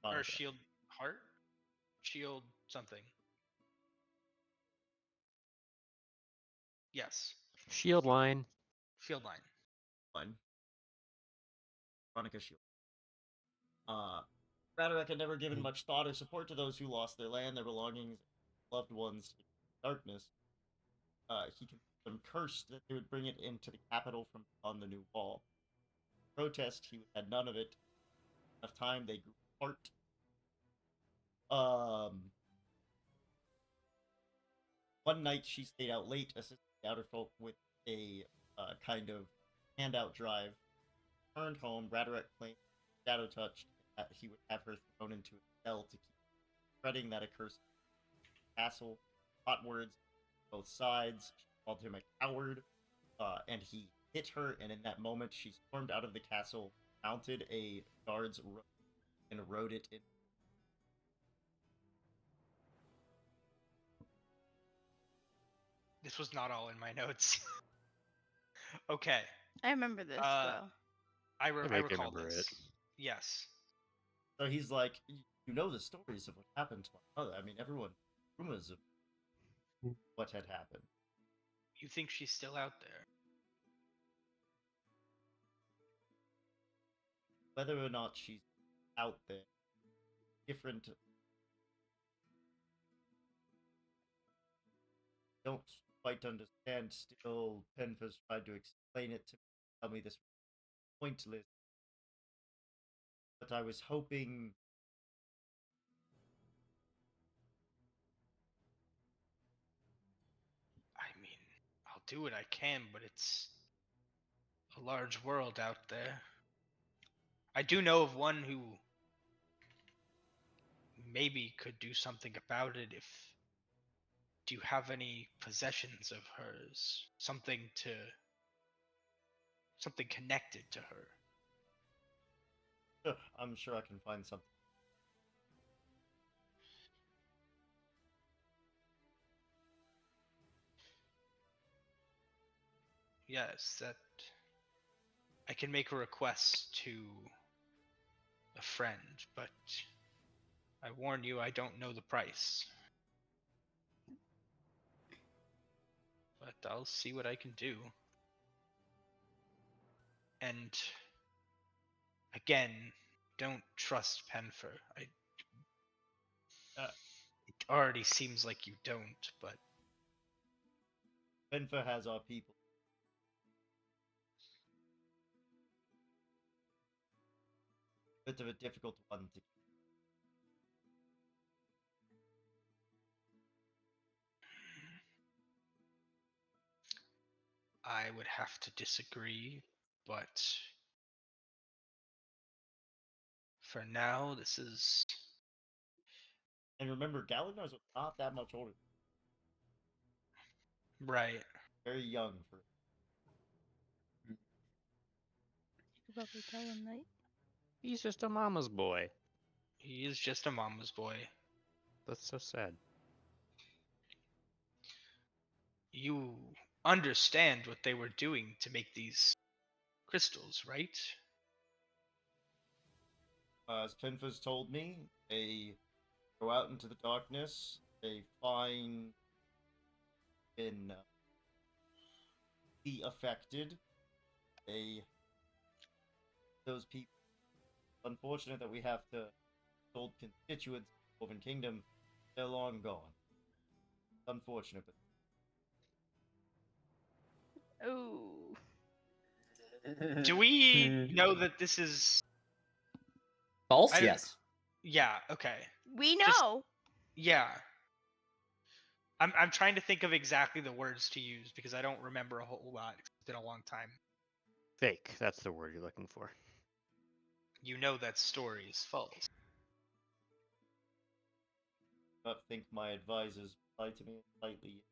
or Shield Heart? Shield something. Yes. Shield line. Shield line. One. Veronica Shield. Radarak had never given much thought or support to those who lost their land, their belongings, loved ones to darkness. He considered them cursed that they would bring it into the capital from on the new wall. Protest, he had none of it. Enough time, they grew apart. One night she stayed out late, assisting the outer folk with a kind of handout drive. returned home, Raderick claimed Shadow touched that he would have her thrown into a cell to keep spreading that accursed castle. Hot words on both sides. She called him a coward, and he hit her. And in that moment, she stormed out of the castle, mounted a guard's robe, and rode it in. This was not all in my notes. Okay. I remember this Uh, though. I vaguely recall remember this. it. Yes. So he's like, you know the stories of what happened to my mother. I mean, everyone rumors of what had happened. You think she's still out there? Whether or not she's out there, different. Don't quite understand. Still, Penfers tried to explain it to me, tell me this was pointless. But I was hoping. I mean, I'll do what I can, but it's a large world out there. I do know of one who maybe could do something about it if. Do you have any possessions of hers? Something connected to her? I'm sure I can find something. Yes, that I can make a request to a friend, but I warn you, I don't know the price. But I'll see what I can do. And again, don't trust Penfer. It already seems like you don't, but Penfer has our people. Bit of a difficult one to. I would have to disagree. But for now, this is. And remember, Galinar's not that much older. Right. Very young for. You could probably tell him, right? He's just a mama's boy. He is just a mama's boy. That's so sad. You understand what they were doing to make these crystals, right? As Penfer's told me, they go out into the darkness. They find been be affected. Those people. Unfortunate that we have to old constituents of the Kingdom. They're long gone. Unfortunate, but Oh. Do we know that this is False? I don't- Yes. Yeah, okay. We Just- know. Yeah. I'm trying to think of exactly the words to use because I don't remember a whole lot. It's been a long time. Fake. That's the word you're looking for. You know that story is false. I don't think my advisors lied to me slightly.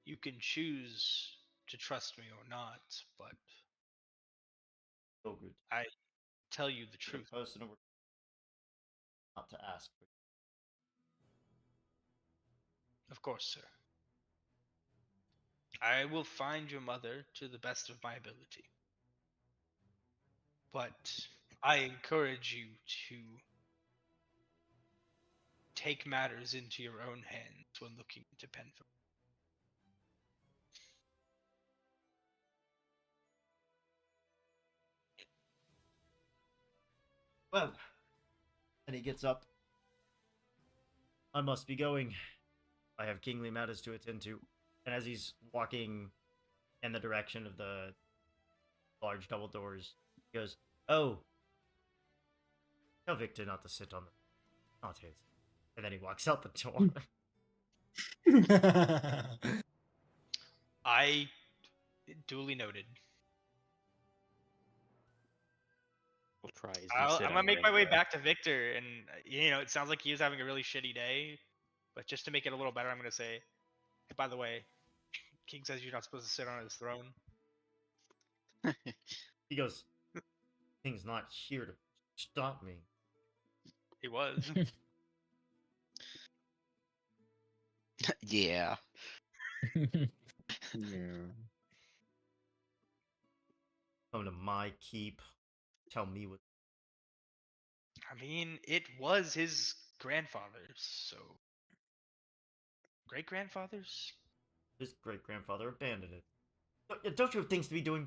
You can choose to trust me or not, but So good. I tell you the For a truth. person who not to ask. For. Of course, sir. I will find your mother to the best of my ability. But I encourage you to take matters into your own hands when looking into Penfield. Well, and he gets up. I must be going. I have kingly matters to attend to. And as he's walking in the direction of the large double doors, he goes, "Oh, tell Victor not to sit on the, not his." And then he walks out the door. I Duly noted. We'll try. He's gonna sit I'm on gonna make my way a, back to Victor, and it sounds like he was having a really shitty day. But just to make it a little better, I'm gonna say, hey, by the way, King says you're not supposed to sit on his throne. He goes, King's not here to stop me. He was. Yeah. Yeah. Come to my keep. Tell me what. I mean, it was his grandfather's, so great grandfather's. His great grandfather abandoned it. Don't you have things to be doing?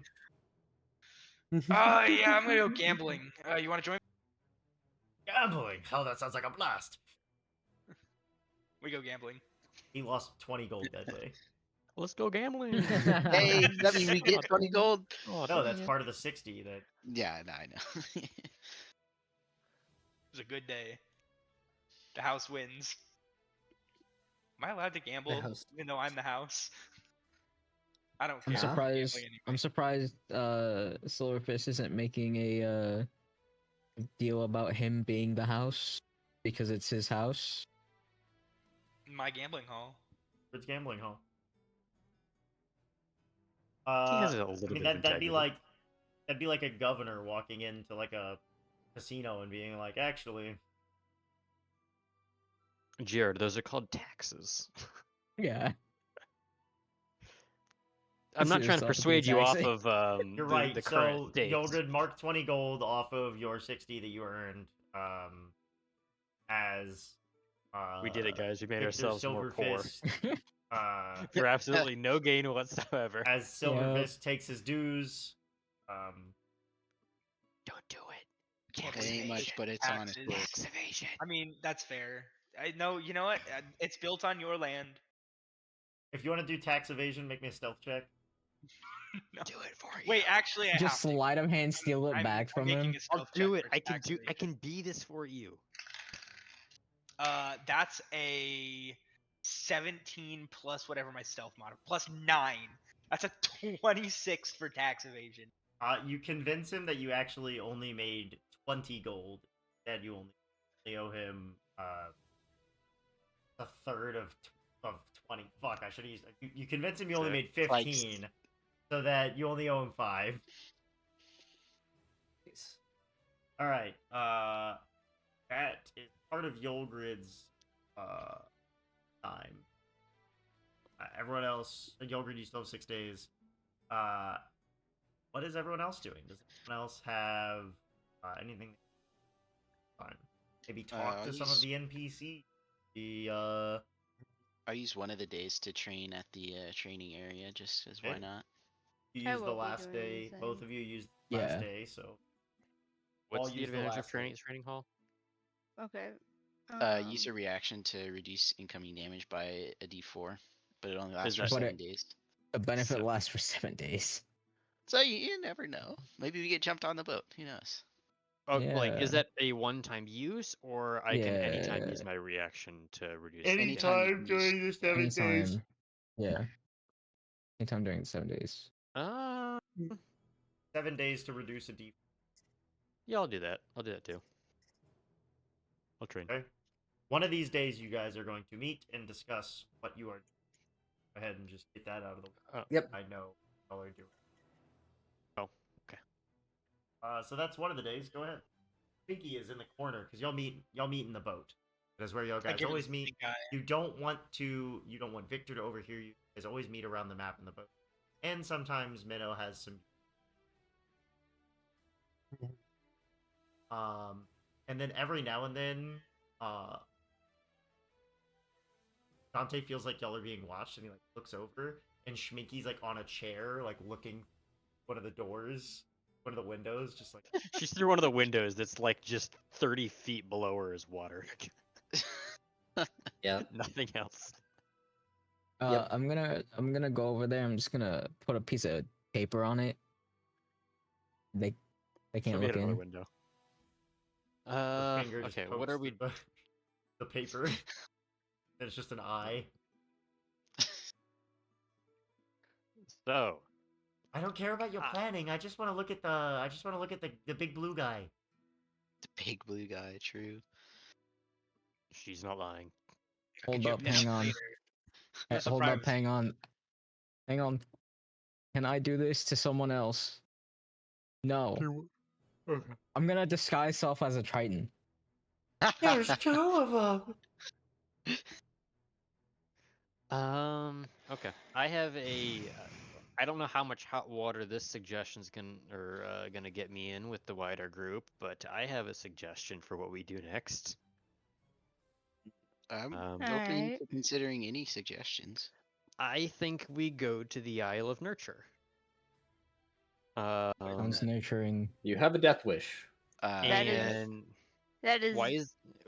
Yeah, I'm gonna go gambling. You want to join? Gambling. Hell, that sounds like a blast. We go gambling. He lost 20 gold that day. let's go gambling. Hey, does that mean we get 20 gold? Oh, No, that's Yeah. part of the 60 that. Yeah, no, I know. It was a good day. The house wins. Am I allowed to gamble house- even though I'm the house? I don't care. I'm surprised. Gambling I'm anyway. surprised. Silverfish isn't making a deal about him being the house because it's his house. My gambling hall. It's gambling hall. He has a I little mean bit of that'd be integrity. like a governor walking into like a casino and being like, actually, Jared, those are called taxes. Yeah. I'm not Consider trying to yourself to be persuade you off taxi. of you're the, right. the current So state. Yogurt, mark 20 gold off of your 60 that you earned. As We did it, guys. We made Victor ourselves more poor Silverfist, for absolutely no gain whatsoever. as Silverfist takes his dues. Don't do it. Tax It ain't much, evasion, but it's honest taxes. work. Tax evasion. I mean, that's fair. I know. You know what? It's built on your land. If you want to do tax evasion, make me a stealth check. No. Do it for you. Wait, actually, I Just have to. sleight of hand, steal it I'm back from making him. a stealth I'll do check it. for I can tax do. I evasion. can be this for you. That's a 17 plus whatever my stealth mod plus 9. That's a 26 for tax evasion. You convince him that you actually only made 20 gold. That you only owe him a third of 20. Fuck, I should have used. You convince him you only made 15, so that you only owe him 5. Nice. All right. That is part of Yolgrid's time. Everyone else, Yolgrid, you still have 6 days. What is everyone else doing? Does anyone else have anything? Fine. Maybe talk I'll to some of the NPC. I'll use one of the days to train at the training area, just because why Okay. not? You I used the will be last doing the day. Both same. of you used the last Yeah. day, so What's I'll the use the advantage of last training day. training hall? Okay. Use a reaction to reduce incoming damage by a D4, but it only lasts for that- But 7 it- days. The benefit So- lasts for 7 days. So you never know. Maybe we get jumped on the boat. Who knows? Oh, like, is Yeah. that a one-time use, or I can anytime use Yeah. my reaction to reduce? Anytime you Anytime can use- during the 7 days. Anytime. Yeah. Anytime during the 7 days. 7 days to reduce a D. Yeah, I'll do that. I'll do that too. I'll train. Okay. One of these days, you guys are going to meet and discuss what you are. Go ahead and just get that out of the way. Yep. I know all are doing. Oh, okay. So that's one of the days. Go ahead. Pinky is in the corner because y'all meet in the boat. That's where y'all I guys give it always to meet. the guy. You don't want Victor to overhear you. You guys always meet around the map in the boat. And sometimes Minnow has some. And then every now and then, Dante feels like y'all are being watched, and he like looks over, and Schminky's like on a chair, like looking one of the doors, one of the windows, just like. She's through one of the windows that's like just 30 feet below her is water. Yeah. Nothing else. Yep. I'm gonna go over there. I'm just gonna put a piece of paper on it. They She'll can't be look at another in. window. The finger just Okay, what are pokes we? through the paper. And it's just an eye. So, I don't care about your Ah. planning. I just want to look at the big blue guy. The big blue guy, true. She's not lying. Hold Get you up, a pitch hang on. later. Where's the Hold up, privacy? hang on. Hang on. Can I do this to someone else? No. Okay. I'm gonna disguise self as a Triton. There's 2 of them. Okay. I have a. I don't know how much hot water this suggestion's gonna get me in with the wider group, but I have a suggestion for what we do next. I'm open Alright. to considering any suggestions. I think we go to the Isle of Nurture. Sounds nurturing. You have a death wish. That is- and That is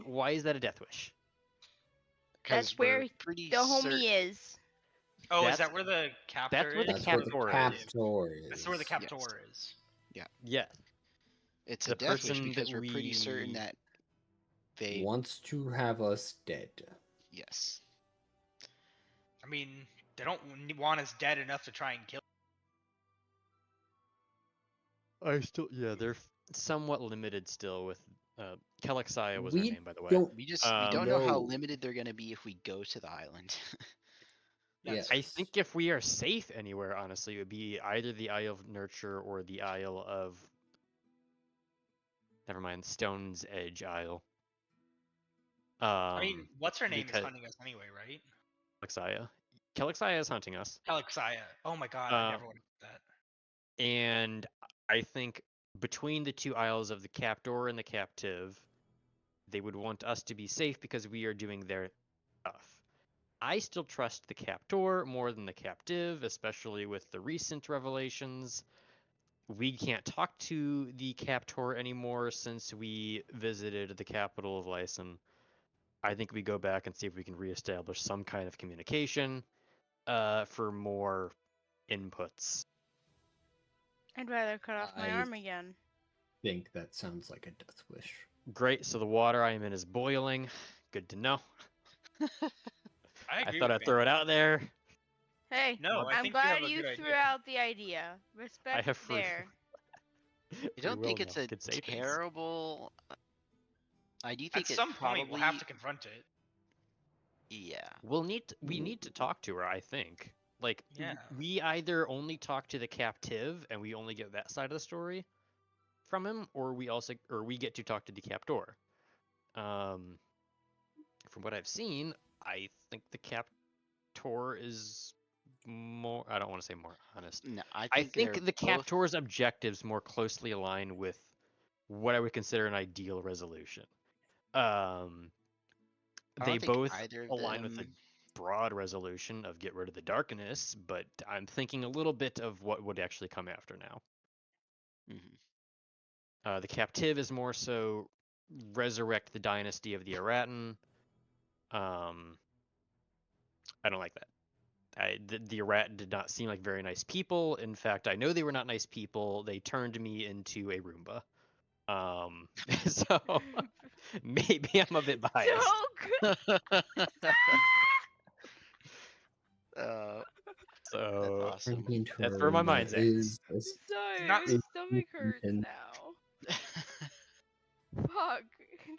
why is that a death wish? that's 'Cause we're where pretty the homie is. Oh, is That's- that where the captor that's where is? the That's where the captor is. captor is. That's where the captor is. Yeah. It's the a death wish person because that we're pretty certain we- that they Wants to have us dead. yes. I mean, they don't want us dead enough to try and kill. They're somewhat limited still with Kelixia was her We name, by the way. don't. We Um, don't know how No. limited they're gonna be if we go to the island. That's- I think if we are safe anywhere, honestly, it would be either the Isle of Nurture or the Isle of. Never mind, Stone's Edge Isle. I mean, what's her name is because- hunting us anyway, right? Kelixia. Kelixia is hunting us. Alexia. Oh my god, I never would have that. And I think between the 2 isles of the captor and the captive, they would want us to be safe because we are doing their stuff. I still trust the captor more than the captive, especially with the recent revelations. We can't talk to the captor anymore since we visited the capital of Lyson. I think we go back and see if we can reestablish some kind of communication for more inputs. I'd rather cut off my I- arm again. Think that sounds like a death wish. Great, so the water I am in is boiling. Good to know. I I agree thought with I'd throw it out there. Hey, No, I I'm think glad you you have a good threw idea. out the idea. Respect have free- there. I don't think Will it's now a could say things. terrible. I do think At it some point, we'll have probably- to confront it. Yeah. We need to talk to her, I think. Like Yeah. we either only talk to the captive and we only get that side of the story from him, or we get to talk to the captor. From what I've seen, I think the captor is more, I don't want to say more honest. No, I they're think the both- captor's objectives more closely align with what I would consider an ideal resolution. I don't They think both either of align with the them- broad resolution of get rid of the darkness, but I'm thinking a little bit of what would actually come after now. Mhm. The captive is more so resurrect the dynasty of the Eratan. I don't like that. The Eratan did not seem like very nice people. In fact, I know they were not nice people. They turned me into a Roomba. So maybe I'm a bit biased. Joke. So That's awesome. that's where my mind's at. Sorry, Not- my stomach hurts and- now. Fuck.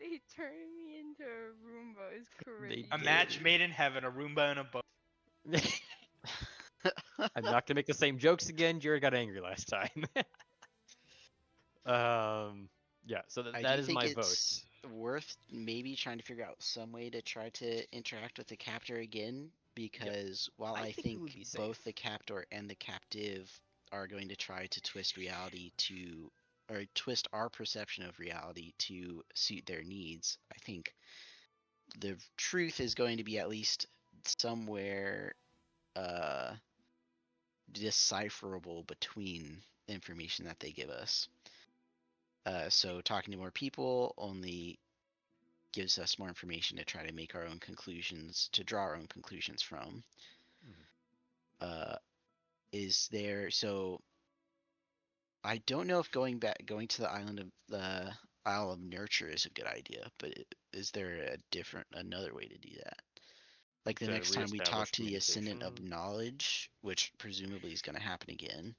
They turned me into a Roomba. It's crazy. A match made in heaven, a Roomba and a boat. I'm not gonna make the same jokes again. Jared got angry last time. Yeah, so I that do is think my vote. it's worth maybe trying to figure out some way to try to interact with the captor again, because while I I think we think would be both safe. the captor and the captive are going to try to twist reality to, or twist our perception of reality to suit their needs, I think the truth is going to be at least somewhere decipherable between the information that they give us. So talking to more people only gives us more information to try to make our own conclusions, to draw our own conclusions from. Is there, so I don't know if going to the Isle of Nurture is a good idea, but is there another way to do that? Like the To next time we talk reestablish to the Ascendant of communication? Knowledge, which presumably is going to happen again,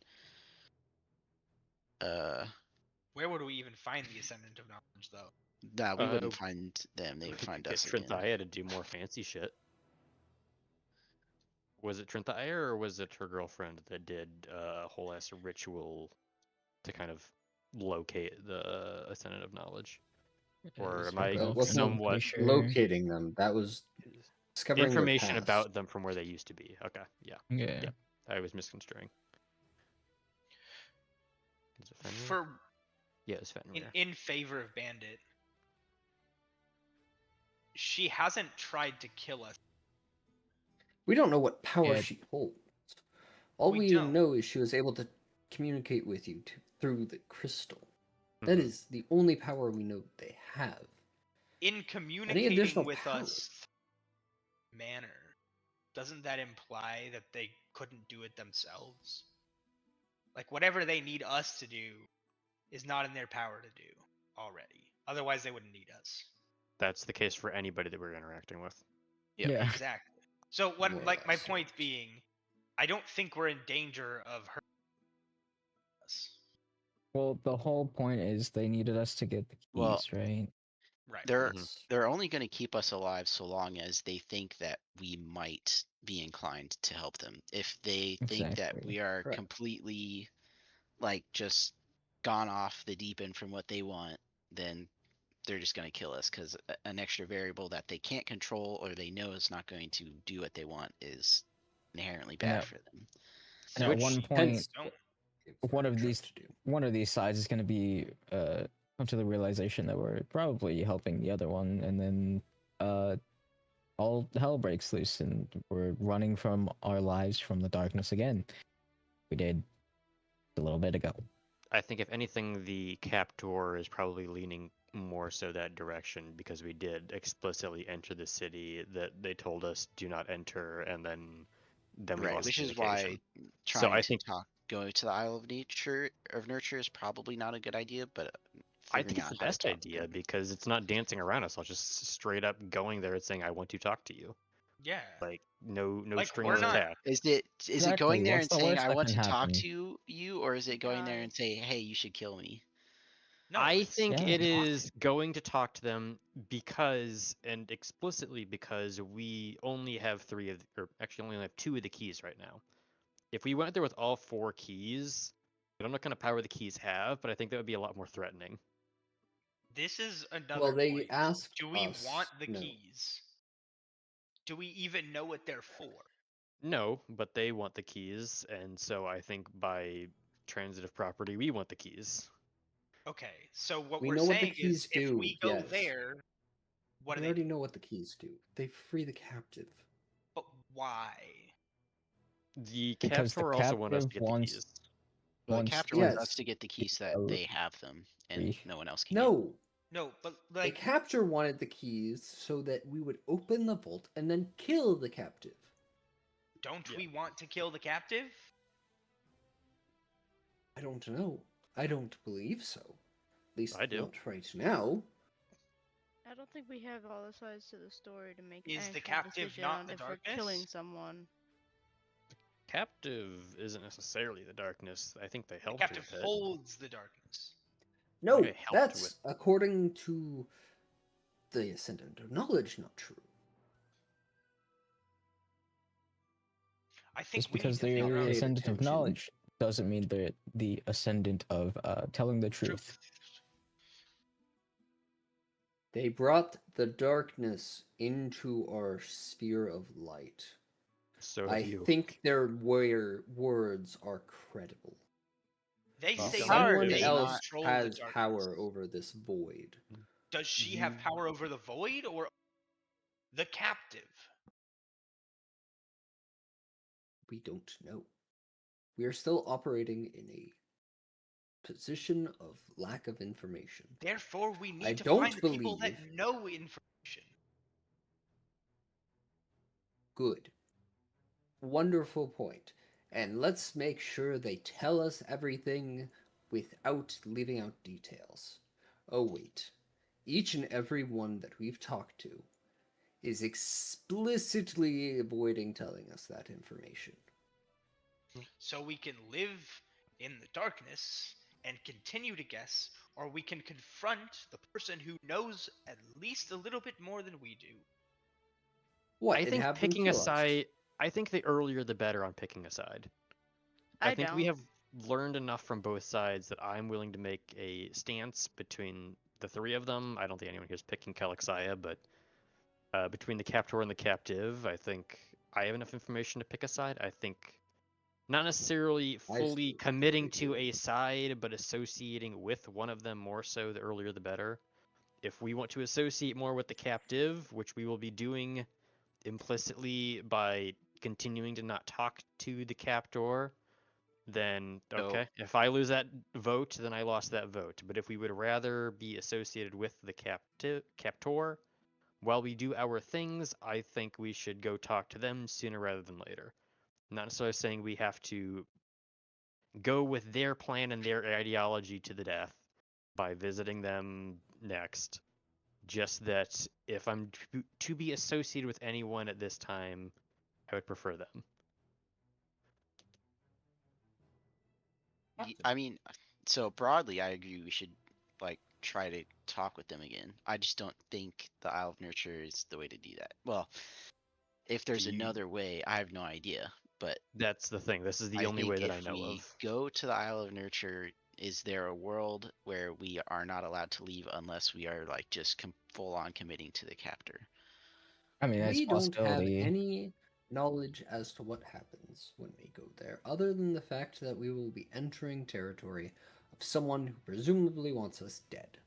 Where would we even find the Ascendant of Knowledge, though? Nah, we Uh, wouldn't find them. They would we could find get us again. Trinthia to do more fancy shit. Was it Trinthia or was it her girlfriend that did a whole ass ritual to kind of locate the Ascendant of Knowledge? Or Is am her I That girlfriend, I'm somewhat pretty sure. locating them. That was discovering their information past. about them from where they used to be? Okay, yeah, Yeah. yeah. I was misconstruing. Is it Fenrir? For Yeah, it's Fenrir. in favor of Bandit, she hasn't tried to kill us. We don't know what power Yeah. she holds. All We we don't. know is she was able to communicate with you through the crystal. That Mhm. is the only power we know they have. In communicating additional with powers? us manner, doesn't that imply that they couldn't do it themselves? Like, whatever they need us to do is not in their power to do already. Otherwise, they wouldn't need us. That's the case for anybody that we're interacting with. Yep. Yeah. Exactly. So what? More or Like, my less, point yes. being, I don't think we're in danger of hurting us. Well, the whole point is they needed us to get the keys, Well, right? Right. They're Yes. they're only going to keep us alive so long as they think that we might be inclined to help them. If they think that Exactly. we are Correct. completely like just gone off the deep end from what they want, then they're just going to kill us because an extra variable that they can't control or they know is not going to do what they want is inherently And bad at- for them. And at Which one we point, Hence, don't. one of tried these to do. one of these sides is going to be come to the realization that we're probably helping the other one, and then all hell breaks loose, and we're running from our lives from the darkness again. We did a little bit ago. I think if anything, the captor is probably leaning more so that direction because we did explicitly enter the city that they told us do not enter, and then we Right, lost which is communication. why So trying I to think going to the Isle of Nurture is probably not a good idea, but I think figuring it's out the how to best talk to idea them. because it's not dancing around us. I'll just straight up going there and saying I want to talk to you. Yeah. Like no Like, strings we're not. attached. Is it Exactly, going there what's and the saying worst I that want can to talk happen? to you, or is it going there and Guys. saying, hey, you should kill me? No, I it's think Yeah. it is going to talk to them because, and explicitly because, we only have or actually only have 2 of the keys right now. If we went there with all 4 keys, I don't know what kind of power the keys have, but I think that would be a lot more threatening. This is another Well, they point. asked Do we us. want the No. keys? Do we even know what they're for? No, but they want the keys, and so I think by transitive property, we want the keys. Okay, so what We we're know what the saying is keys if do, we go yes. there, what do We they already do? know what the keys do. They free the captive. But why? The Because the captor also want us to captive get the wants keys. Well, the wants captor to wants us Yes. to get the keys so Oh, that they have them and free. no one else can get them. No. No, but The like, captor wanted the keys so that we would open the vault and then kill the captive. don't Yeah. we want to kill the captive? I don't know. I don't believe so. At least I do. not right now. I don't think we have all the sides to the story to make Is an the actual captive decision not on the if we're killing darkness? someone. Captive isn't necessarily the darkness. I think they The helped captive with it. holds the darkness. No, Okay, helped that's with- according to the Ascendant of Knowledge not true. I think Just we need because to they're figure the out paid ascendant of attention. knowledge doesn't mean they're the ascendant of telling the truth. They brought the darkness into our sphere of light. So I have you. think their words are credible. They Well, say that Someone does they else not- control has the darkness. power over this void. Does she have power over the void or the captive? We don't know. We are still operating in a position of lack of information. Therefore, we need I to don't find the people that believe- know information. Good. Wonderful point. And let's make sure they tell us everything without leaving out details. Oh, wait. Each and every one that we've talked to is explicitly avoiding telling us that information. So we can live in the darkness and continue to guess, or we can confront the person who knows at least a little bit more than we do. What? I and think have them picking a kill us. side. I think the earlier the better on picking a side. I think we don't. have learned enough from both sides that I'm willing to make a stance between the three of them. I don't think anyone here's picking Kalixia, but between the captor and the captive, I think I have enough information to pick a side. I think not necessarily I fully still committing agree to too. a side, but associating with one of them more so, the earlier the better. If we want to associate more with the captive, which we will be doing implicitly by continuing to not talk to the captor, then So- okay. If I lose that vote, then I lost that vote. But if we would rather be associated with the captor while we do our things, I think we should go talk to them sooner rather than later. Not necessarily saying we have to go with their plan and their ideology to the death by visiting them next. Just that if I'm to be associated with anyone at this time, I would prefer them. I mean, so broadly, I agree. We should like try to talk with them again. I just don't think the Isle of Nurture is the way to do that. Well, if there's Do you- another way, I have no idea. But That's the thing. This is the I only think way that if I know we of. go to the Isle of Nurture, is there a world where we are not allowed to leave unless we are like just full on committing to the captor? I mean, that's a We don't have possibility. any knowledge as to what happens when we go there, other than the fact that we will be entering territory of someone who presumably wants us dead.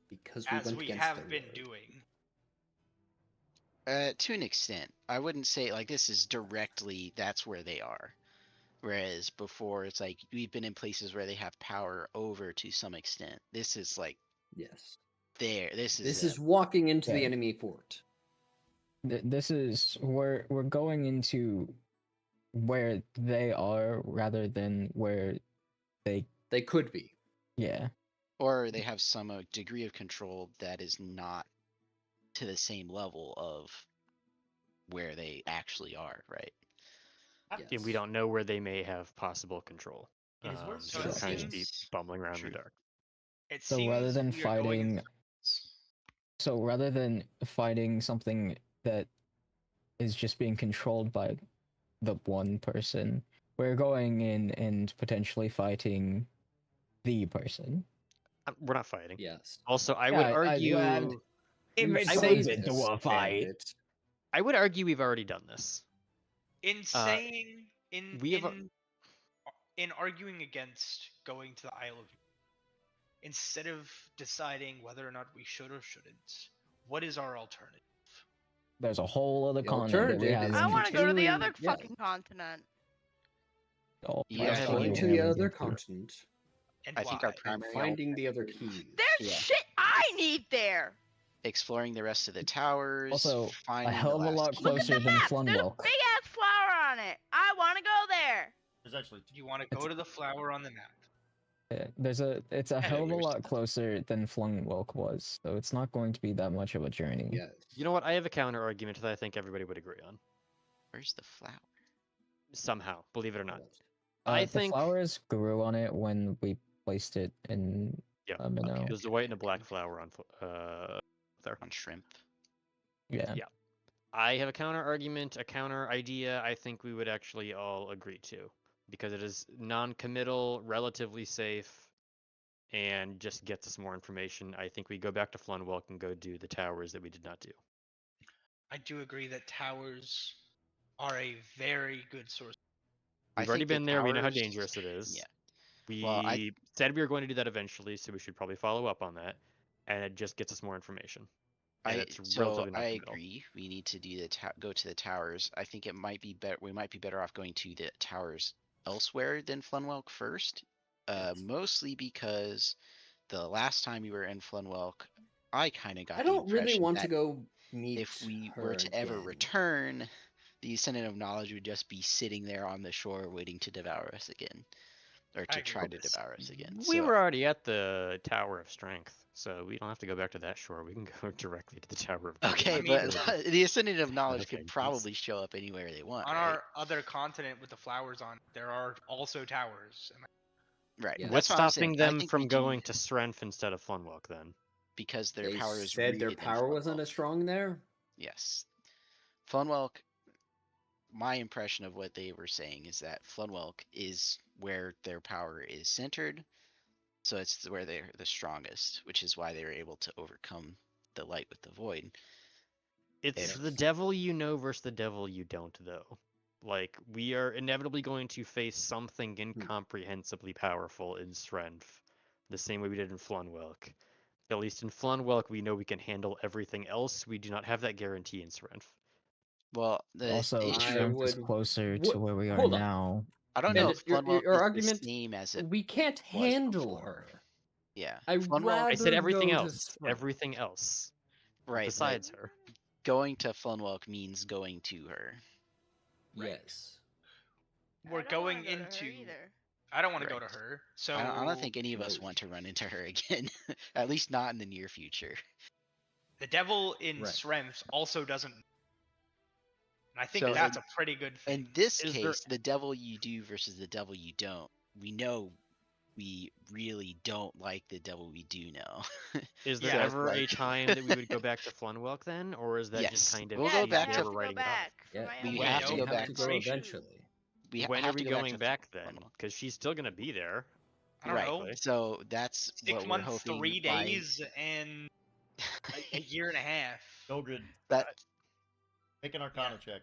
Because we As went we against have their been word. doing. To an extent, I wouldn't say like this is directly that's where they are. Whereas before, it's like we've been in places where they have power over to some extent. This is like Yes. there. This This is is walking into the Yeah. enemy fort. This is we're going into where they are rather than where they They could be. yeah. or they have some degree of control that is not to the same level of where they actually are, right? Yes. And we don't know where they may have possible control. It is worth So So we'll it kind of just be seems bumbling around in True. the dark. it So seems rather than we are going in fighting circles. so rather than fighting something that is just being controlled by the one person, we're going in and potentially fighting the person. We're not fighting. Yes. Also, I Yeah, would I argue. glad- If We it say turns into this, a fight. Bandit. I would argue we've already done this. In saying we have in arguing against going to the Isle of instead of deciding whether or not we should or shouldn't, what is our alternative? There's a whole other The continent that we alternative is I haven't. want to go to the continuing- other yeah. fucking continent. Oh, You Yes, have going any- to the other continent And I think our why? and primary finding the other keys. There's Yeah. shit I need there. exploring the rest of the towers. Also, finding a hell of the a last lot key. Look at closer the than map. There's a Flunwelk. big ass flower on it. I want to go there. There's actually two. You want to It's- go to the flower on the map. It's a hell of a where's lot the- closer than Flunwelk was, so it's not going to be that much of a journey. Yes. You know what? I have a counter argument that I think everybody would agree on. Where's the flower? Somehow, believe it or not. What? I The think flowers grew on it when we placed it in Yeah, Minnow. there's a white and a black flower on there. On shrimp. Yeah. Yeah. I have a counter argument, a counter idea. I think we would actually all agree to, because it is non-committal, relatively safe, and just gets us more information. I think we go back to Flunwelk and go do the towers that we did not do. I do agree that towers are a very good source. We've I already think the been there. We know how towers- dangerous it is. Yeah. We Well, said we were going to do that eventually, so we should probably follow up on that. And it just gets us more information. And it's relatively I non-committal. agree. We need to do go to the towers. I think it might be better. We might be better off going to the towers elsewhere than Flunwelk first. Yes. Mostly because the last time we were in Flunwelk, I kind of got. I the don't really impression want to that go meet if we her were to ever again. return, the Ascendant of Knowledge would just be sitting there on the shore waiting to devour us again, or I to agree try with to this. devour us again. We So- were already at the Tower of Strength, so we don't have to go back to that shore. We can go directly to the Tower of Okay, I mean- but the Ascendant of Knowledge Okay, could yes. probably show up anywhere they want. On right? our other continent with the flowers on, there are also towers. Right. Yeah. What's That's what I'm saying. stopping I them think we from do going to Strength instead of Flunwalk then? because their They power is said their rooted in power wasn't Flunwalk. as strong there. Yes. Flunwalk, my impression of what they were saying is that Flunwalk is where their power is centered, so it's where they're the strongest, which is why they were able to overcome the light with the void. It's If the devil you know versus the devil you don't, though. Like, we are inevitably going to face something incomprehensibly powerful in Strength, the same way we did in Flunwelk. At least in Flunwelk, we know we can handle everything else. We do not have that guarantee in Strength. well, the Also, issue, strength is would- closer what- to where we are hold on. now. I don't know Bandit, if Flunwalk your is argument, the same as it we can't was handle before. her. Yeah, I Flunwalk, I said rather everything go to else. Strength. Everything else. right? But Besides her. going to Flunwalk means going to her. Right. Yes. We're I don't wanna going go to her into. either. I don't want to go to Right. her. So I don't think any of us No. want to run into her again. At least not in the near future. the devil in Right. strengths also doesn't. And I think So that's a pretty good thing. In this Is there- case, the devil you do versus the devil you don't, we know we really don't like the devil we do know. Is there Yeah, it's ever a like- time that we would go back to Flunwelk then? Or is that Yes, just kind of we'll Yes, go she's back I to- have never to go writing it off? back for Yeah, my we own have to personal go have back to to go information. eventually. We When have are we to go going back then? Flunwalk. Because she's still going to be there. I don't know. Right. So that's 6 what we're months, hoping 3 by- days, and a year and a half. Gogrid, that make an Arcana check.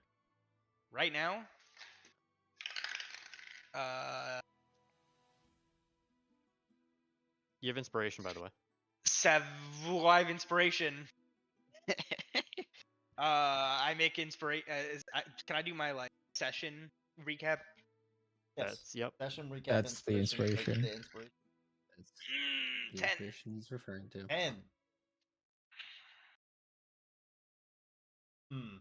Right now. You have inspiration, by the way. Live inspiration. I make inspiration. Can I do my session recap? Yes. That's, yep. Session recap. That's the is the inspiration. inspiration. That's the 10. inspiration he's referring to. 10. Hmm.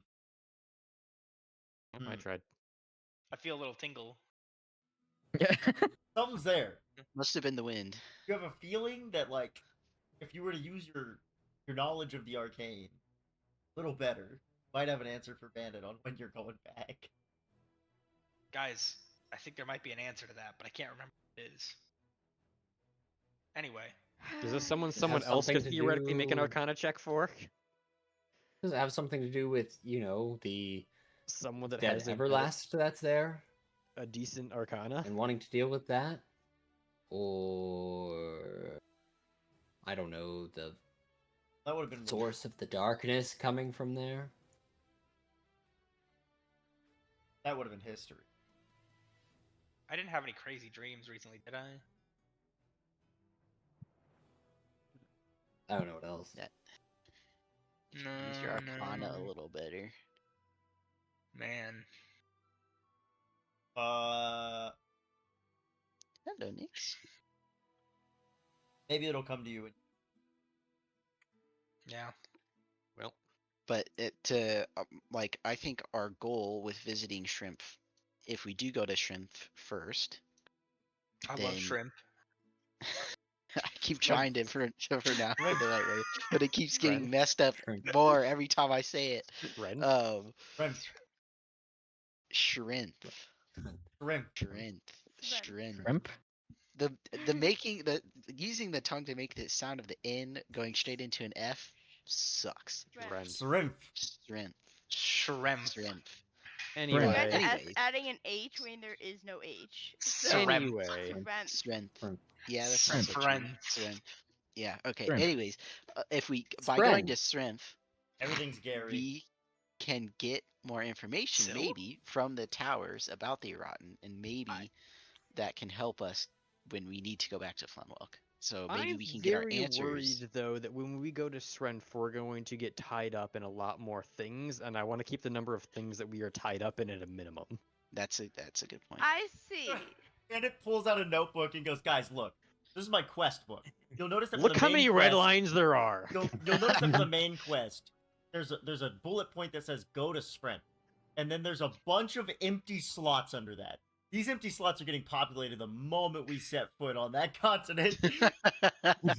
I tried. I feel a little tingle. Something's there. must have been the wind. You have a feeling that if you were to use your knowledge of the arcane a little better, might have an answer for Bandit on when you're going back. Guys, I think there might be an answer to that, but I can't remember what it is. Anyway. Is this someone Does it have someone else could something to theoretically make an do- Arcana check for? Does it have something to do with, the Someone that dead has Everlast that's there a decent Arcana? and wanting to deal with that? Or I don't know, the That would have been source of the darkness coming from there? That would have been history. I didn't have any crazy dreams recently, did I? I don't know what else. Yeah. No. Use your Arcana a no. little better. Man. Hello, Nix. Maybe it'll come to you. Yeah. Well. But I think our goal with visiting Shrimp, if we do go to Shrimp first, I love Then- shrimp. I keep trying to pronounce it the right way, but it keeps getting Shrimp. messed up Shrimp. more every time I say it. Ren? Shrimp. Shrimp. Shrimp. Shrimp. Shrimp. Shrimp? The making the using the tongue to make the sound of the N going straight into an F sucks. Ren. Shrimp. Shrimp. Shrimp. Shrimp. You Anyway. guys are Anyways. adding an H when there is no H. Shrimp. Anyway. Shrimp. Shrimp. Shrimp. Yeah, that's Shrimp. also Shrimp. true. Shrimp. Yeah. Okay. Shrimp. Anyways, if we by going Shrimp. to Shrimp, Everything's Gary. we can get more information Sil? maybe from the towers about the Erotin, and maybe that can help us when we need to go back to Flunwalk. So maybe I'm we can get our very answers. worried though that when we go to Srenf, we're going to get tied up in a lot more things, and I want to keep the number of things that we are tied up in at a minimum. That's a good point. I see. And it pulls out a notebook and goes, "Guys, look, this is my quest book. You'll notice that for Look the how main many red quest- lines there are. You'll notice that for the main quest, there's a bullet point that says go to Sprint, and then there's a bunch of empty slots under that. These empty slots are getting populated the moment we set foot on that continent.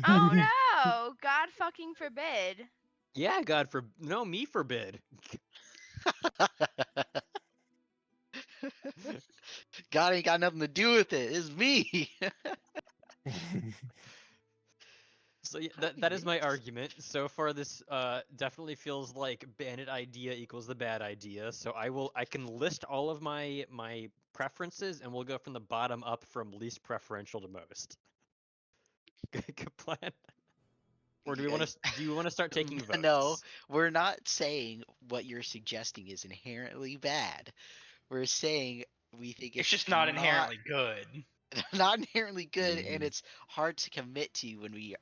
Oh no! God fucking forbid. Yeah, God for no, me forbid. God ain't got nothing to do with it. It's me. So yeah, Happy that is my days. argument. So far, this definitely feels like bandit idea equals the bad idea. So I can list all of my preferences, and we'll go from the bottom up from least preferential to most. Good plan. Or do we want to start taking votes? No, we're not saying what you're suggesting is inherently bad. We're saying we think It's it's just not inherently good. not inherently good, and Mhm. it's hard to commit to when we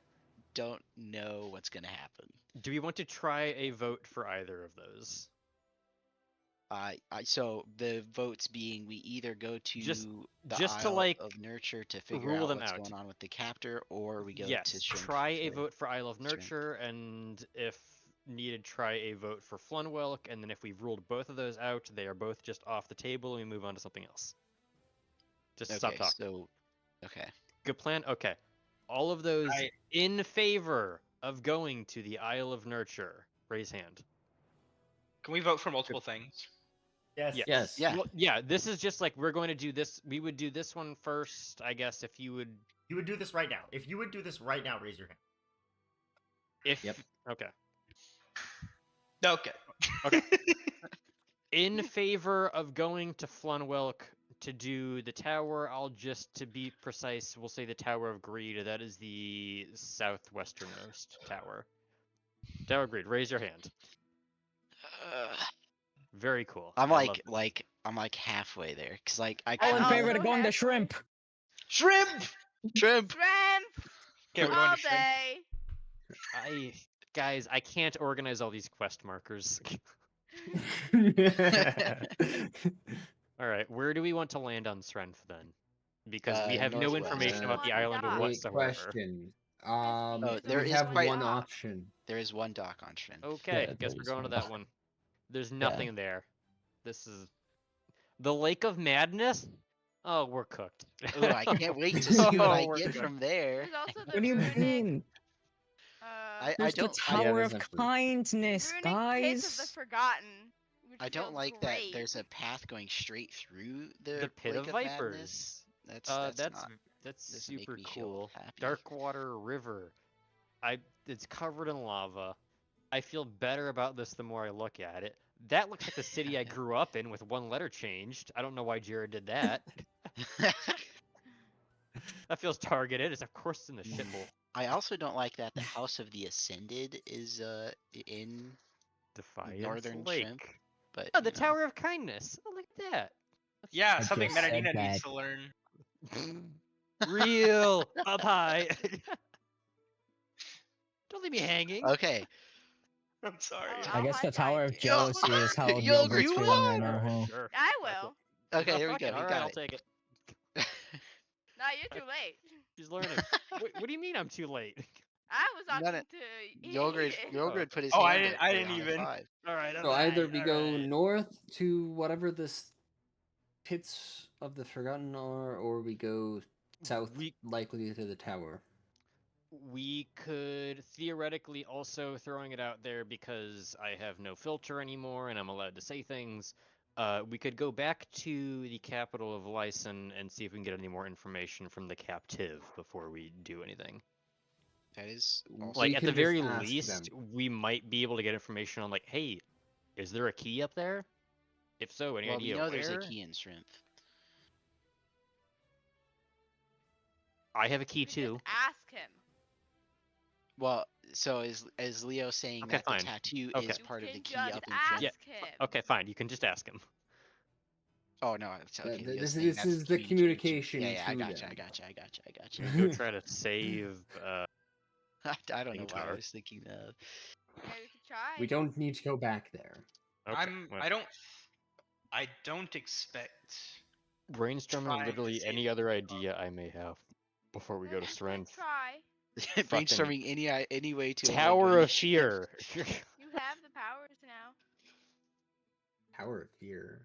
don't know what's going to happen. Do we want to try a vote for either of those? So the votes being we either go to Just the to Isle like of Nurture to figure rule out them what's out. going on with the captor, or we go to Yes, Shrimp. try a for vote for Isle of Shrimp. Nurture, and if needed, try a vote for Flunwelk, and then if we've ruled both of those out, they are both just off the table, and we move on to something else. Just stop Okay, talking. so okay. Good plan? Okay. All of those I- in favor of going to the Isle of Nurture, raise hand. Can we vote for multiple things? Yes. Yeah. Yes. Yeah. Well, yeah, this is just like we're going to do this. We would do this one first, I guess, if you would. You would do this right now. If you would do this right now, raise your hand. If Yep. okay. Okay. Okay. In favor of going to Flunwelk to do the tower, I'll just, to be precise, we'll say the Tower of Greed. That is the southwesternmost tower. Tower of Greed, raise your hand. Very cool. I'm I love I'm like halfway there because like I All in kinda- favor to Also going to halfway. shrimp. Shrimp. Shrimp. Shrimp Okay, we're going all to shrimp. day. Guys, I can't organize all these quest markers. All right, where do we want to land on Srenf then? Because we have no Northwest. information about the One island dock. Great whatsoever. question. There's there We is have quite- one dock. option. There is one dock on Shrimp. Okay, Yeah, guess there we're is going to one. that one. There's nothing there. This is the Lake of Madness. Oh, we're cooked. Oh, I can't wait to see what I we're get cooked. from there. There's also the What do you runic, mean? I There's the don't. Tower there's of that fruit. Kindness, runic Pit of the guys. Forgotten. Which I don't feels like great. that there's a path going straight through The Pit Lake of Madness. Vipers. That's That's not. doesn't make super me feel cool. happy. Darkwater River. It's covered in lava. I feel better about this the more I look at it. That looks like the city I grew up in with one letter changed. I don't know why Jared did that. That feels targeted. It's of course in the shithole. I also don't like that the House of the Ascended is in Defiance Northern Lake. Shrimp, but Oh, the you know. Tower of Kindness. Oh, look at that. Yeah, I something just said Metanina needs that. to learn. Real up high. Don't leave me hanging. Okay. I'm sorry. I I'll guess the high Tower five of you. Jealousy is how Yo, Yogurt's you feeling right won! now, huh? Sure. I Fuck will. Okay, Oh, there we fuck go. it. We All right, got I'll it. take it. No, you're too late. She's learning. What do you mean I'm too late? I was No, talking no. to Yogurt Ian. put his Oh, hand I up for didn't a high even. five. All right. So either we go north to whatever this pits of the Forgotten are, or we go south, We- likely to the tower. We could theoretically also, throwing it out there because I have no filter anymore and I'm allowed to say things, we could go back to the capital of Lyson and see if we can get any more information from the captive before we do anything. That is also Like, We at the can very just ask least, them. we might be able to get information on, like, hey, is there a key up there? If so, any well, we idea know where? there's a key in Shrimp. I have a key We just too. ask him. Well, so is Leo saying Okay, that fine. the tattoo Okay. is You part of the can key just up in ask Shrimp? him. Okay, fine. You can just ask him. Oh no, it's okay. Leo's This saying is that's the communication Yeah, yeah, I to gotcha, them. I gotcha, I gotcha, I gotcha. Can we go try to save I don't know why I Tower. was thinking that. Yeah, we could try. We don't need to go back there. Okay, well, I don't expect. brainstorming trying to literally save any other idea I may have before we go to Let's Sren. try. Brainstorming any way to avoid Tower going of to Fear. You have the powers now. Tower of Fear.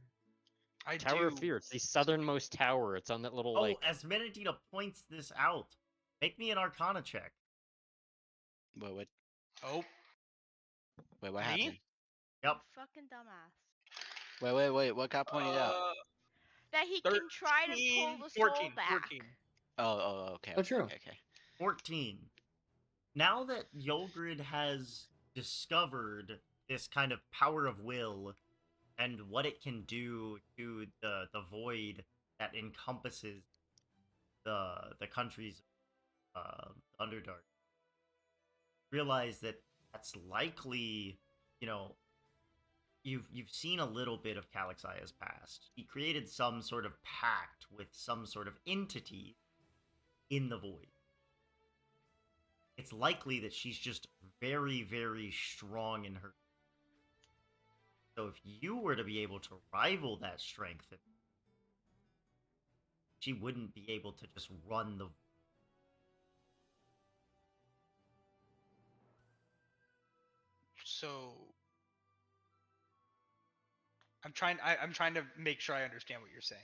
I Tower do. of Fear. It's the southernmost tower. It's on that little Oh, like. as Metanina points this out, make me an Arcana check. What? Oh, Wait, what Me? happened? Yep. Fucking dumbass. Wait. What got pointed out? That he can try to pull 13, the soul 14, back. 14. Okay. Oh, Okay. true. Okay. 14. Now that Yolgrid has discovered this kind of power of will and what it can do to the void that encompasses the country's Underdark, realize that that's likely, you know, you've seen a little bit of Calixia's past. He created some sort of pact with some sort of entity in the void. It's likely that she's just very, very strong in her. So if you were to be able to rival that strength, she wouldn't be able to just run the. So I'm trying to make sure I understand what you're saying.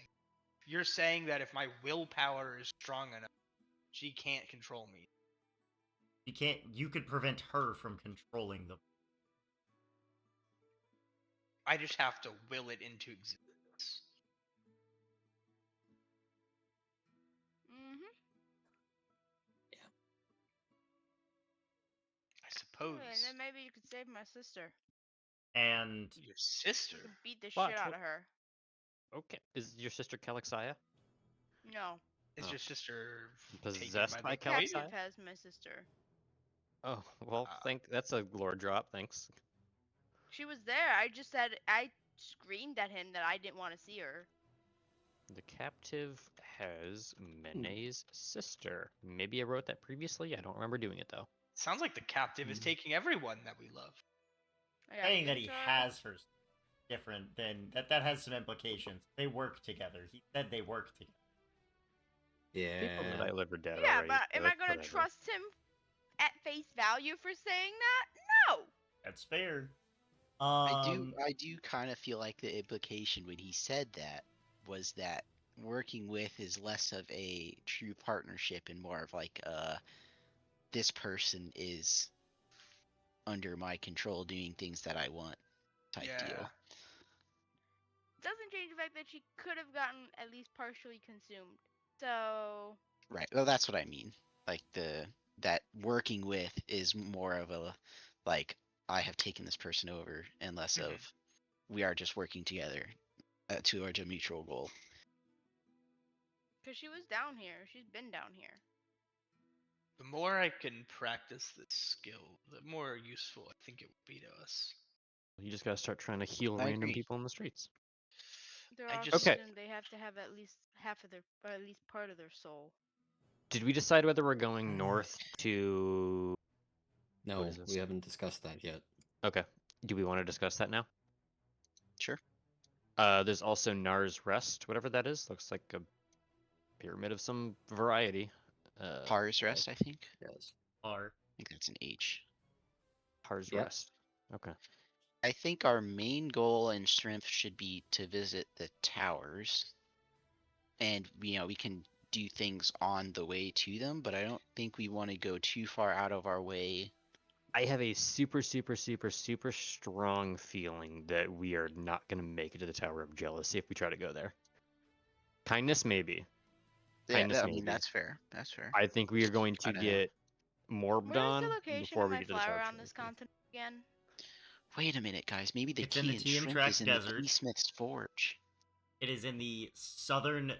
You're saying that if my willpower is strong enough, she can't control me. You can't. You could prevent her from controlling the. I just have to will it into existence. Mm-hmm. I suppose. And then maybe you could save my sister. And Your sister? You could beat the But shit out what- of her. Okay. Is your sister Calixia? No. Is Oh. your sister Possessed taken by by The the void? Calixia? captive has my sister. Oh, well, that's a lore drop, thanks. She was there. I just said I screamed at him that I didn't want to see her. The captive has Mene's sister. Maybe I wrote that previously. I don't remember doing it though. Sounds like the captive is taking everyone that we love. Yeah, saying that he it's, has her different than that has some implications. They work together. He said they work together. People that Yeah. I live are dead Yeah, already. but so am I that's gonna whatever. trust him at face value for saying that? No. That's fair. I do kind of feel like the implication when he said that was that working with is less of a true partnership and more of like this person is under my control doing things that I want type Yeah. deal. Doesn't change the fact that she could have gotten at least partially consumed. So Right. Well, that's what I mean. Like that working with is more of a like I have taken this person over and less Mhm. of we are just working together towards a mutual goal. because she was down here, she's been down here. The more I can practice this skill, the more useful I think it will be to us. You just gotta start trying to heal I random agree. people in the streets. There I are just- Okay. them they have to have at least half of their, or at least part of their soul. Did we decide whether we're going north to? No, What is this? we haven't discussed that yet. Okay. Do we want to discuss that now? Sure. There's also Nar's Rest, whatever that is. Looks like a pyramid of some variety. Pars Rest, I think. Yes. Are I think that's an H. Pars Yep. Rest. Okay. I think our main goal and strength should be to visit the towers. And we can do things on the way to them, but I don't think we want to go too far out of our way. I have a super strong feeling that we are not going to make it to the Tower of Jealousy if we try to go there. Kindness, maybe. Yeah, Kindness, I mean maybe. that's fair. That's fair. I think we are going to Kinda- get morbed Where is on the location before of we my get to the Tower flower of on this Jealousy. continent again? Wait a minute, guys. Maybe the It's in key the and TM shrimp Track is in Desert. the Keysmith's Forge. it is in the southern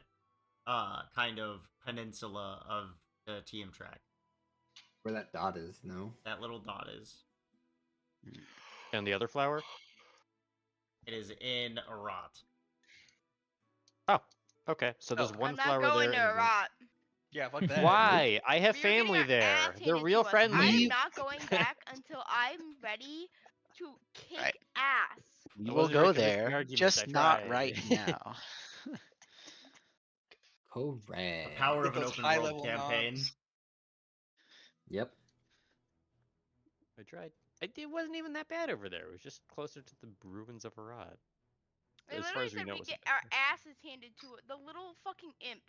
kind of peninsula of the TM track. Where that dot is, no? That little dot is. And the other flower? It is in Arat. Oh, okay. So there's Oh. one I'm not flower going there. to and one- Arat. Yeah, fuck that. Why? I have We were getting family our there. ass They're handed real to us. friendly. I'm not going back until I'm ready to kick Right. ass. We I will wasn't go very convinced of the there, argument, just I not tried. right now. Correct. The power Get of an those open high world level campaign. knobs. Yep. I tried. It wasn't even that bad over there. It was just closer to the ruins of Arad. They As far literally as we said know, we it get wasn't our that bad. asses handed to it. The little fucking imp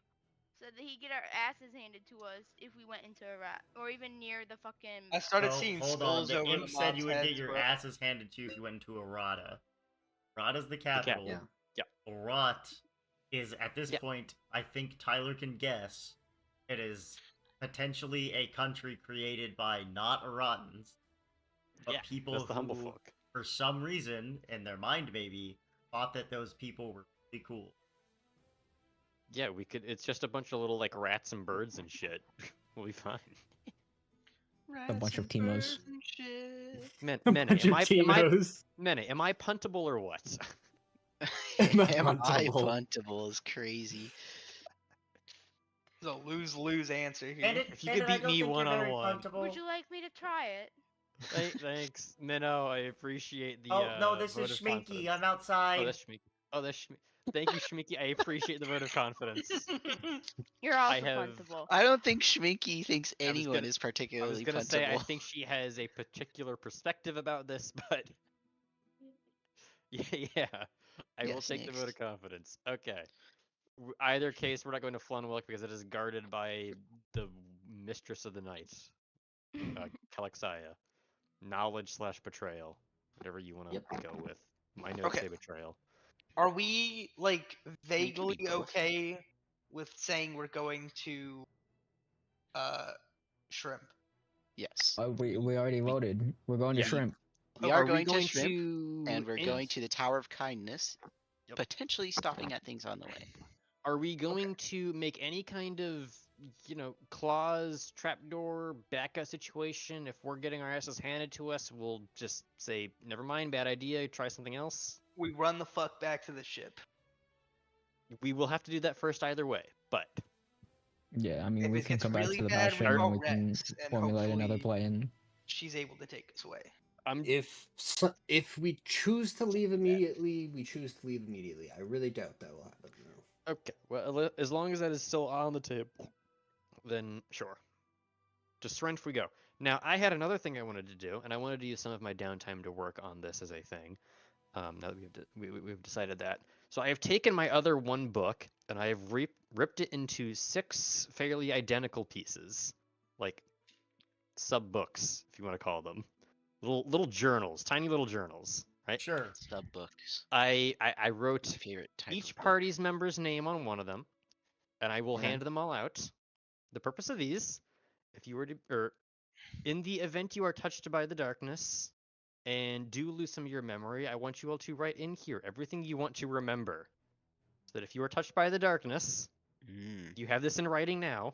said that he'd get our asses handed to us if we went into Arat. Or even near the fucking... I started No, seeing hold on. skulls The over imp the said mobs' you would get heads, your bro. asses handed to you if you went into Arata. Arata's the capital. Yeah. Arat is, at this Yeah. point, I think Tyler can guess, It is potentially a country created by not Arotans, but Yeah, people that's the humble who, folk. for some reason, in their mind maybe, thought that those people were really cool. Yeah, we could. It's just a bunch of little like rats and birds and shit. We'll be fine. bunch of Rats and Timos. birds and shit. Mene, A Mene, bunch am of I Timos. Mene, am I puntable or what? Am I Am I puntable? puntable is crazy. It's a lose-lose answer here. And If you could I beat don't me think you're very one-on-one. Would puntable. you like me to try it? Thanks, Minnow. I appreciate the Oh no, this vote is of Schminky. confidence. I'm outside. Oh, that's Schminky. Oh, that's Schminky. Thank you, Schminky. I appreciate the vote of confidence. You're I also have- puntable. I don't think Schminky thinks I was anyone gonna- is I was particularly gonna say I puntable. think she has a particular perspective about this, but yeah, I will Yes, take the vote of next. confidence. Okay. Either case, we're not going to Flunwilk because it is guarded by the Mistress of the Night, Kalexia. Knowledge/betrayal, whatever you want to Yep. go with. My notes Okay. say betrayal. Are we like can be vaguely both. okay with saying we're going to shrimp? Yes. We already voted. We're going to Yeah. shrimp. We Are are we going to going Shrimp, to and we're any- going to the Tower of Kindness, Yep. potentially stopping at things on the way. Are we going to make any kind of, clause, trapdoor, backup situation? If we're getting our asses handed to us, we'll just say, never mind, bad idea, try something else? We run the fuck back to the ship. We will have to do that first either way, but Yeah, I mean, If we it can gets come back really to the bad, we bastion and call we can Rex, and formulate another hopefully plan. she's able to take us away. If we choose to leave immediately, we choose to leave immediately. I really doubt that will happen. No. okay. Well, as long as that is still on the table, then sure. To Srenf we go. Now, I had another thing I wanted to do, and I wanted to use some of my downtime to work on this as a thing. Now that we've decided that. So I have taken my other one book, and I have ripped it into 6 fairly identical pieces. Like, sub-books, if you want to call them. Little journals, tiny little journals, right? Sure. Sub books. I wrote My favorite type each of book. party's member's name on one of them, and I will Okay. hand them all out. The purpose of these, if you were to, or in the event you are touched by the darkness and do lose some of your memory, I want you all to write in here everything you want to remember. So that if you are touched by the darkness, Mm. you have this in writing now.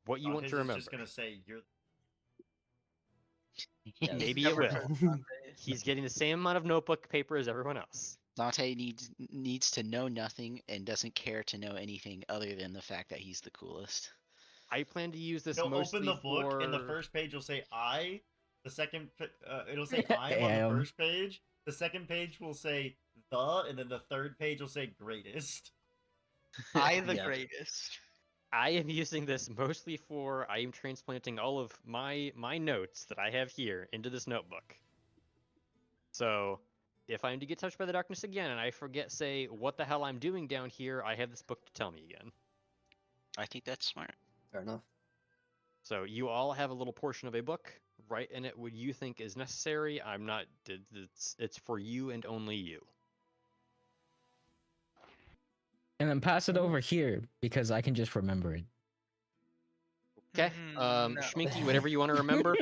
What you want His to is remember. just gonna say you're. Yes. Maybe it Never will. trust Dante. He's getting the same amount of notebook paper as everyone else. Dante needs to know nothing and doesn't care to know anything other than the fact that he's the coolest. I plan to use this He'll mostly open the book, for... and the first page will say I. The second, it'll say I'm on the Am. first page. The second page will say the, and then the third page will say greatest. I the Yeah. greatest. I am using this mostly for I am transplanting all of my notes that I have here into this notebook. So if I'm to get touched by the darkness again and I forget, say, what the hell I'm doing down here, I have this book to tell me again. I think that's smart. Fair enough. So you all have a little portion of a book. Write in it what you think is necessary. I'm not. It's for you and only you. And then pass it over here because I can just remember it. Okay. No. Schminky, whatever you want to remember.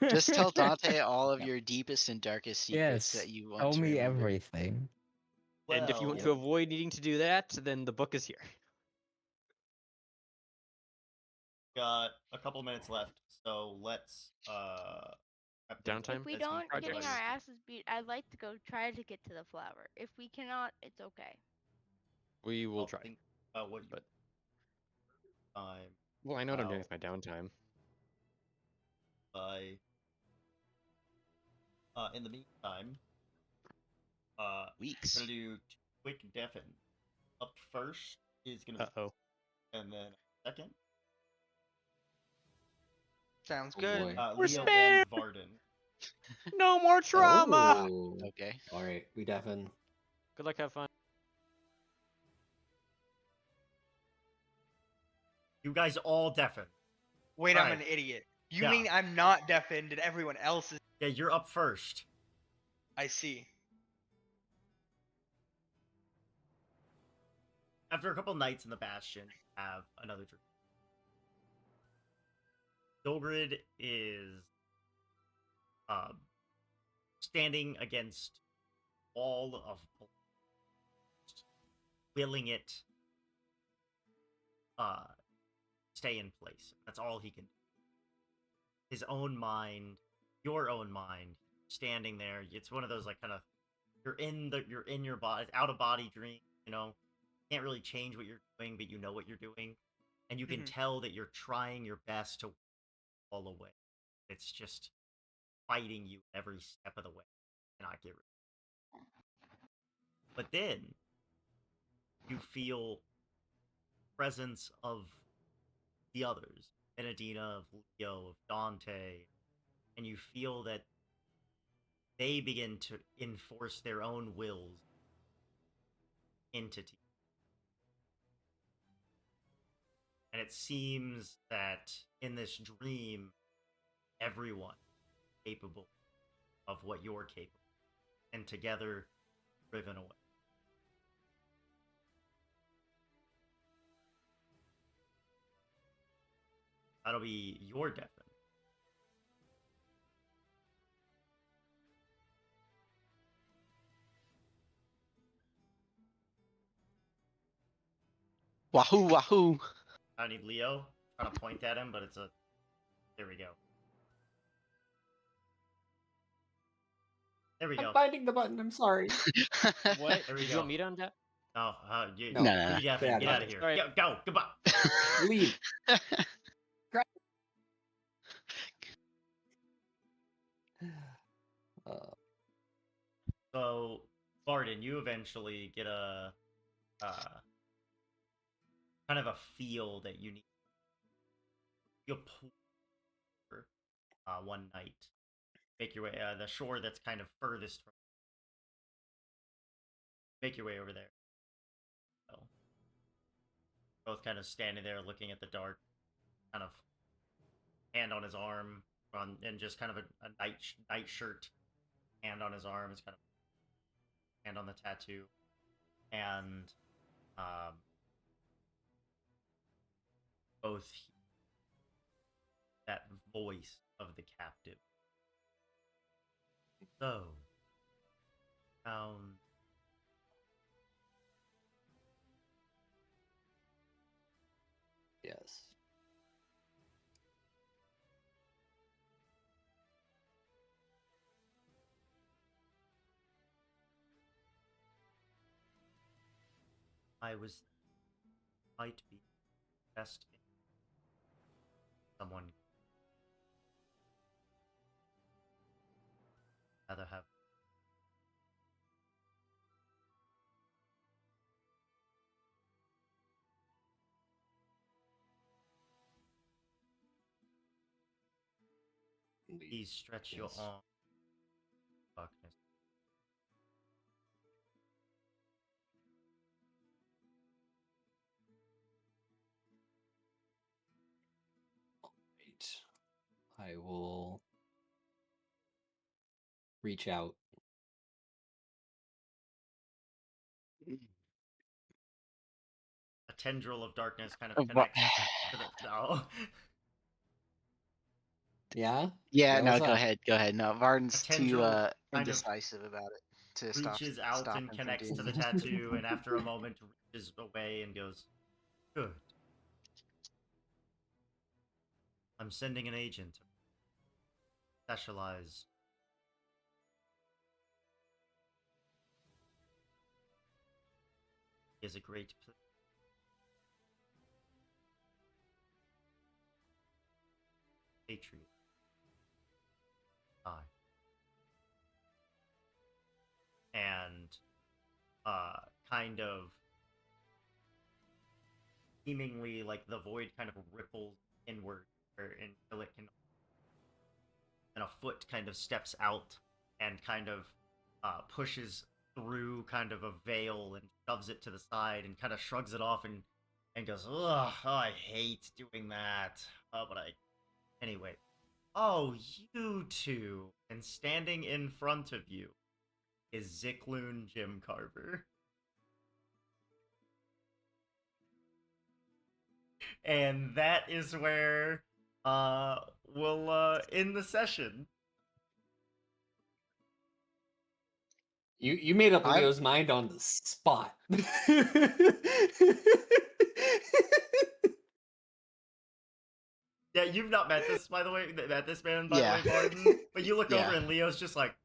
Just tell Dante all of your deepest and darkest secrets Yes. that you want Tell to me remember. everything. And if you want to Well, avoid needing to do that, then the book is here. got a couple minutes left, so let's wrap things up Downtime? If we as don't try getting to- our asses beat, I'd like to go try to get to the flower. If we cannot, it's okay. We will I'll try. think about what you But- time Well, I know what I'm doing Wow. with my downtime. by. In the meantime, Weeks. gonna do 2 quick deafen. Up first is gonna be, Uh-oh. and then second, Sounds Oh, good. boy. Leo and Varden. No more trauma! Oh. Okay. All right, we deafen. Good luck, have fun. You guys all deafen. Wait, I'm Right. an idiot. You Yeah. mean I'm not deafened and everyone else is? Yeah, you're up first. I see. after a couple nights in the Bastion, you have another dream. Dolgrid is standing against all of willing it stay in place. That's all he can do. His own mind, your own mind, standing there. It's one of those like kind of you're in your body, out of body dream. You know, can't really change what you're doing, but you know what you're doing, and you can tell that you're trying your best to fall away. It's just fighting you every step of the way. Cannot get rid. But then you feel presence of the others, Benedina, of Leo, of Dante, and you feel that they begin to enforce their own wills into T. And it seems that in this dream, everyone is capable of what you're capable, and together driven away. That'll be your death. Wahoo, wahoo. I need Leo. I'm trying to point at him, but it's a. There we go. There we go. I'm finding the button. I'm sorry. What? There we Did you go. want me to undo? No, No. No. Get Get out out of here. Sorry. Go. Goodbye. Leave. So, Barden, you eventually get a kind of a feel that you need. You'll pull one night. Make your way the shore that's kind of furthest from. Make your way over there. So, both kind of standing there, looking at the dark, kind of hand on his arm, and just kind of a night shirt, hand on his arm, is kind of hand on the tattoo, and both that voice of the captive. So, Yes. I might be best in someone rather have. Please stretch your Yes. arm, darkness. Right. I will reach out. A tendril of darkness kind of What? connects to the. No. Yeah? Yeah, no, what's go up? ahead. No, Varden's too tendril kind of indecisive about it to reaches out stop and him from connects doing to the it. tattoo, and after a moment reaches away and goes, "Good. I'm sending an agent. Specialize. He is a great patriot. I." And kind of seemingly like the void kind of ripples inward until it can, and a foot kind of steps out and kind of pushes through kind of a veil and shoves it to the side and kind of shrugs it off and goes, ugh, oh, I hate doing that. But anyway. Oh, you two. And standing in front of you is Zikloon Jim Carver. And that is where we'll end the session. You made up I'm- Leo's mind on the spot. Yeah, you've not met this, by the way. Met this man, by Yeah. the way, Barton. But you look Yeah. over and Leo's just like,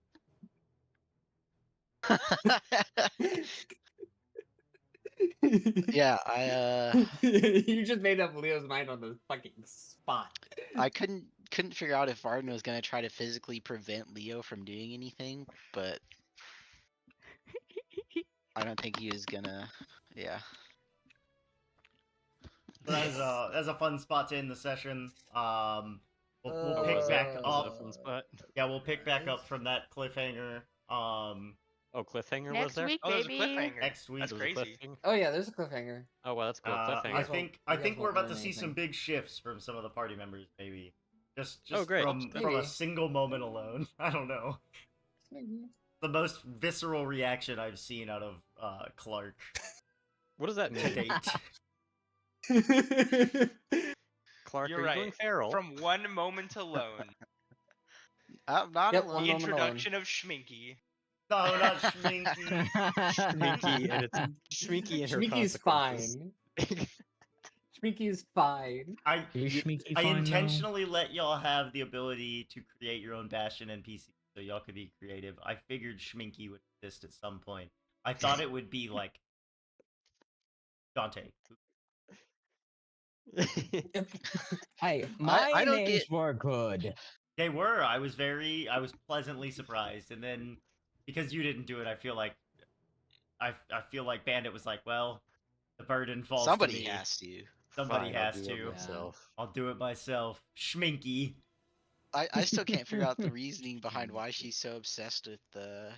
Yeah, You just made up Leo's mind on the fucking spot. I couldn't figure out if Varden was gonna try to physically prevent Leo from doing anything, but I don't think he was gonna. Yeah. that's a fun spot to end the session. We'll Oh, pick was it? back Was up. it a fun spot? Yeah, we'll pick back up from that cliffhanger. Oh, cliffhanger was Next there? week, Oh, there's a baby. cliffhanger. Next week. That's There was a crazy. cliffhanger? Oh yeah, there's a cliffhanger. Oh, well, that's cool. I Cliffhanger. guys think won't- I you think guys we're about to won't see learn some anything. big shifts from some of the party members, maybe. Just Oh, great. from a Maybe. single moment alone. I don't know. The most visceral reaction I've seen out of Clark What does that to mean? date. Clark, You're are you going right. feral? From one moment alone. I'm not Yep, alone. one The moment alone. introduction of Schminky. No, not Schminky. Schminky and it's Schminky and her Schminky's consequences. fine. Schminky's fine. I Is Schminky I fine now? intentionally let y'all have the ability to create your own Bastion NPC so y'all could be creative. I figured Schminky would exist at some point. I thought it would be like Dante. Hey, my I don't names get- were good. They were. I was pleasantly surprised, and then because you didn't do it, I feel like Bandit was like, well, the burden falls Somebody to me. has to. Somebody Fine, I'll has do it to. myself. I'll do it myself. Schminky. I still can't figure out the reasoning behind why she's so obsessed with the.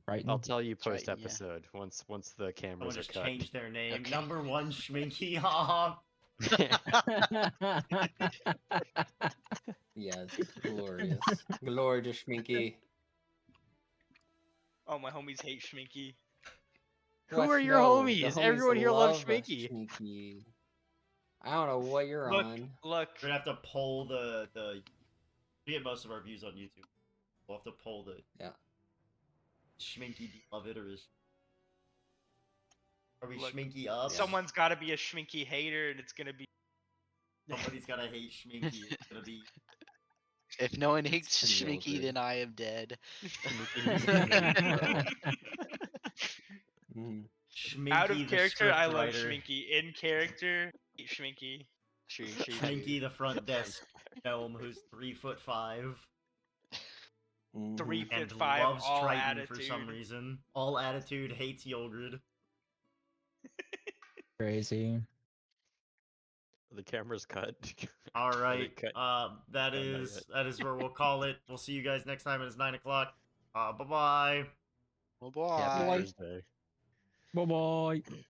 Right? I'll tell you That's right, post yeah. episode once the Someone cameras are just cut. changed their name. Okay. Number one Schminky. Haha. Yes, glorious. Glorious Schminky. Oh, my homies hate Schminky. Who are your No, homies? the Everyone here loves love Schminky. Schminky. I don't know what you're Look, on. look. We're gonna have to poll the. We get most of our views on YouTube. We'll have to poll the. Yeah. Schminky, do you love it or is? Are we Look, Schminky up? Someone's got to be a Schminky hater, and it's gonna be. Somebody's gotta hate Schminky. It's gonna be. If no one hates It's pretty Schminky, over. then I am dead. Mhm. Schminky Out of the character, I love scriptwriter. Schminky. In character, hate Schminky. Sure, Schminky the front desk gnome who's 3'5" Mhm. 3'5", and loves all Triton attitude. for some reason. All attitude, hates Yogurt. Crazy. The camera's cut. All Or they right, cut. that not is where we'll call it. We'll see you guys next time. It is 9 o'clock. Bye bye. Bye Happy bye. Thursday. Bye bye.